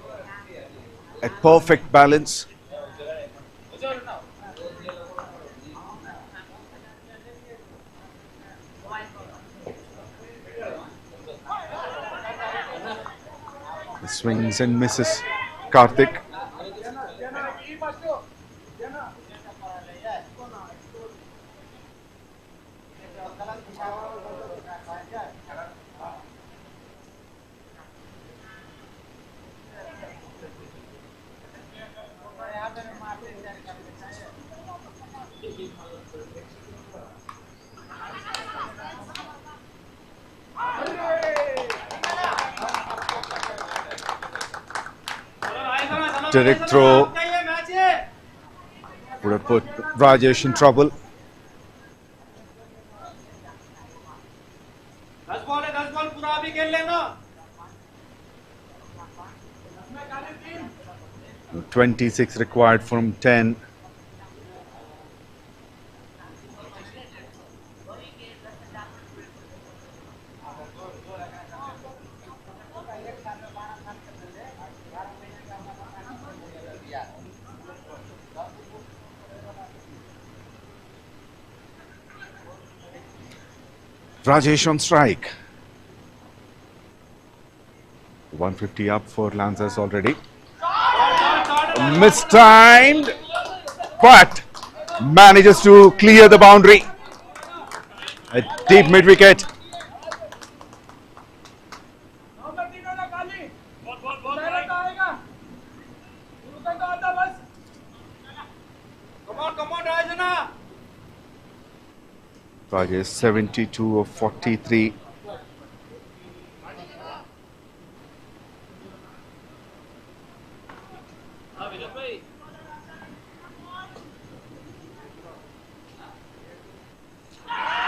perfect balance. The swings and misses. Karthik. Direct throw would have put Rajesh in trouble. And 26 required from 10. Rajesh on strike. 150 up for Lancers already. Mistimed, but manages to clear the boundary. A deep mid wicket. Rajesh 72 of 43.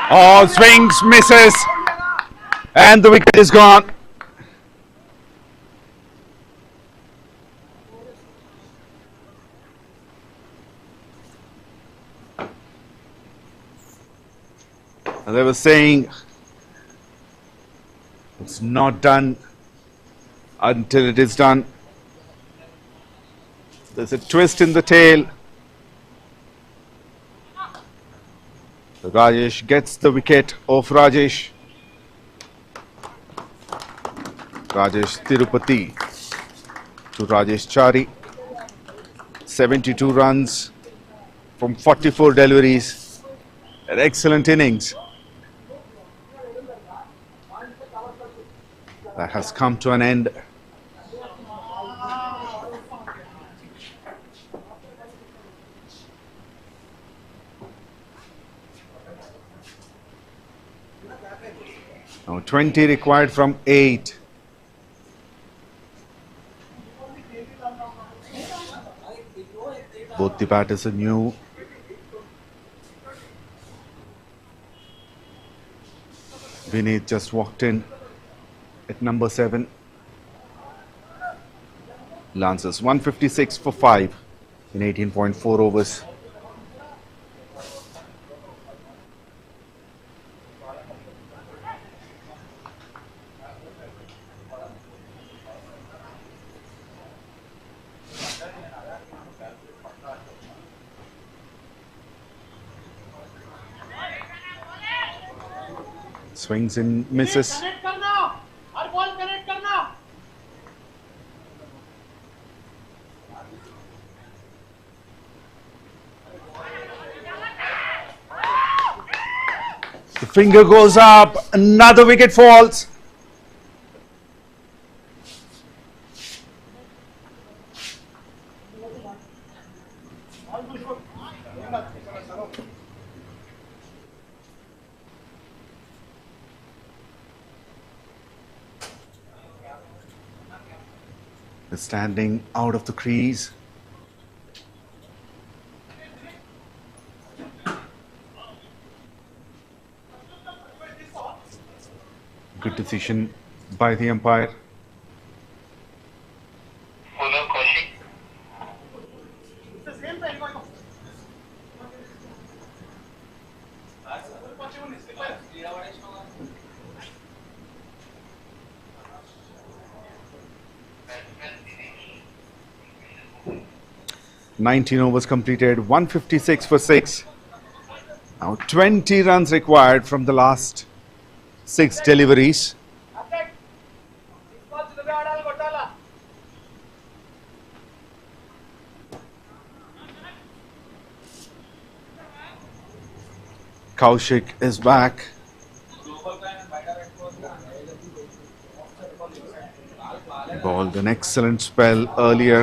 Oh, swings, misses, and the wicket is gone. And they were saying it's not done until it is done. There's a twist in the tail. Rajesh gets the wicket off Rajesh. Rajesh Tirupati to Rajesh Chari. 72 runs from 44 deliveries. An excellent innings. That has come to an end. Now 20 required from 8. Both the batters are new. Vineet just walked in at number 7. Lancers 156 for 5 in 18.4 overs. Swings and misses. The finger goes up, another wicket falls. Standing out of the crease. Good decision by the umpire. "19 overs completed, 156 for 6. Now 20 runs required from the last 6 deliveries. Kaushik is back. Bowled an excellent spell earlier.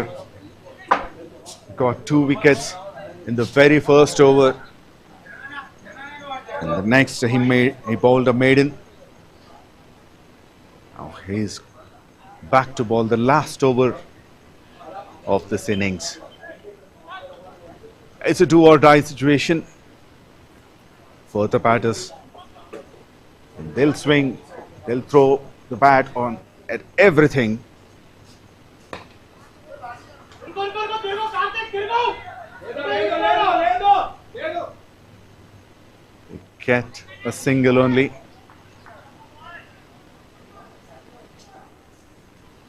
Got 2 wickets in the very first over. And the next he bowled a maiden. Now he's back to bowl the last over of this innings. It's a do or die situation for the batters. And they'll swing, they'll throw the bat on at everything. Get a single only.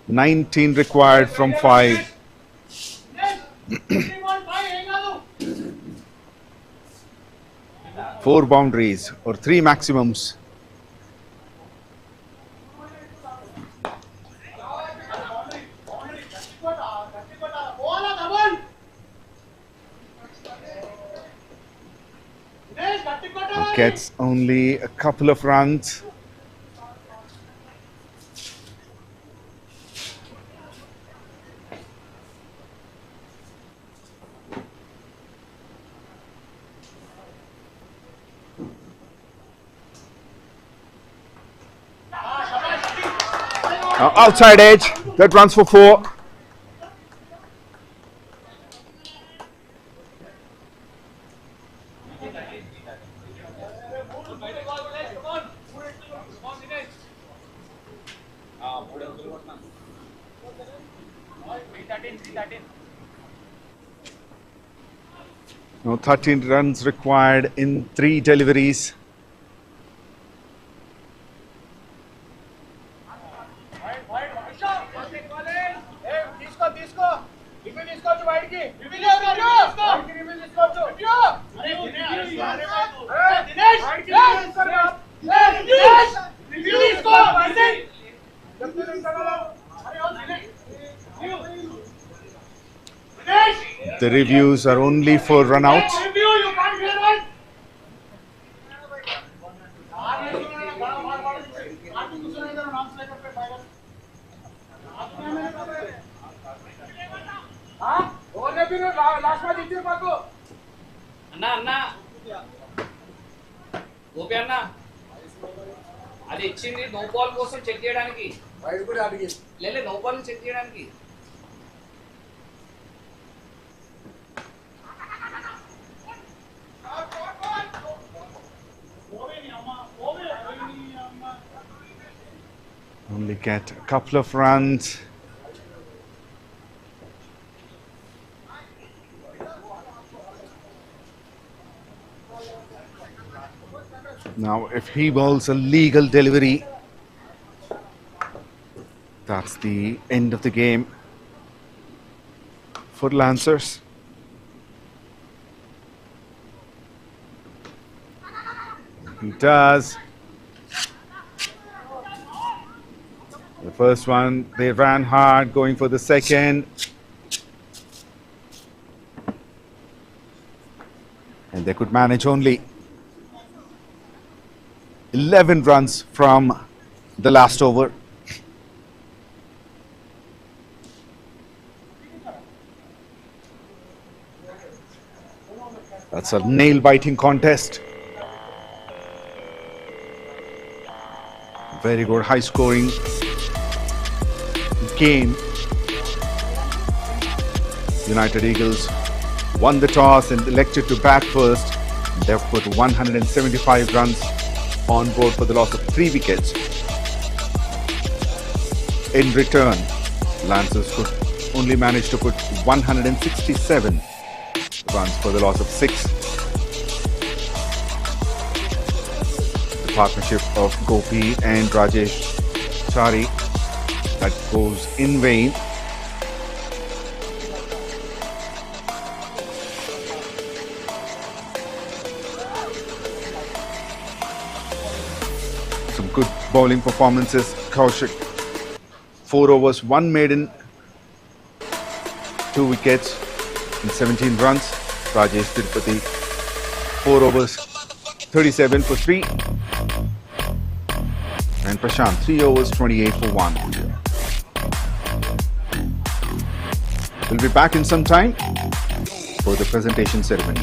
19 required from 5. Four boundaries or 3 maximums. Gets only a couple of runs. Now outside edge, that runs for 4. Now 13 runs required in 3 deliveries. The reviews are only for run out. అది ఇచ్చింది no ball కోసం check చేయడానికి లేదు no ball check చేయడానికి only get a couple of runs. Now, if he bowls a legal delivery, that's the end of the game for Lancers. He does. The first one, they ran hard, going for the second. And they could manage only 11 runs from the last over. That's a nail-biting contest. Very good, high-scoring game. United Eagles won the toss and elected to bat first. They've put 175 runs on board for the loss of 3 wickets. In return, Lancers could only manage to put 167 runs for the loss of 6. The partnership of Gopi and Rajesh Chari, that goes in vain. Some good bowling performances. Kaushik, 4 overs, 1 maiden, 2 wickets and 17 runs. Rajesh Tirupati, 4 overs, 37 for 3. And Prashant, 3 overs, 28 for 1. We'll be back in some time for the presentation ceremony.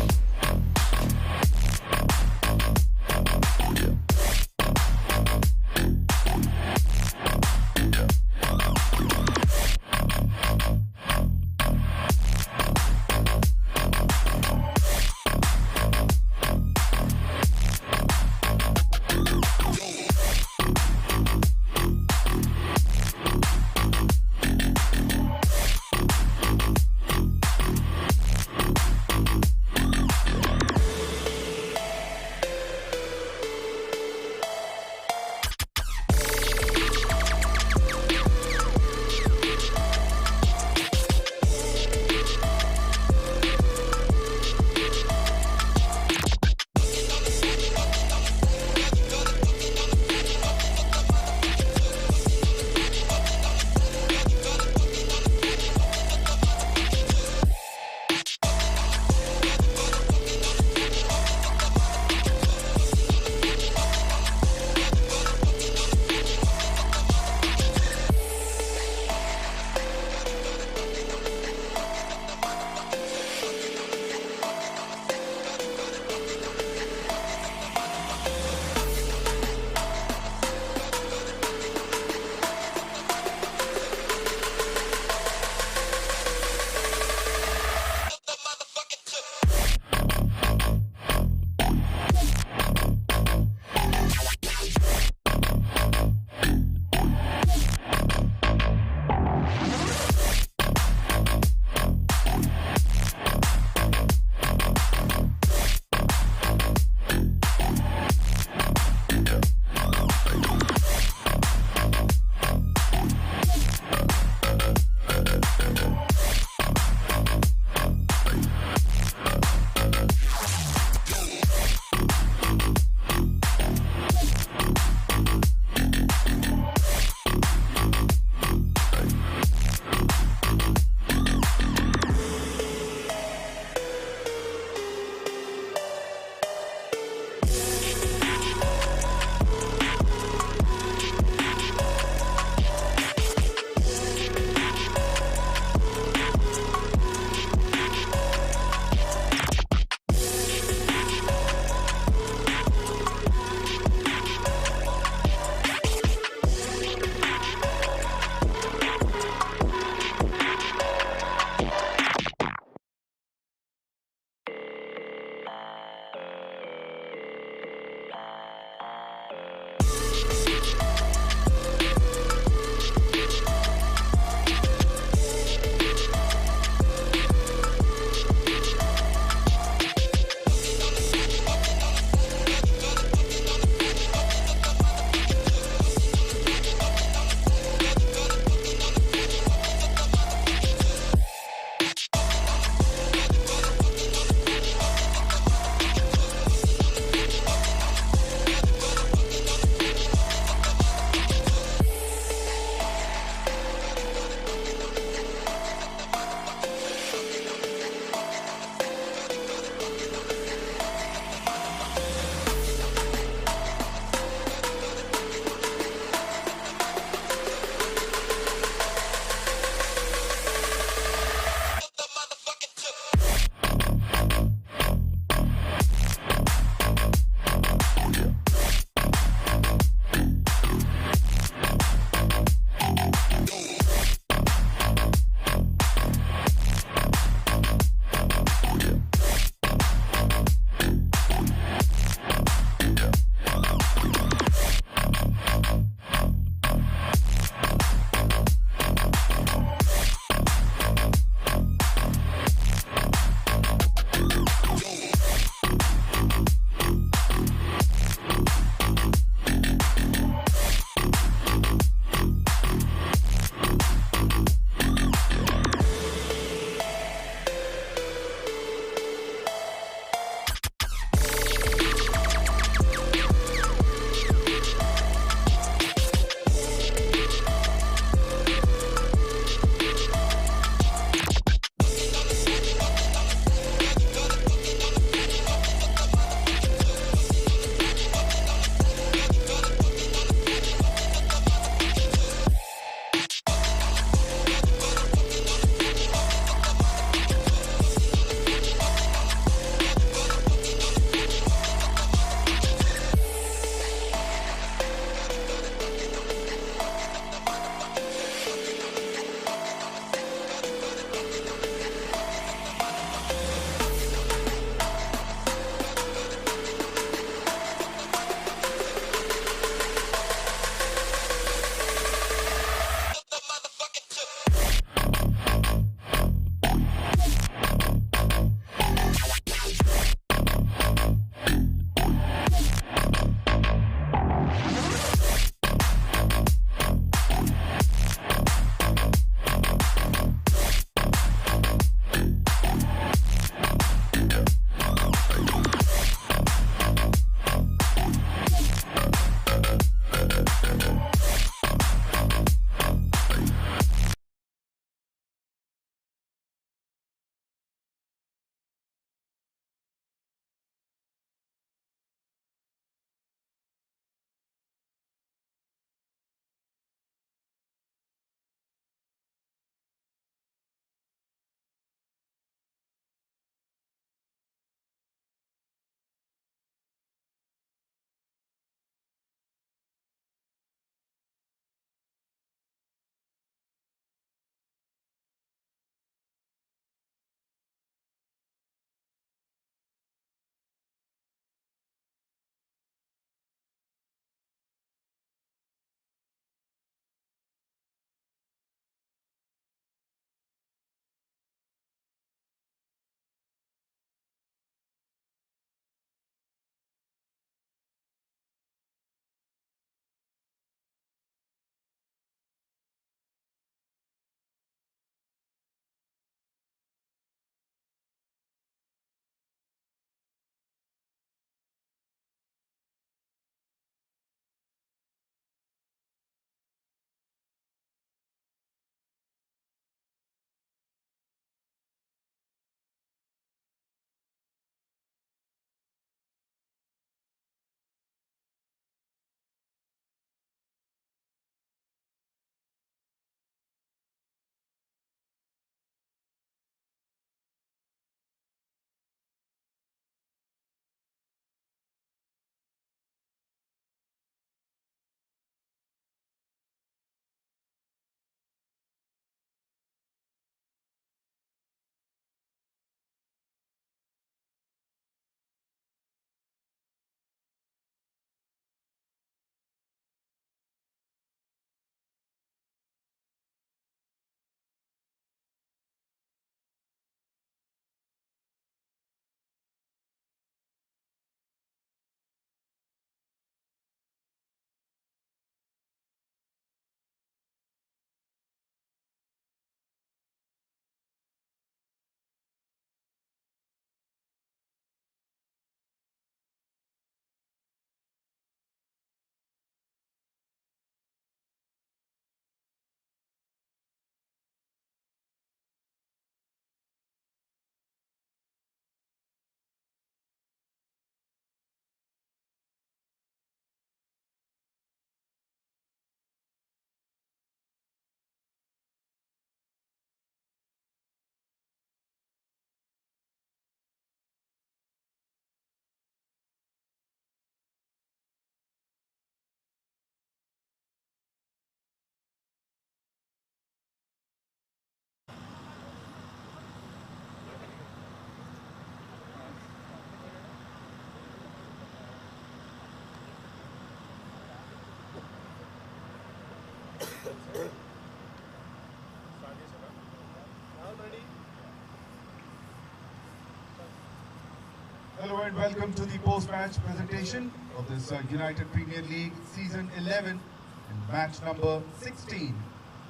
and welcome to the post-match presentation of this United Premier League Season 11 and match number 16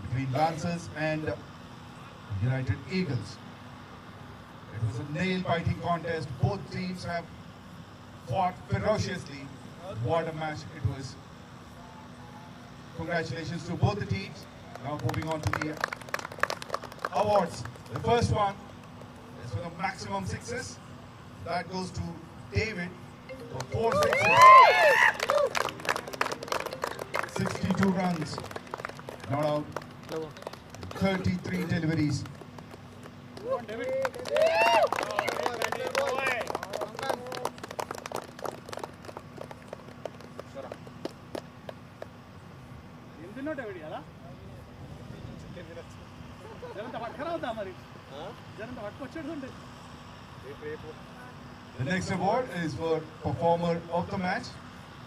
between Lancers and United Eagles. It was a nail-biting contest. Both teams have fought ferociously. What a match it was. Congratulations to both the teams. Now moving on to the awards. The first one is for the maximum sixes. That goes to David for 4 sixes. 62 runs. Not out. 33 deliveries. The next award is for performer of the match,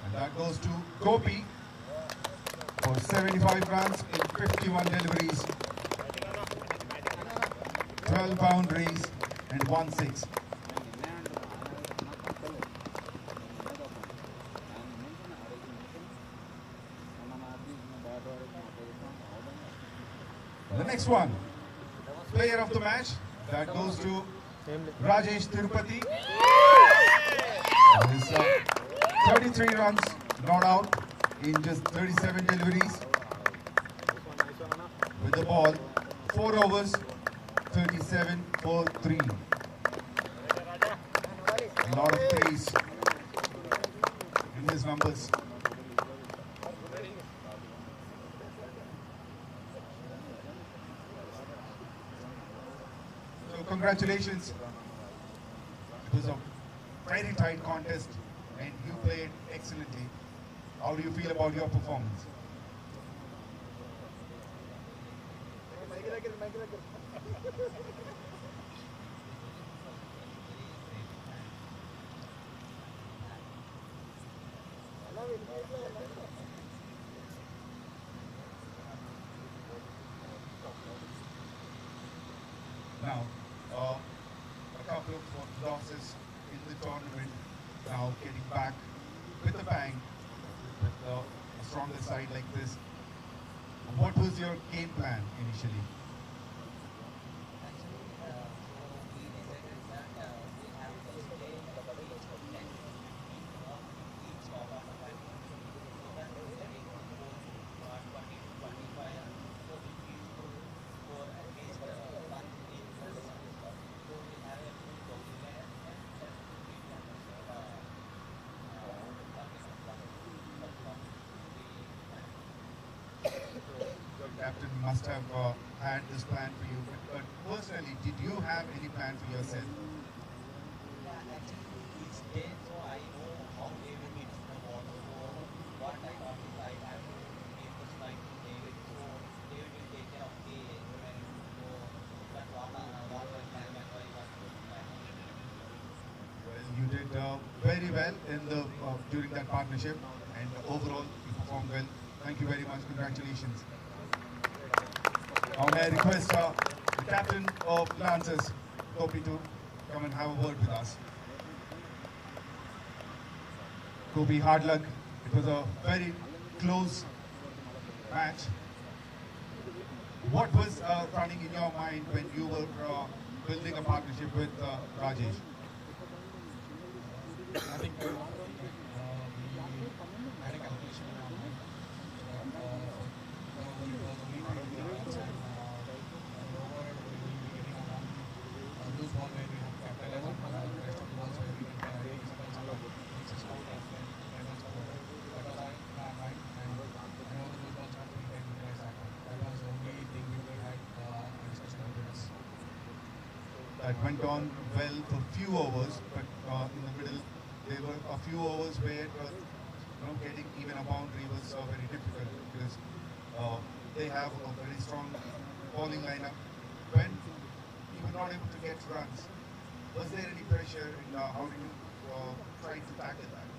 and that goes to 𝗀𝗃𝗃 for 75 runs in 51 deliveries, 12 boundaries and 1 6. The next one, player of the match, that goes to Rajesh Tirupati. His 33 runs not out in just 37 deliveries. With the ball, 4 overs, 37 for 3. A lot of threes in his numbers. So congratulations. It was a very tight contest and you played excellently. How do you feel about your performance? Now, a couple of losses in the tournament, now getting back with a bang, with a stronger side like this. What was your game plan initially? Captain must have had this plan for you, but personally, did you have any plan for yourself? Well, you did very well in the during that partnership, and overall you performed well. Thank you very much. Congratulations. Now may I request the captain of Lancers, 𝗀𝗃𝗃, to come and have a word with us. 𝗀𝗃𝗃, hard luck. It was a very close match. What was running in your mind when you were building a partnership with Rajesh? I think we had a calculation in our mind. Loose ball where we have capitalized on the rest of the balls where we can 𝗬𝗃𝗃𝗃 that was our mind, and I know the loose balls have to be utilized that. That was the only thing we had a discussion with us. That went on well for few overs, but in the middle there were a few overs where getting even a boundary was very difficult because they have a very strong bowling lineup. When you were not able to get runs, was there any pressure in how did you try to tackle that?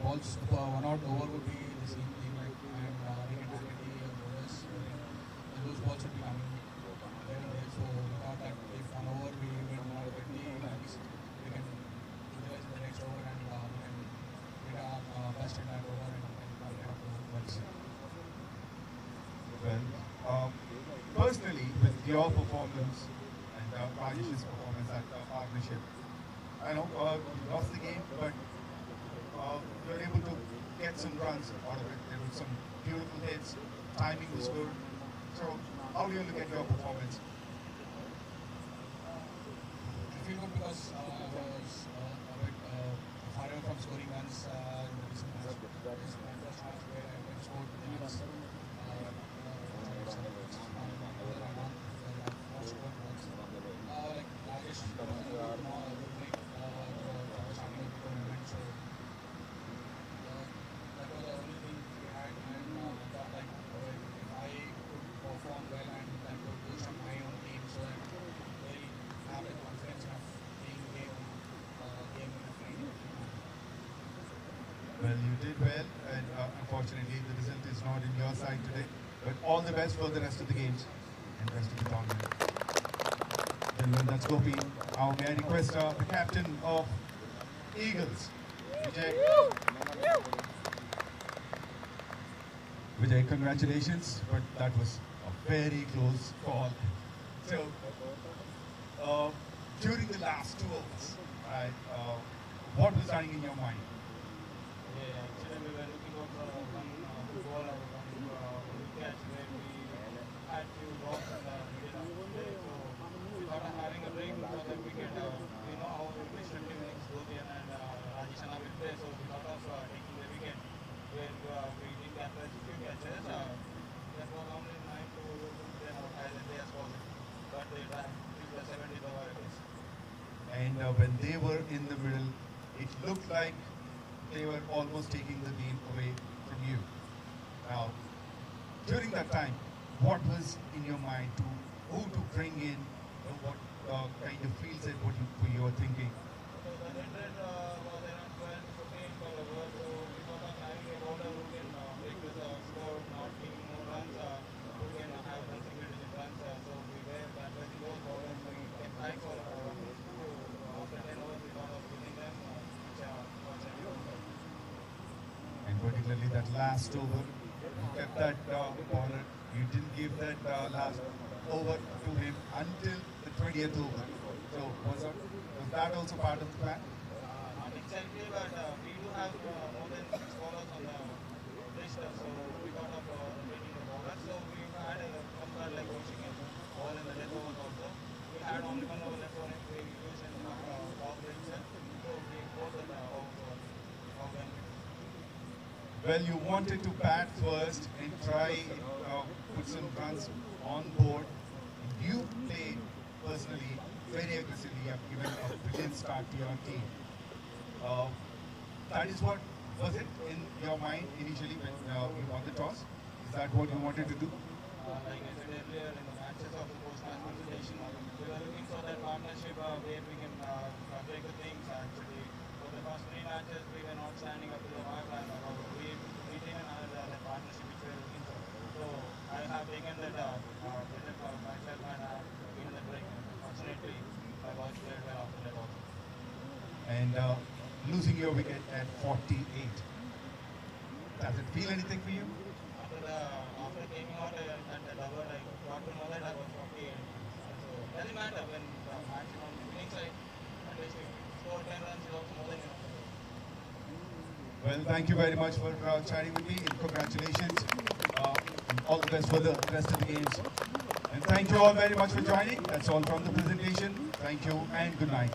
Balls, one out over would be the same thing, like, and we can target the bowlers, and those balls would be coming here and there. So we thought that if one over we win one out, the your performance and Rajesh's performance at partnership. I know you lost the game, but you were able to get some runs out of it. There were some beautiful hits, timing was good. So how do you look at your performance? I feel good because I was a bit far away from scoring runs in the recent match. This is my first match where I went scored runs. Like Rajesh, good break starting of the tournament. So that was the only thing we had, and I thought like if I could perform well and I could boost up my own team, so that they have the confidence of playing game in a friendly. Well, you did well, and unfortunately the result is not in your side today. But all the best for the rest of the games and rest of the tournament. Gentlemen, that's Gopi. Now may I request the captain of Eagles, Vijay. Vijay, congratulations, but that was a very close call. So, during the last 2 overs, right, what was running in your mind? Yeah, actually we were looking out for one ball or one catch where we had few drops in the middle of the play. So we thought of having a break so that we can, we know how respective innings 𝗀𝗃 and Rajesh will play. So we thought of taking the wicket where we did capture a few catches. That was only 9 to 10 out as early as possible. But they reached the 70th over it is. And when they were in the middle, it looked like they were almost taking the game away from you. Now, during that time, what was in your mind to who to bring in, what kind of field set what you were thinking? So the net rate was around 12 to 15 per over, so we thought of having a bowler who can break the score, not giving more runs, who can have consecutive runs. So we were advising those bowlers to get high for after 10 overs, we thought of winning them, which was And particularly that last over, you kept that bowler, you didn't give that last over to him until the 20th over. So was that also part of the plan? not exactly, but we do have more than 6 bowlers on the list, so we thought of taking the bowlers. So we had some card like 𝗀𝗁𝗃𝗃 ball in the death overs also. We had only 1 over left on it, we used in 𝗃𝗶𝗃𝗃, so we closed the over. Well, you wanted to bat first and try put some runs on board. You played personally very aggressively. You have given a brilliant start to your team. That is what was it in your mind initially when you won the toss? Is that what you wanted to do? Like I said earlier, in the matches of the post-match consultation, we were looking for that partnership where we can break the things. Actually, for the first 3 matches, we were not standing up to the mark, and we didn't have that partnership which we were looking for. So I have taken that project for myself and given the break. Fortunately, my boys played well after that also. And losing your wicket at 48. Does it feel anything for you? After came out at the double, I got to know that I was 48. So it doesn't matter when the match is on the winning side, at least if you score 10 runs is also more than enough. Well, thank you very much for chatting with me, and congratulations. All the best for the rest of the games. And thank you all very much for joining. That's all from the presentation. Thank you and good night.